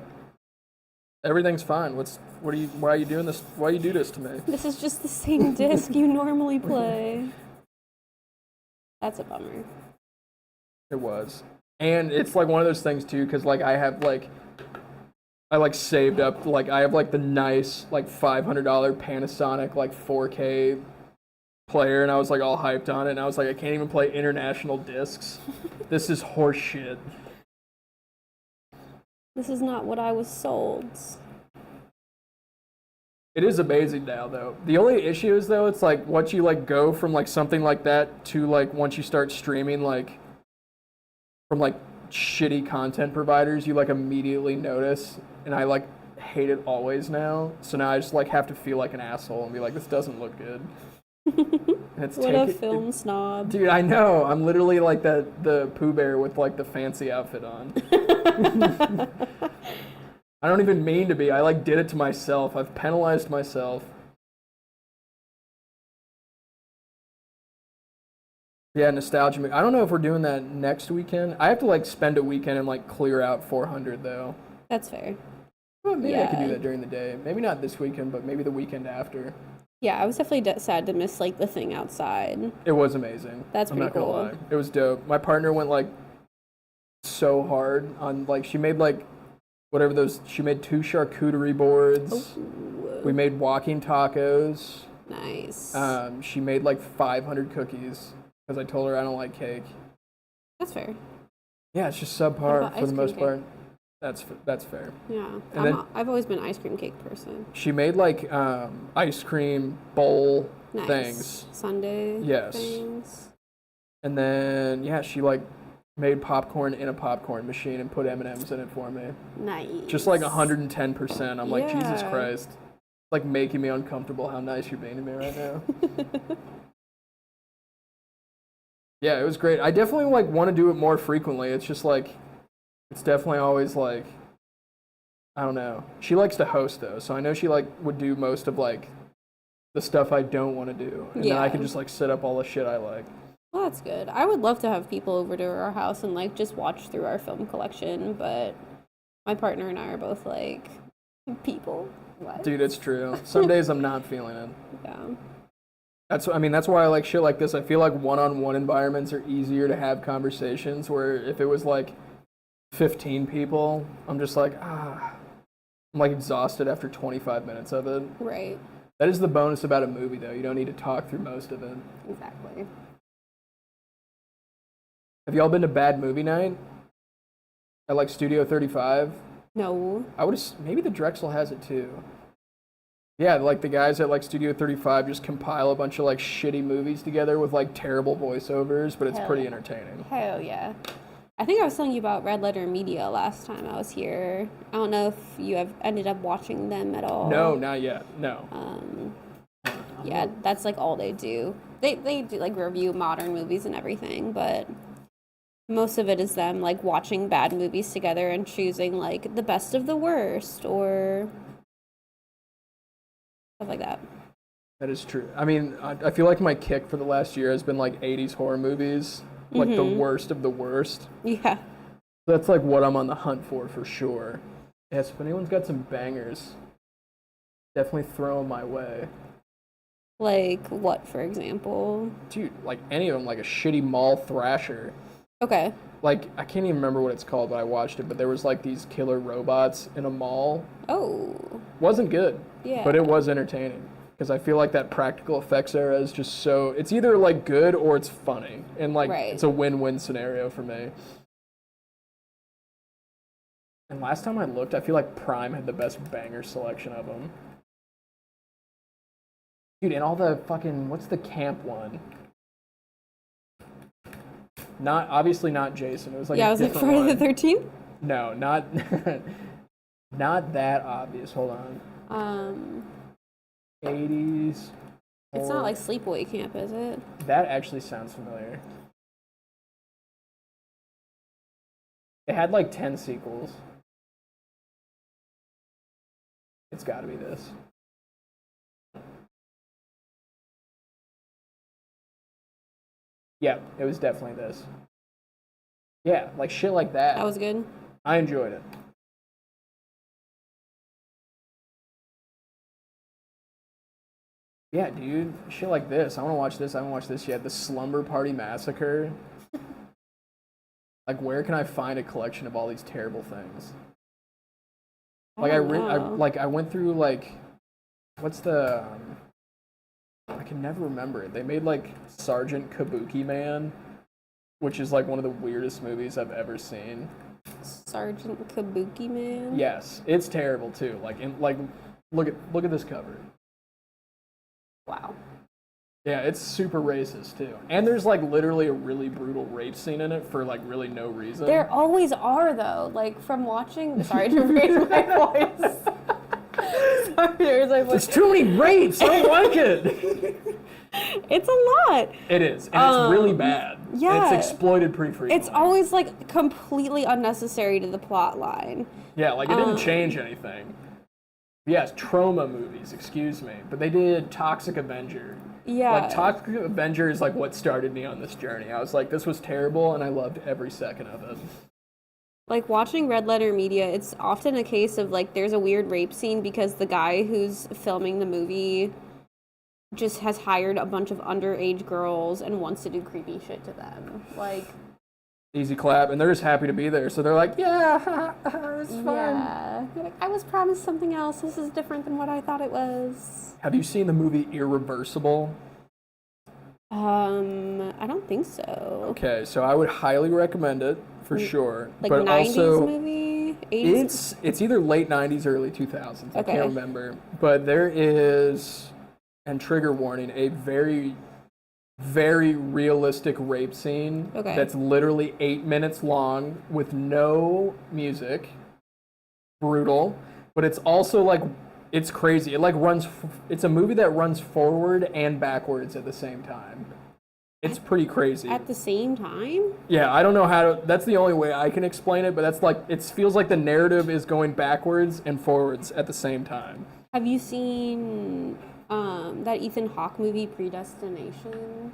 everything's fine. Why are you doing this? Why you do this to me? This is just the same disc you normally play. That's a bummer. It was. And it's like one of those things too, because like I have saved up, like I have like the nice like $500 Panasonic like 4K player, and I was like all hyped on it, and I was like, I can't even play international discs. This is horse shit. This is not what I was sold. It is amazing now though. The only issue is though, it's like once you like go from like something like that to like once you start streaming like from like shitty content providers, you like immediately notice, and I like hate it always now. So now I just like have to feel like an asshole and be like, this doesn't look good. And What a film snob. Dude, I know. I'm literally like the Pooh Bear with like the fancy outfit on. I don't even mean to be. I like did it to myself. I've penalized myself. Yeah, nostalgia. I don't know if we're doing that next weekend. I have to like spend a weekend and like clear out 400 though. That's fair. Well, maybe I could do that during the day. Maybe not this weekend, but maybe the weekend after. Yeah, I was definitely sad to miss like the thing outside. It was amazing. That's pretty cool. I'm not gonna lie. It was dope. My partner went like so hard on like she made like whatever those. She made 2 charcuterie boards. Ooh. We made walking tacos. Nice. She made like 500 cookies because I told her I don't like cake. That's fair. Yeah, it's just subpar for the most part. That's fair. Yeah, And I've always been an ice cream cake person. She made like ice cream bowl Nice. things. Sundae Yes. things. And then yeah, she like made popcorn in a popcorn machine and put M&Ms in it for me. Nice. Just like 110%. I'm like, Jesus Yeah. Christ. It's like making me uncomfortable how nice you're being to me right now. Yeah, it was great. I definitely like want to do it more frequently. It's just like it's definitely always like I don't know. She likes to host though, so I know she like would do most of like the stuff I don't want to do. And then I can just like set up all the shit I like. Well, that's good. I would love to have people over to our house and like just watch through our film collection, but my partner and I are both like, people, what? Dude, it's true. Some days I'm not feeling it. Yeah. That's why I like shit like this. I feel like one-on-one environments are easier to have conversations, where if it was like 15 people, I'm just like, I'm like exhausted after 25 minutes of it. Right. That is the bonus about a movie though. You don't need to talk through most of it. Exactly. Have y'all been to Bad Movie Night at like Studio 35? No. Maybe the Drexel has it too. Yeah, like the guys at like Studio 35 just compile a bunch of like shitty movies together with like terrible voiceovers, but it's pretty entertaining. Hell yeah. I think I was telling you about Red Letter Media last time I was here. I don't know if you have ended up watching them at all. No, not yet. No. Yeah, that's like all they do. They do like review modern movies and everything, but most of it is them like watching bad movies together and choosing like the best of the worst or stuff like that. That is true. I mean, I feel like my kick for the last year has been like 80s horror movies, like the worst of the worst. Yeah. That's like what I'm on the hunt for sure. Yes, if anyone's got some bangers, definitely throw them my way. Like what, for example? Dude, like any of them, like a shitty mall thrasher. Okay. Like, I can't even remember what it's called, but I watched it, but there was like these killer robots in a mall. Oh. Wasn't good. Yeah. But it was entertaining. Because I feel like that practical effects era is just so, it's either like good or it's funny. And like, It's a win-win scenario for me. And last time I looked, I feel like Prime had the best banger selection of them. Dude, and all the fucking, what's the camp one? Obviously not Jason. It was like I was like Friday the 13th? No, not not that obvious. Hold on. 80s. It's not like Sleepaway Camp, is it? That actually sounds familiar. It had like 10 sequels. It's got to be this. Yeah, it was definitely this. Yeah, like shit like that. That was good. I enjoyed it. Yeah, dude, shit like this. I want to watch this. I haven't watched this yet. The Slumber Party Massacre. Like, where can I find a collection of all these terrible things? Like, I went through like, what's the? I can never remember it. They made like Sergeant Kabuki Man, which is like one of the weirdest movies I've ever seen. Sergeant Kabuki Man? Yes, it's terrible too. Look at this cover. Wow. Yeah, it's super racist too. And there's like literally a really brutal rape scene in it for like really no reason. There always are though. Like from watching, sorry to raise my voice. There's too many rapes. I don't like it. It's a lot. It is, and it's really bad. Yeah, it's exploited pretty frequently. It's always like completely unnecessary to the plot line. Yeah, like it didn't change anything. Yes, trauma movies. Excuse me, but they did Toxic Avenger. Yeah, like Toxic Avenger is like what started me on this journey. I was like, this was terrible, and I loved every second of it. Like watching Red Letter Media, it's often a case of like there's a weird rape scene because the guy who's filming the movie just has hired a bunch of underage girls and wants to do creepy shit to them. Like easy clap, and they're just happy to be there. So they're like, yeah, it's fun. Yeah. You're like, I was promised something else. This is different than what I thought it was. Have you seen the movie Irreversible? I don't think so. Okay, so I would highly recommend it for sure. Like but 90s also, movie? 80s? It's either late 90s, early 2000s. I Okay. can't remember. But there is, and trigger warning, a very, very realistic rape scene that's literally 8 minutes long with no music. Brutal. But it's also like, it's crazy. It like runs, it's a movie that runs forward and backwards at the same time. It's pretty crazy. At the same time? Yeah, I don't know how to, that's the only way I can explain it, but that's like, it feels like the narrative is going backwards and forwards at the same time. Have you seen that Ethan Hawke movie, Predestination?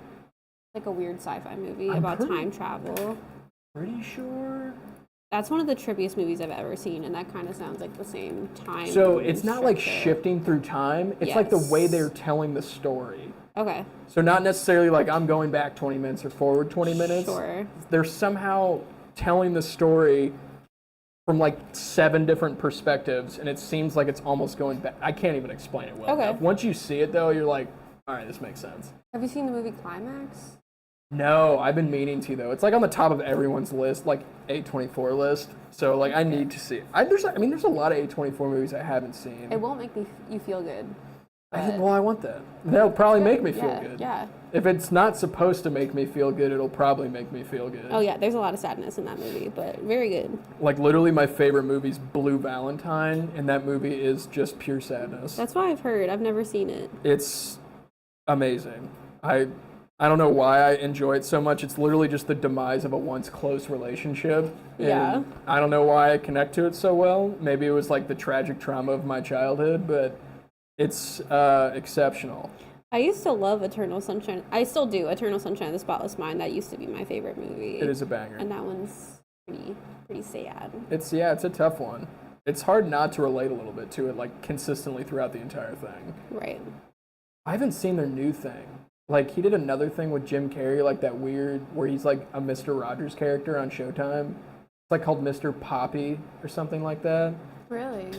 Like a weird sci-fi movie about time travel. Pretty sure. That's one of the trippiest movies I've ever seen, and that kind of sounds like the same time. So it's not like shifting through time, it's like the way they're telling the story. Okay. So not necessarily like I'm going back 20 minutes or forward 20 minutes. Sure. They're somehow telling the story from like 7 different perspectives, and it seems like it's almost going back. I can't even explain it well enough. Once you see it though, you're like, all right, this makes sense. Have you seen the movie Climax? No, I've been meaning to though. It's like on the top of everyone's list, like A24 list. So like I need to see it. There's a lot of A24 movies I haven't seen. It won't make you feel good. But I want that. That'll probably make me feel good. Yeah. If it's not supposed to make me feel good, it'll probably make me feel good. Oh yeah, there's a lot of sadness in that movie, but very good. Like literally my favorite movie's Blue Valentine, and that movie is just pure sadness. That's what I've heard. I've never seen it. It's amazing. I don't know why I enjoy it so much. It's literally just the demise of a once close relationship. And Yeah. I don't know why I connect to it so well. Maybe it was like the tragic trauma of my childhood, but it's exceptional. I used to love Eternal Sunshine. I still do. Eternal Sunshine of the Spotless Mind. That used to be my favorite movie. It is a banger. And that one's pretty sad. It's a tough one. It's hard not to relate a little bit to it, like consistently throughout the entire thing. Right. I haven't seen their new thing. Like he did another thing with Jim Carrey, like that weird where he's like a Mr. Rogers character on Showtime. It's like called Mr. Poppy or something like that. Really?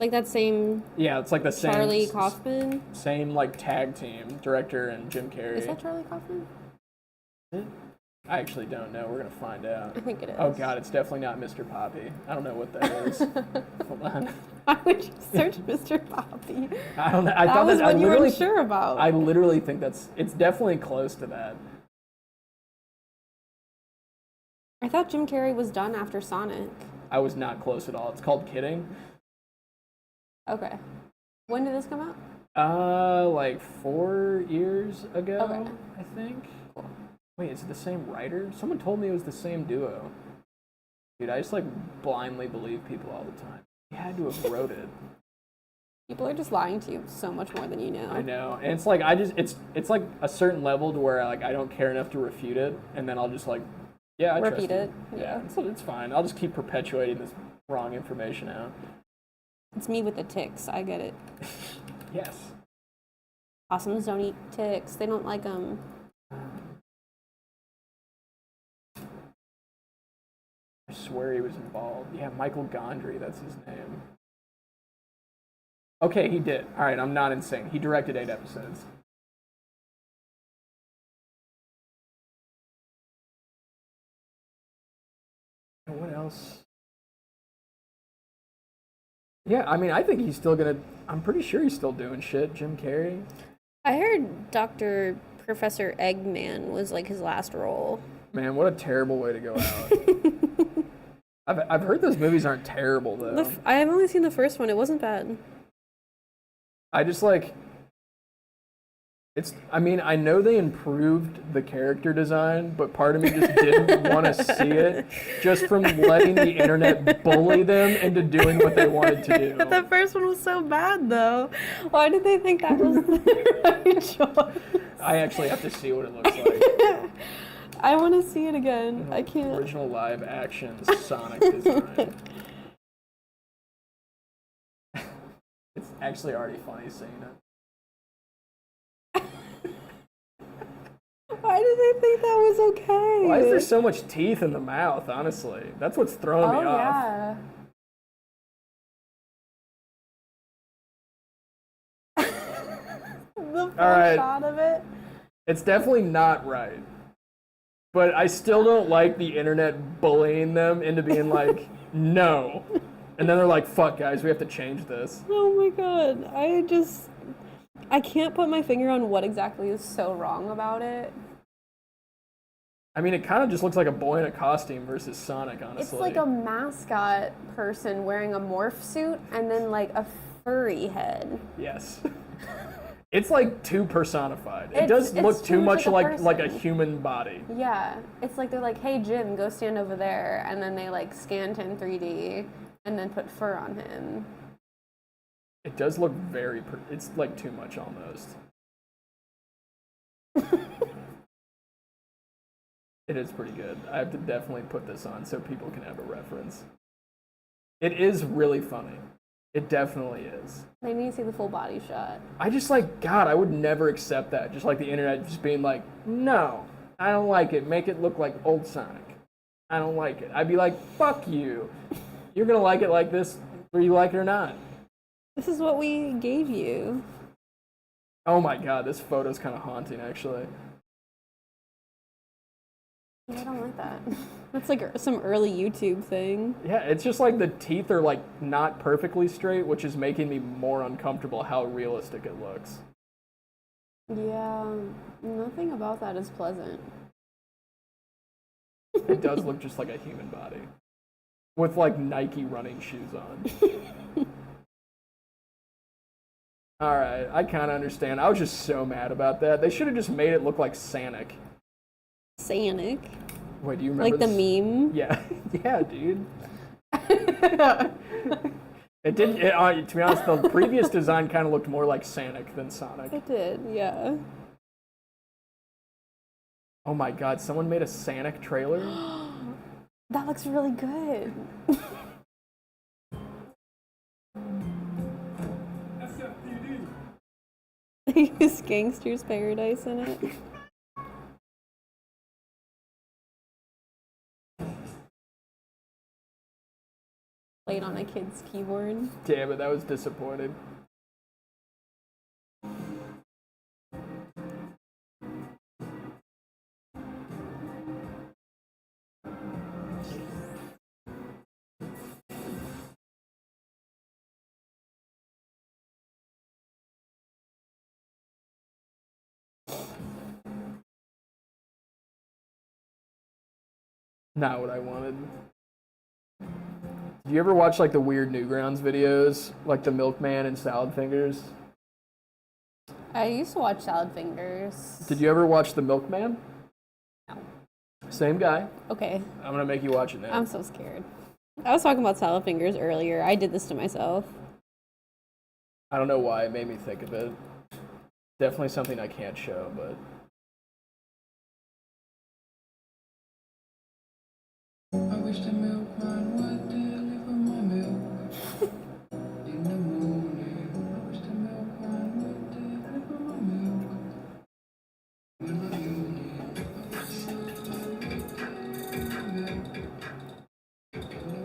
Like that same Yeah, it's like the same Charlie Kaufman? same like tag team, director and Jim Carrey. Is that Charlie Kaufman? I actually don't know. We're gonna find out. I think it is. Oh god, it's definitely not Mr. Poppy. I don't know what that is. Hold on. Why would you search Mr. Poppy? I don't know. I That thought was that one I you literally weren't sure about. I literally think it's definitely close to that. I thought Jim Carrey was done after Sonic. I was not close at all. It's called Kidding. Okay. When did this come out? Like 4 years ago, Okay. I think. Cool. Wait, is it the same writer? Someone told me it was the same duo. Dude, I just like blindly believe people all the time. He had to have wrote it. People are just lying to you so much more than you know. I know, and it's like it's like a certain level to where like I don't care enough to refute it, and then I'll just like, yeah, I trust Repeat you. it. Yeah, it's fine. I'll just keep perpetuating this wrong information out. It's me with the ticks. I get it. Yes. Possums don't eat ticks. They don't like them. I swear he was involved. Yeah, Michael Gondry, that's his name. Okay, he did. All right, I'm not insane. He directed 8 episodes. And what else? Yeah, I mean, I think he's still gonna. I'm pretty sure he's still doing shit. Jim Carrey. I heard Dr. Professor Eggman was like his last role. Man, what a terrible way to go out. I've heard those movies aren't terrible though. I have only seen the first one. It wasn't bad. I just like. I mean, I know they improved the character design, but part of me just didn't want to see it just from letting the internet bully them into doing what they wanted to do. The first one was so bad, though. Why did they think that was the right choice? I actually have to see what it looks like. I want to see it again. I can't. Original live action Sonic design. It's actually already funny seeing it. Why did they think that was okay? Why is there so much teeth in the mouth, honestly? That's what's throwing me off. Yeah. The full shot of it. It's definitely not right. But I still don't like the internet bullying them into being like, no. And then they're like, fuck, guys, we have to change this. Oh my god. I can't put my finger on what exactly is so wrong about it. I mean, it kind of just looks like a boy in a costume versus Sonic, honestly. It's like a mascot person wearing a morph suit and then like a furry head. Yes. It's like too personified. It does look too much like a human body. Yeah. It's like they're like, hey Jim, go stand over there, and then they like scanned him 3D and then put fur on him. It does look it's like too much almost. It is pretty good. I have to definitely put this on so people can have a reference. It is really funny. It definitely is. They need to see the full body shot. I just like, God, I would never accept that. Just like the internet just being like, no, I don't like it. Make it look like old Sonic. I don't like it. I'd be like, fuck you. You're going to like it like this, whether you like it or not. This is what we gave you. Oh my God, this photo's kind of haunting, actually. I don't like that. That's like some early YouTube thing. Yeah, it's just like the teeth are like not perfectly straight, which is making me more uncomfortable how realistic it looks. Yeah, nothing about that is pleasant. It does look just like a human body. With like Nike running shoes on. Alright, I kind of understand. I was just so mad about that. They should have just made it look like Sanic. Sanic? Wait, do you remember like the meme? Yeah. Yeah, dude. It didn't, to be honest, the previous design kind of looked more like Sanic than Sonic. It did, yeah. Oh my god, someone made a Sanic trailer? That looks really good. They use Gangster's Paradise in it. Played on a kid's keyboard. Damn it, that was disappointing. Not what I wanted. Do you ever watch like the weird Newgrounds videos, like the Milkman and Salad Fingers? I used to watch Salad Fingers. Did you ever watch the Milkman? No. Same guy. Okay. I'm gonna make you watch it now. I'm so scared. I was talking about Salad Fingers earlier. I did this to myself. I don't know why it made me think of it. Definitely something I can't show, but... I wish the milkman would deliver my milk in the morning. I wish the milkman would deliver my milk when I'm yawning. I wish the milkman would deliver my milk in the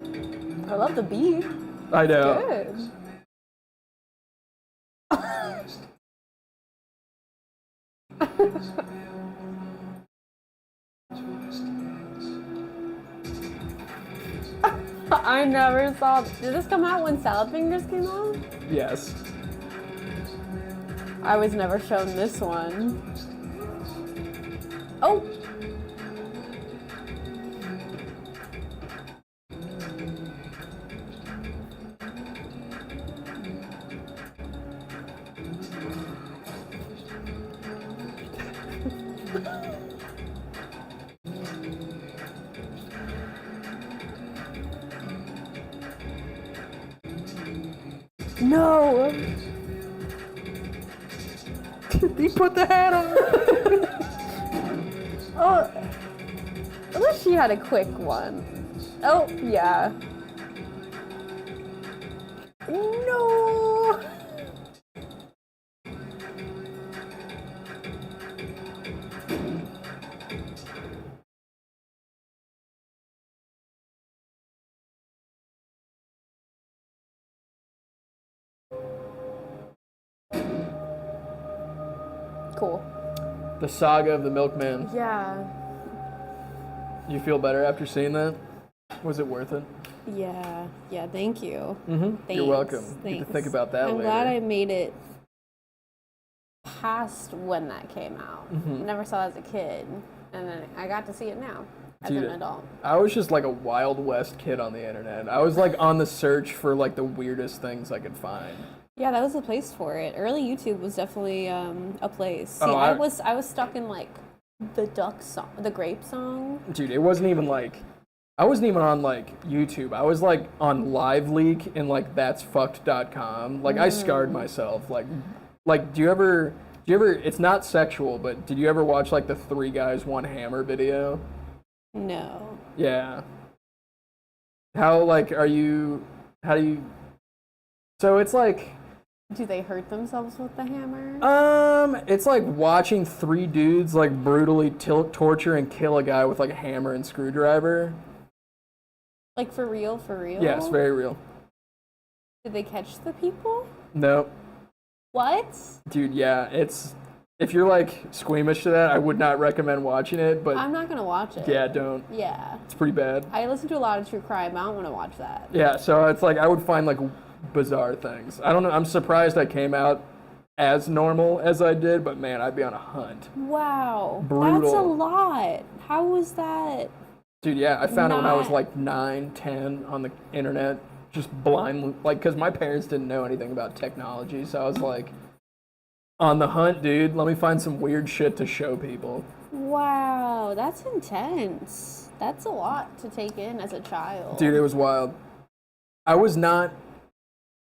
morning. I love the beat. I know. Good. I never saw. Did this come out when Salad Fingers came out? Yes. I was never shown this one. Oh! No! He put the hat on! Oh, at least she had a quick one. Oh, yeah. No! Cool. The saga of the Milkman. Yeah. You feel better after seeing that? Was it worth it? Yeah. Yeah, thank you. Mm-hmm. You're welcome. Thanks. Get to think about that I'm later. glad I made it past when that came out. Never saw it as a kid, and then I got to see it now as an adult. I was just like a Wild West kid on the internet. I was like on the search for like the weirdest things I could find. Yeah, that was a place for it. Early YouTube was definitely a place. See, Oh, I was stuck in like the duck song, the grape song. Dude, it wasn't even like, I wasn't even on like YouTube. I was like on LiveLeak and like that'sfucked.com. Like I scarred myself. Like do you ever, it's not sexual, but did you ever watch like the 3 Guys 1 Hammer video? No. Yeah. How do you, so it's like, Do they hurt themselves with the hammer? It's like watching 3 dudes like brutally torture and kill a guy with like a hammer and screwdriver. Like for real, for real? Yes, very real. Did they catch the people? Nope. What? Dude, yeah, if you're like squeamish to that, I would not recommend watching it, but I'm not gonna watch it. yeah, don't. Yeah. It's pretty bad. I listen to a lot of true crime. I don't want to watch that. Yeah, so it's like I would find like bizarre things. I don't know. I'm surprised I came out as normal as I did, but man, I'd be on a hunt. Wow. Brutal. That's a lot. How was that? Dude, yeah, I found it when I was Not- like 9, 10 on the internet, just blind, like, because my parents didn't know anything about technology, so I was like, on the hunt, dude. Let me find some weird shit to show people. Wow, that's intense. That's a lot to take in as a child. Dude, it was wild. I was not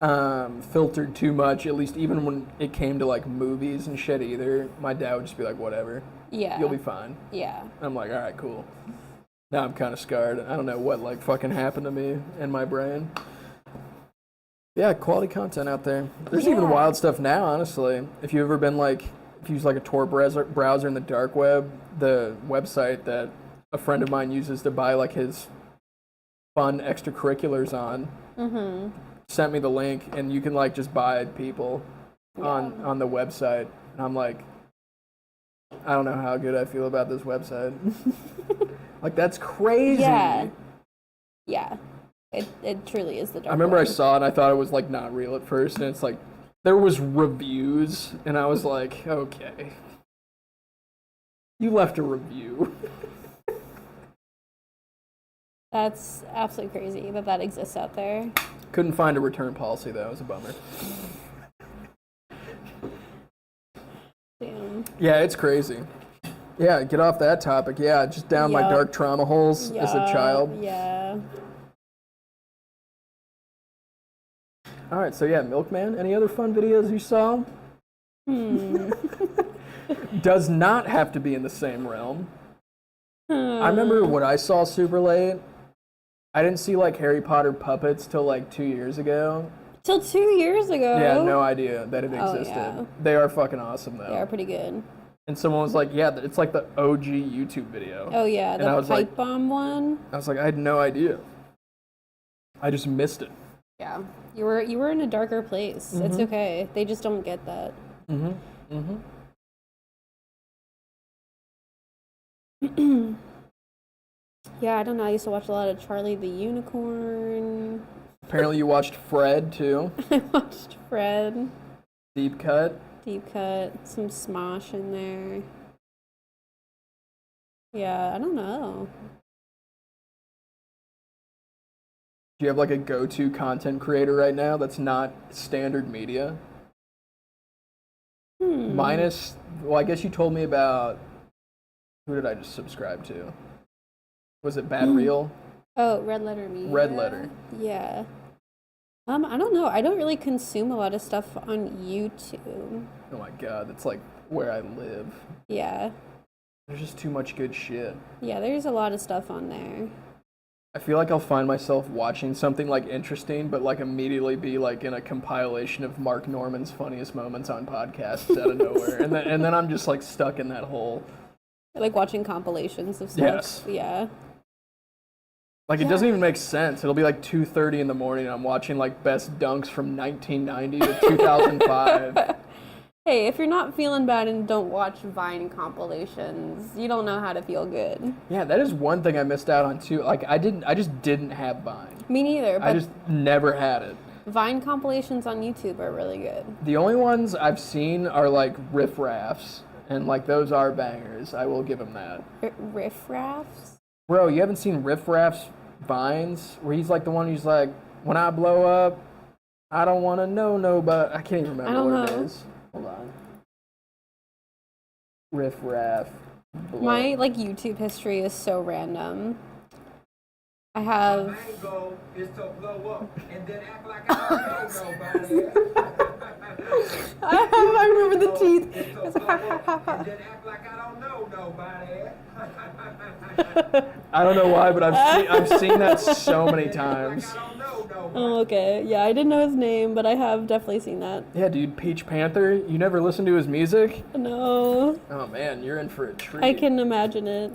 filtered too much, at least even when it came to like movies and shit either. My dad would just be like, whatever. Yeah. You'll be fine. Yeah. I'm like, all right, cool. Now I'm kind of scarred. I don't know what like fucking happened to me in my brain. Yeah, quality content out there. There's even Yeah. wild stuff now, honestly. If you've ever been like, if you use like a Tor browser in the dark web, the website that a friend of mine uses to buy like his fun extracurriculars on, sent me the link, and you can like just buy people on the website. And I'm like, I don't know how good I feel about this website. Like, that's crazy. Yeah. Yeah. It truly is the dark I remember web. I saw it and I thought it was like not real at first, and it's like there was reviews, and I was like, okay, you left a review. That's absolutely crazy that exists out there. Couldn't find a return policy though. It was a bummer. Damn. Yeah, it's crazy. Yeah, get off that topic. Yeah, just down my Yup. dark trauma holes as a child. Yeah. All right, so yeah, Milkman. Any other fun videos you saw? Does not have to be in the same realm. I remember what I saw super late. I didn't see like Harry Potter puppets till like 2 years ago. Till 2 years ago. Yeah, no idea that it Oh, existed. yeah. They are fucking awesome though. They are pretty good. And someone was like, "Yeah, it's like the OG YouTube video." Oh yeah, And the I was pipe like- bomb one. I was like, I had no idea. I just missed it. Yeah, you were in a darker place. It's okay. They just don't get that. Yeah, I don't know. I used to watch a lot of Charlie the Unicorn. Apparently, you watched Fred too. I watched Fred, Deep cut. Deep Cut, some Smosh in there. Yeah, I don't know. Do you have like a go-to content creator right now that's not standard media? Minus, well, I guess you told me about, who did I just subscribe to? Was it Bad Reel? Oh, Red Letter Media. Red Letter. Yeah. I don't know. I don't really consume a lot of stuff on YouTube. Oh my god, that's like where I live. Yeah. There's just too much good shit. Yeah, there's a lot of stuff on there. I feel like I'll find myself watching something like interesting, but like immediately be like in a compilation of Mark Norman's funniest moments on podcasts out of nowhere, and then I'm just like stuck in that hole. Like watching compilations of stuff. Yes. Yeah. Like it doesn't even make sense. It'll be like 2:30 in the morning, and I'm watching like best dunks from 1990 to 2005. Hey, if you're not feeling bad and don't watch Vine compilations, you don't know how to feel good. Yeah, that is one thing I missed out on too. Like I just didn't have Vine. Me neither, I but just never had it. Vine compilations on YouTube are really good. The only ones I've seen are like riff raffs, and like those are bangers. I will give him that. Riff raffs? Bro, you haven't seen riff raffs Vines where he's like the one who's like, when I blow up, I don't want to know nobody. I can't even remember what it is. Hold on. Riff raff. My like YouTube history is so random. I have Main goal is to blow up and then act like I don't know nobody. I remember the teeth. Is to blow up and then act like I don't know nobody. I don't know why, but I've seen that so many times. Like I don't know nobody. Oh, okay. Yeah, I didn't know his name, but I have definitely seen that. Yeah, dude, Peach Panther. You never listened to his music? No, Oh man, you're in for a treat. I can imagine it.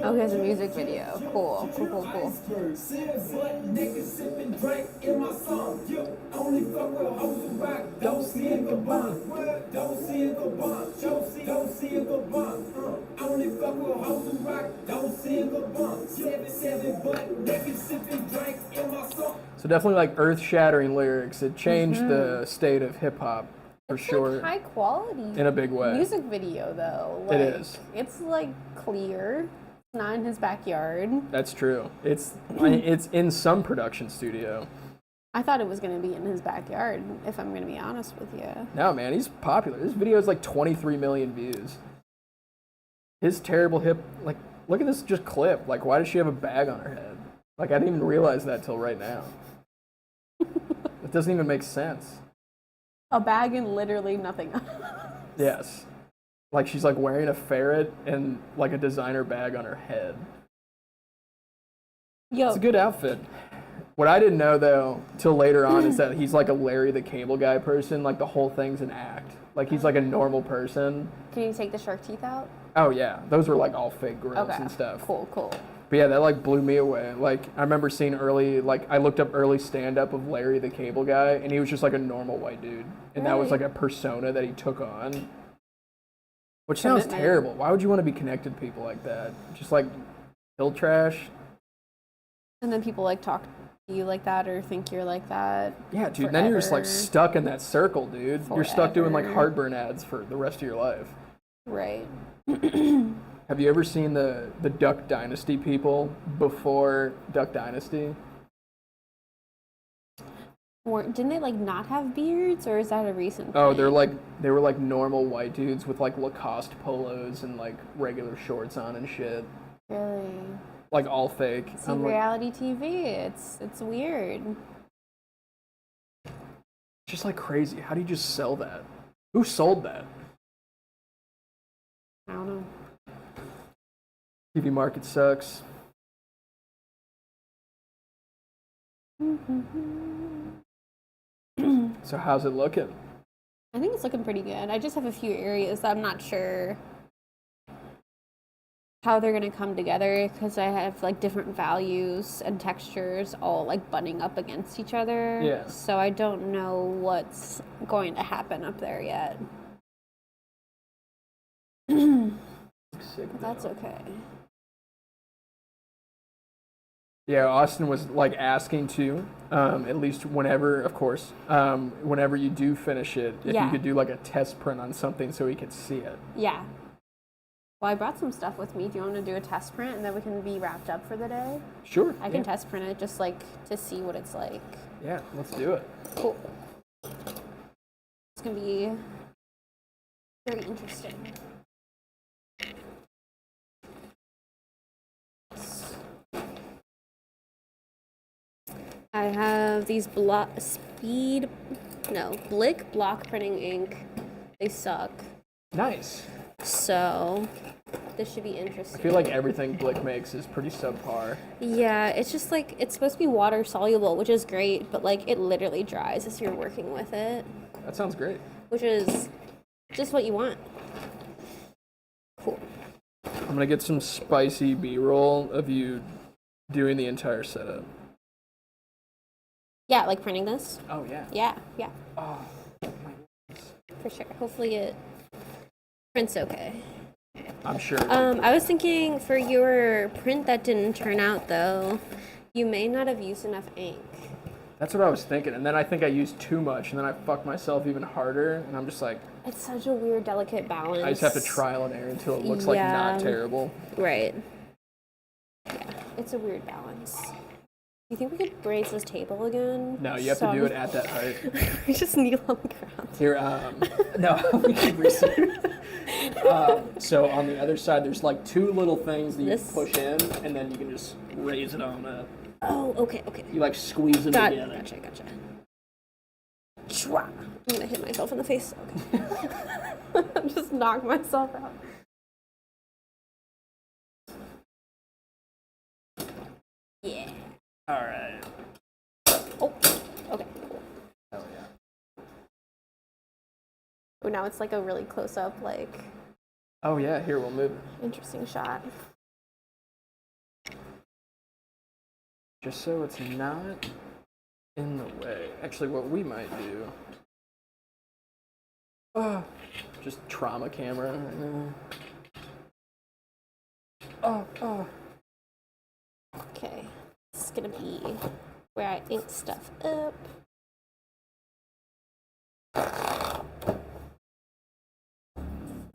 Oh, he has a music video. Cool. So definitely like earth-shattering lyrics. It changed the state of hip hop for It's sure. like high quality In a big way. music video though. It Like, is. It's like clear. It's not in his backyard. That's true. It's in some production studio. I thought it was gonna be in his backyard, if I'm gonna be honest with you. No, man, he's popular. This video has like 23 million views. His terrible hip, like, look at this just clip. Like, why does she have a bag on her head? Like, I didn't even realize that till right now. It doesn't even make sense. A bag and literally nothing else. Yes. Like, she's like wearing a ferret and like a designer bag on her head. Yo, It's a good outfit. What I didn't know though, till later on, is that he's like a Larry the Cable Guy person. Like, the whole thing's an act. Like, he's like a normal person. can you take the shark teeth out? Oh yeah, those were like all fake grills Okay. and stuff. Cool. But yeah, that like blew me away. Like, I remember seeing I looked up early stand-up of Larry the Cable Guy, and he was just like a normal white dude. And that was Really? like a persona that he took on. Which sounds Commitment. terrible. Why would you want to be connected to people like that? Just like hill trash? And then people like talk to you like that or think you're like that. Yeah, dude. Then you're just like Forever. stuck in that circle, dude. You're stuck doing like Forever. heartburn ads for the rest of your life. Right. Have you ever seen the Duck Dynasty people before Duck Dynasty? Didn't they like not have beards, or is that a recent Oh, thing? they were like normal white dudes with like Lacoste polos and like regular shorts on and shit. Really? Like all fake. See, I'm like, reality TV, it's weird. just like crazy. How do you just sell that? Who sold that? I don't know. TV market sucks. So how's it looking? I think it's looking pretty good. I just have a few areas that I'm not sure how they're gonna come together because I have like different values and textures all like butting up against each other. Yeah. So I don't know what's going to happen up there yet. Sick, But that's though. okay. Yeah, Austin was like asking to, at least whenever, of course, whenever you do finish it, if you Yeah. could do like a test print on something so he could see it. Yeah. Well, I brought some stuff with me. Do you want to do a test print and then we can be wrapped up for the day? Sure. I can test print it just like to see what it's like. Yeah, let's do it. Cool. It's gonna be very interesting. I have these Blick block printing ink. They suck. Nice. So this should be I interesting. feel like everything Blick makes is pretty subpar. Yeah, it's just like it's supposed to be water soluble, which is great, but like it literally dries as you're working with it, That sounds great. which is just what you want. Cool. I'm gonna get some spicy B-roll of you doing the entire setup. Yeah, like printing this. Oh yeah. Yeah, Oh, for sure. Hopefully it prints okay. I'm sure. I was thinking for your print that didn't turn out though, you may not have used enough ink. That's what I was thinking, and then I think I used too much, and then I fucked myself even harder, and I'm just like, It's such a weird, delicate balance. I just have to trial and error until it looks like not terrible. Right. Yeah, it's a weird balance. You think we could raise this table again? No, you have to do it at that height. We just kneel on the ground. Here, no, we can reset. So on the other side, there's like two little things that you This? push in, and then you can just raise it on up. Oh, okay. You like squeeze them together. Gotcha. Chwa. I'm gonna hit myself in the face. Okay. Just knock myself out. Yeah. All right. Oh, okay. Cool. Hell yeah. Oh, now it's like a really close up, like. Oh yeah, here, we'll move it. Interesting shot. Just so it's not in the way. Actually, what we might do... just trauma camera right now. Okay, this is gonna be where I ink stuff up.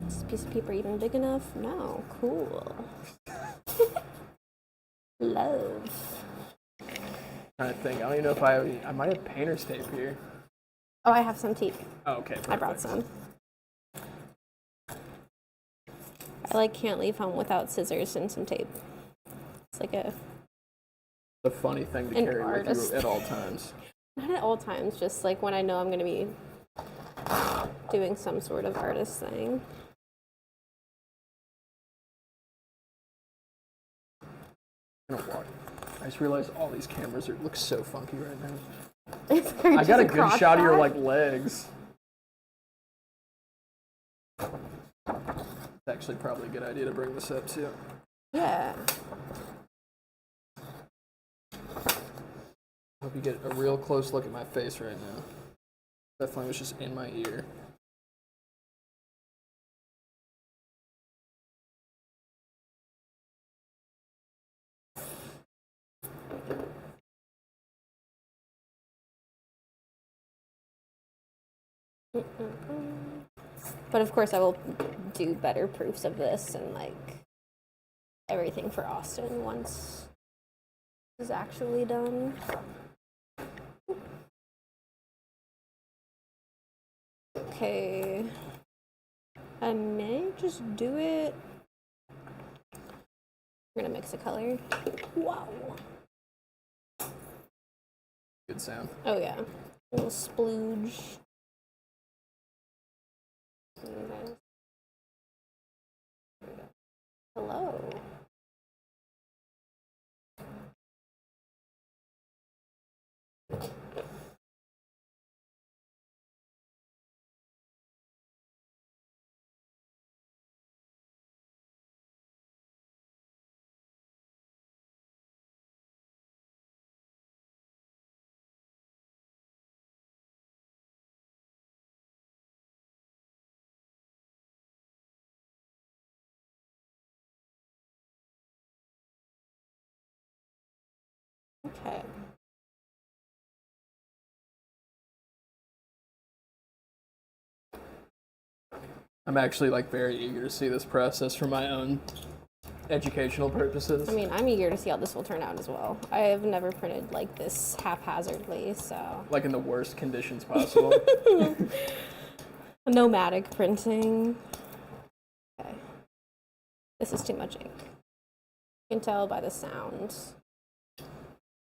Is this piece of paper even big enough? No. Cool. Love. I think. I don't even know if I might have painter's tape here. Oh, I have some tape. Oh, okay. Perfect. I brought some. I can't leave home without scissors and some tape. It's like a funny thing to carry with you at all times. Not at all times, just like when I know I'm going to be doing some sort of artist thing. I'm gonna walk. I just realized all these cameras look so funky right now. I got a good shot of your legs. It's actually probably a good idea to bring this up too. Yeah. Hope you get a real close look at my face right now. Definitely was just in my ear. But of course I will do better proofs of this and everything for Austin once this is actually done. Okay. I may just do it. We're gonna mix a color. Wow. Good sound. Oh yeah. A little splooge. Hello. Okay. I'm actually very eager to see this process for my own educational purposes. I mean, I'm eager to see how this will turn out as well. I have never printed like this haphazardly, so. In the worst conditions possible. Nomadic printing. Okay. This is too much ink. You can tell by the sound.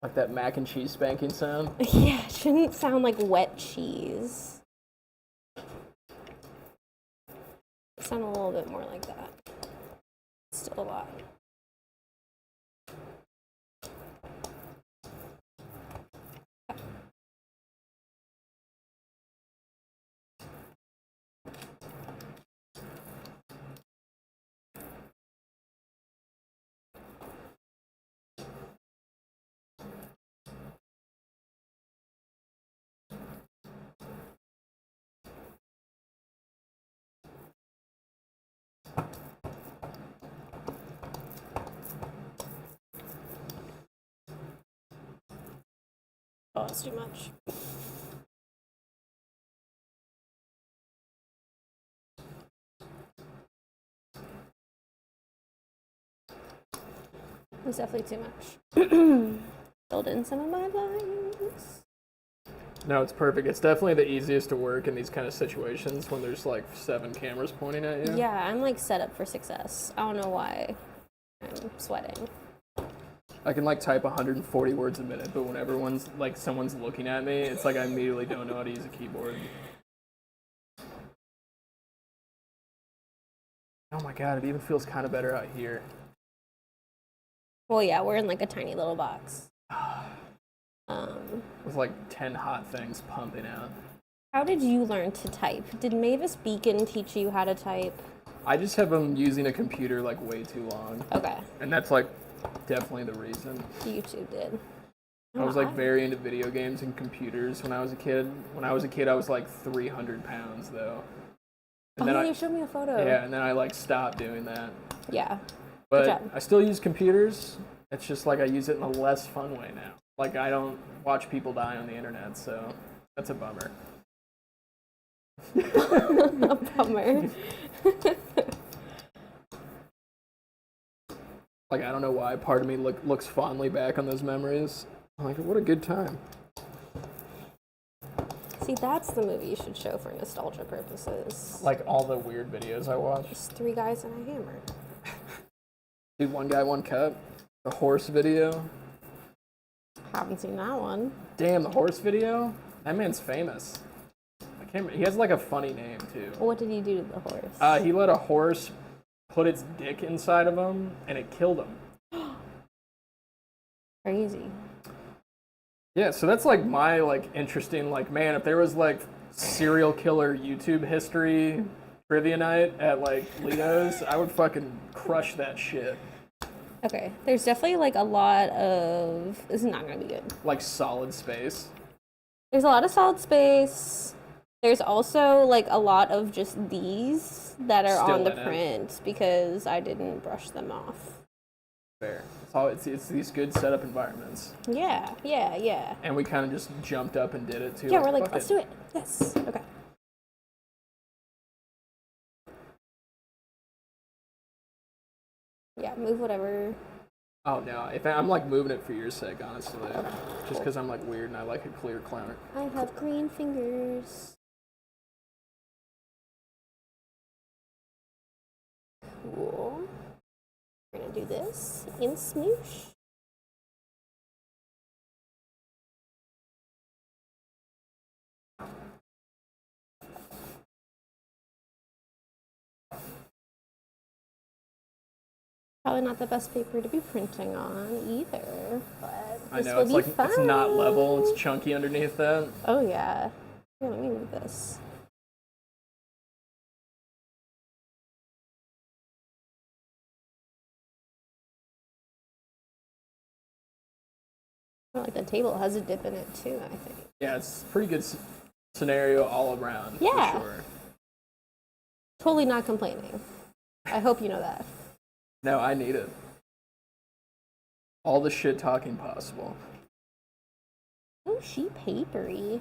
Like that mac and cheese spanking sound? Yeah, it shouldn't sound like wet cheese. Sound a little bit more like that. Still a lot. Oh, it's too much. It's definitely too much. Filled in some of my lines. No, it's perfect. It's definitely the easiest to work in these kind of situations when there's 7 cameras pointing at you. Yeah, I'm set up for success. I don't know why I'm sweating. I can type 140 words a minute, but whenever someone's looking at me, it's I immediately don't know how to use a keyboard. Oh my god, it even feels kind of better out here. Well, yeah, we're in a tiny little box. With 10 hot things pumping out. How did you learn to type? Did Mavis Beacon teach you how to type? I just have been using a computer like way too long. Okay. And that's like definitely the reason. YouTube did. I was like very into video games and computers when I was a kid. When I was a kid, I was like 300 pounds though. And then then you showed me a photo. Yeah, and then I like stopped doing that. Yeah. But Good job. I still use computers. It's just like I use it in a less fun way now. Like I don't watch people die on the internet, so that's a bummer. A bummer. Like I don't know why part of me looks fondly back on those memories. I'm like, what a good time. See, that's the movie you should show for nostalgia purposes. Like all the weird videos I watch. Just 3 guys and a hammer. Dude, One Guy, One Cup. The horse video. Haven't seen that one. Damn, the horse video? That man's famous. I can't remember. He has like a funny name too. What did he do to the horse? He let a horse put its dick inside of him and it killed him. Crazy. Yeah, so that's like my like interesting like man, if there was like serial killer YouTube history trivia night at like Leo's, I would fucking crush that shit. Okay, there's definitely like a lot of... This is not gonna be good. Like Solid Space. There's a lot of Solid Space. There's also like a lot of just these that are Still on the in it. print because I didn't brush them off. Fair. It's these good setup environments. Yeah. And we kind of just jumped up and did it too. Yeah, we're like, fuck let's do it. Yes. Okay. Yeah, move whatever. Oh no, I'm like moving it for your sake, honestly. Just because I'm like weird and I like a clear clown. I have green fingers. Cool. We're gonna do this in smoosh. Probably not the best paper to be printing on either, but I this know, will it's be like fun. it's not level, it's chunky underneath that. Oh yeah. Here, let me move this. Oh, like the table has a dip in it too, I think. Yeah, it's a pretty good scenario all around. Yeah. For sure. Totally not complaining. I hope you know that. No, I need it. All the shit talking possible. Oh, sheet papery.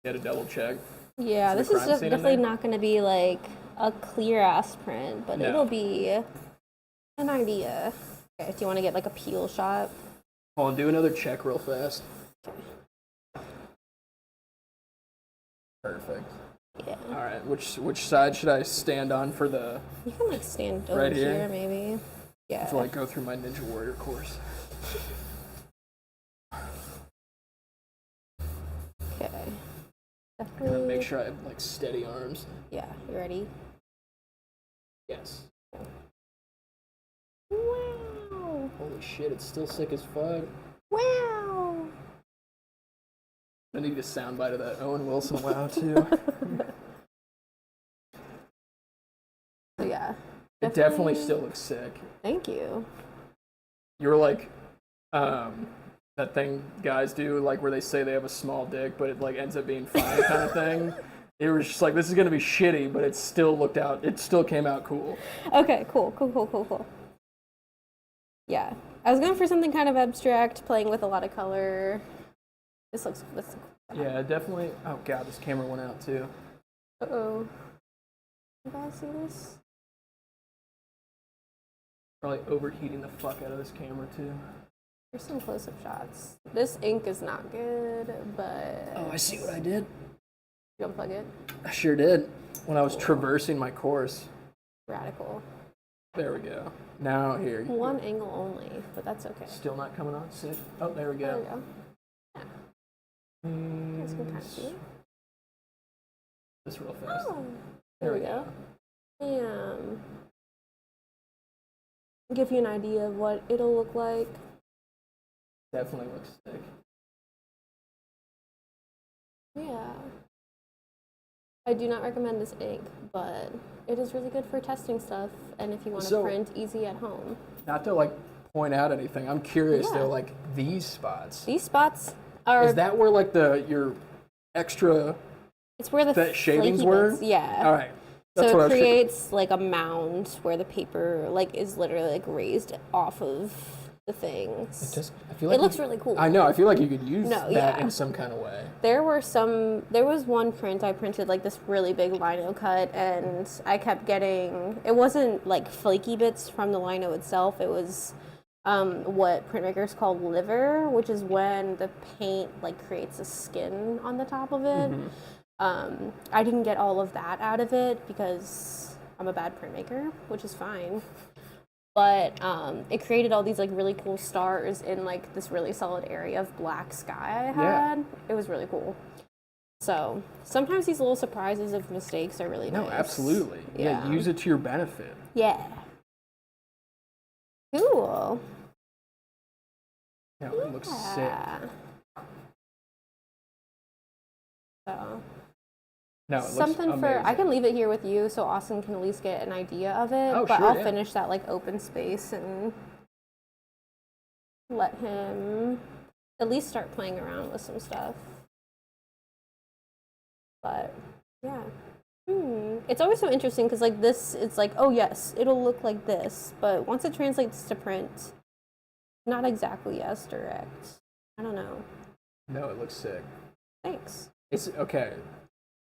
Get a double check. Yeah, Is this the is crime just scene in definitely there? not going to be like a clear ass print, but No. it'll be an idea. Okay, do you want to get like a peel shot? Hold on, do another check real fast. Perfect. Yeah. All right, which side should I stand on for the You can like stand over Right here? here maybe. Yeah. to like go through my Ninja Warrior course? Okay. I'm gonna Definitely. make sure I have like steady arms. Yeah, you ready? Yes. Wow. Holy shit, it's still sick as fuck. Wow. I need a soundbite of that Owen Wilson wow too. So yeah. It definitely still looks sick. Thank you. You were like, that thing guys do, like where they say they have a small dick, but it like ends up being fine kind of thing. It was just like, this is gonna be shitty, but it still came out cool. Okay, cool. Yeah. I was going for something kind of abstract, playing with a lot of color. This looks Yeah, definitely. Oh god, this camera went out too. Uh-oh. You guys see this? Probably overheating the fuck out of this camera too. There's some close-up shots. This ink is not good, but... Oh, I see what I did. You unplug it? I sure did. When I was traversing my course. Radical. There we go. Now here. One angle only, but that's okay. Still not coming on? Sick. Oh, there we go. There we go. Yeah. You guys can kind of see it. This real fast. Oh, there we go. Damn. give you an idea of what it'll look like. Definitely looks sick. Yeah. I do not recommend this ink, but it is really good for testing stuff and if you want to print easy at home. Not to like point out anything, I'm curious though, like these spots. These spots are... Is that where like your extra... It's where the shavings were? Bits, yeah. All right. That's so it creates like a mound where the paper like is literally like raised off of the things. I feel like it looks really cool. I know. I feel like you could use that in some kind of way. There was one print I printed like this really big lino cut, and I kept getting. It wasn't like flaky bits from the lino itself. It was what printmakers call liver, which is when the paint like creates a skin on the top of it. I didn't get all of that out of it because I'm a bad printmaker, which is fine. But it created all these like really cool stars in like this really solid area of black sky I had. It was really cool. So sometimes these little surprises of mistakes are really nice. No, absolutely. Yeah, use it to your benefit. Yeah. Cool. Yeah, it looks sick. So. No, it something looks for I can leave it here with you so Austin can at least get an idea of it. But I'll finish that like open space and let him at least start playing around with some stuff. But yeah. It's always so interesting because like this, it's like, oh yes, it'll look like this, but once it translates to print, not exactly as direct. I don't know. No, it looks sick. Thanks. It's okay.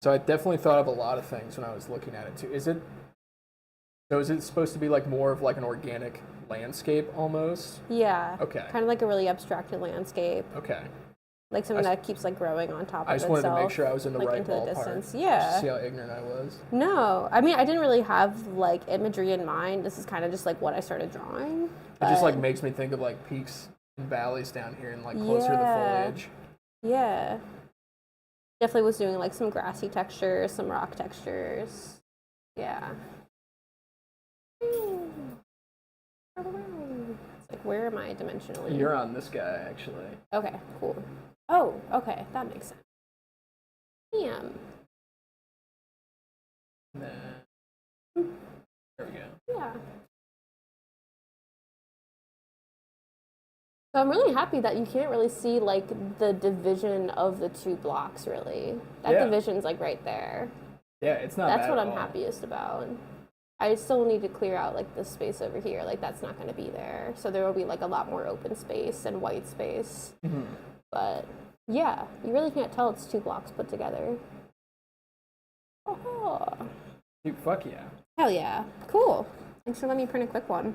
So I definitely thought of a lot of things when I was looking at it too. Is it supposed to be like more of like an organic landscape almost? Yeah. Okay. Kind of like a really abstracted landscape. Okay. Like something that keeps like growing on top of itself. I just wanted to make sure I was in the like, right into ballpark. The distance. Yeah. See how ignorant I was? No. I mean, I didn't really have like imagery in mind. This is kind of just like what I started drawing. It just like makes me think of like peaks and valleys down here and like closer to the foliage. Yeah. Definitely was doing like some grassy textures, some rock textures. Yeah. It's like, where am I dimensionally? You're on this guy, actually. Okay, cool. Oh, okay, that makes sense. Damn. There we go. Yeah. So I'm really happy that you can't really see like the division of the two blocks really. That division's like right there. Yeah, it's not That's bad what at I'm all. happiest about. I still need to clear out like this space over here. Like that's not going to be there. So there will be like a lot more open space and white space. But yeah, you really can't tell it's two blocks put together. Oh. Dude, fuck yeah. Hell yeah. Cool. Thanks for letting me print a quick one.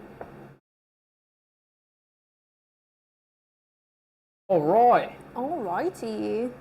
All right. Alrighty.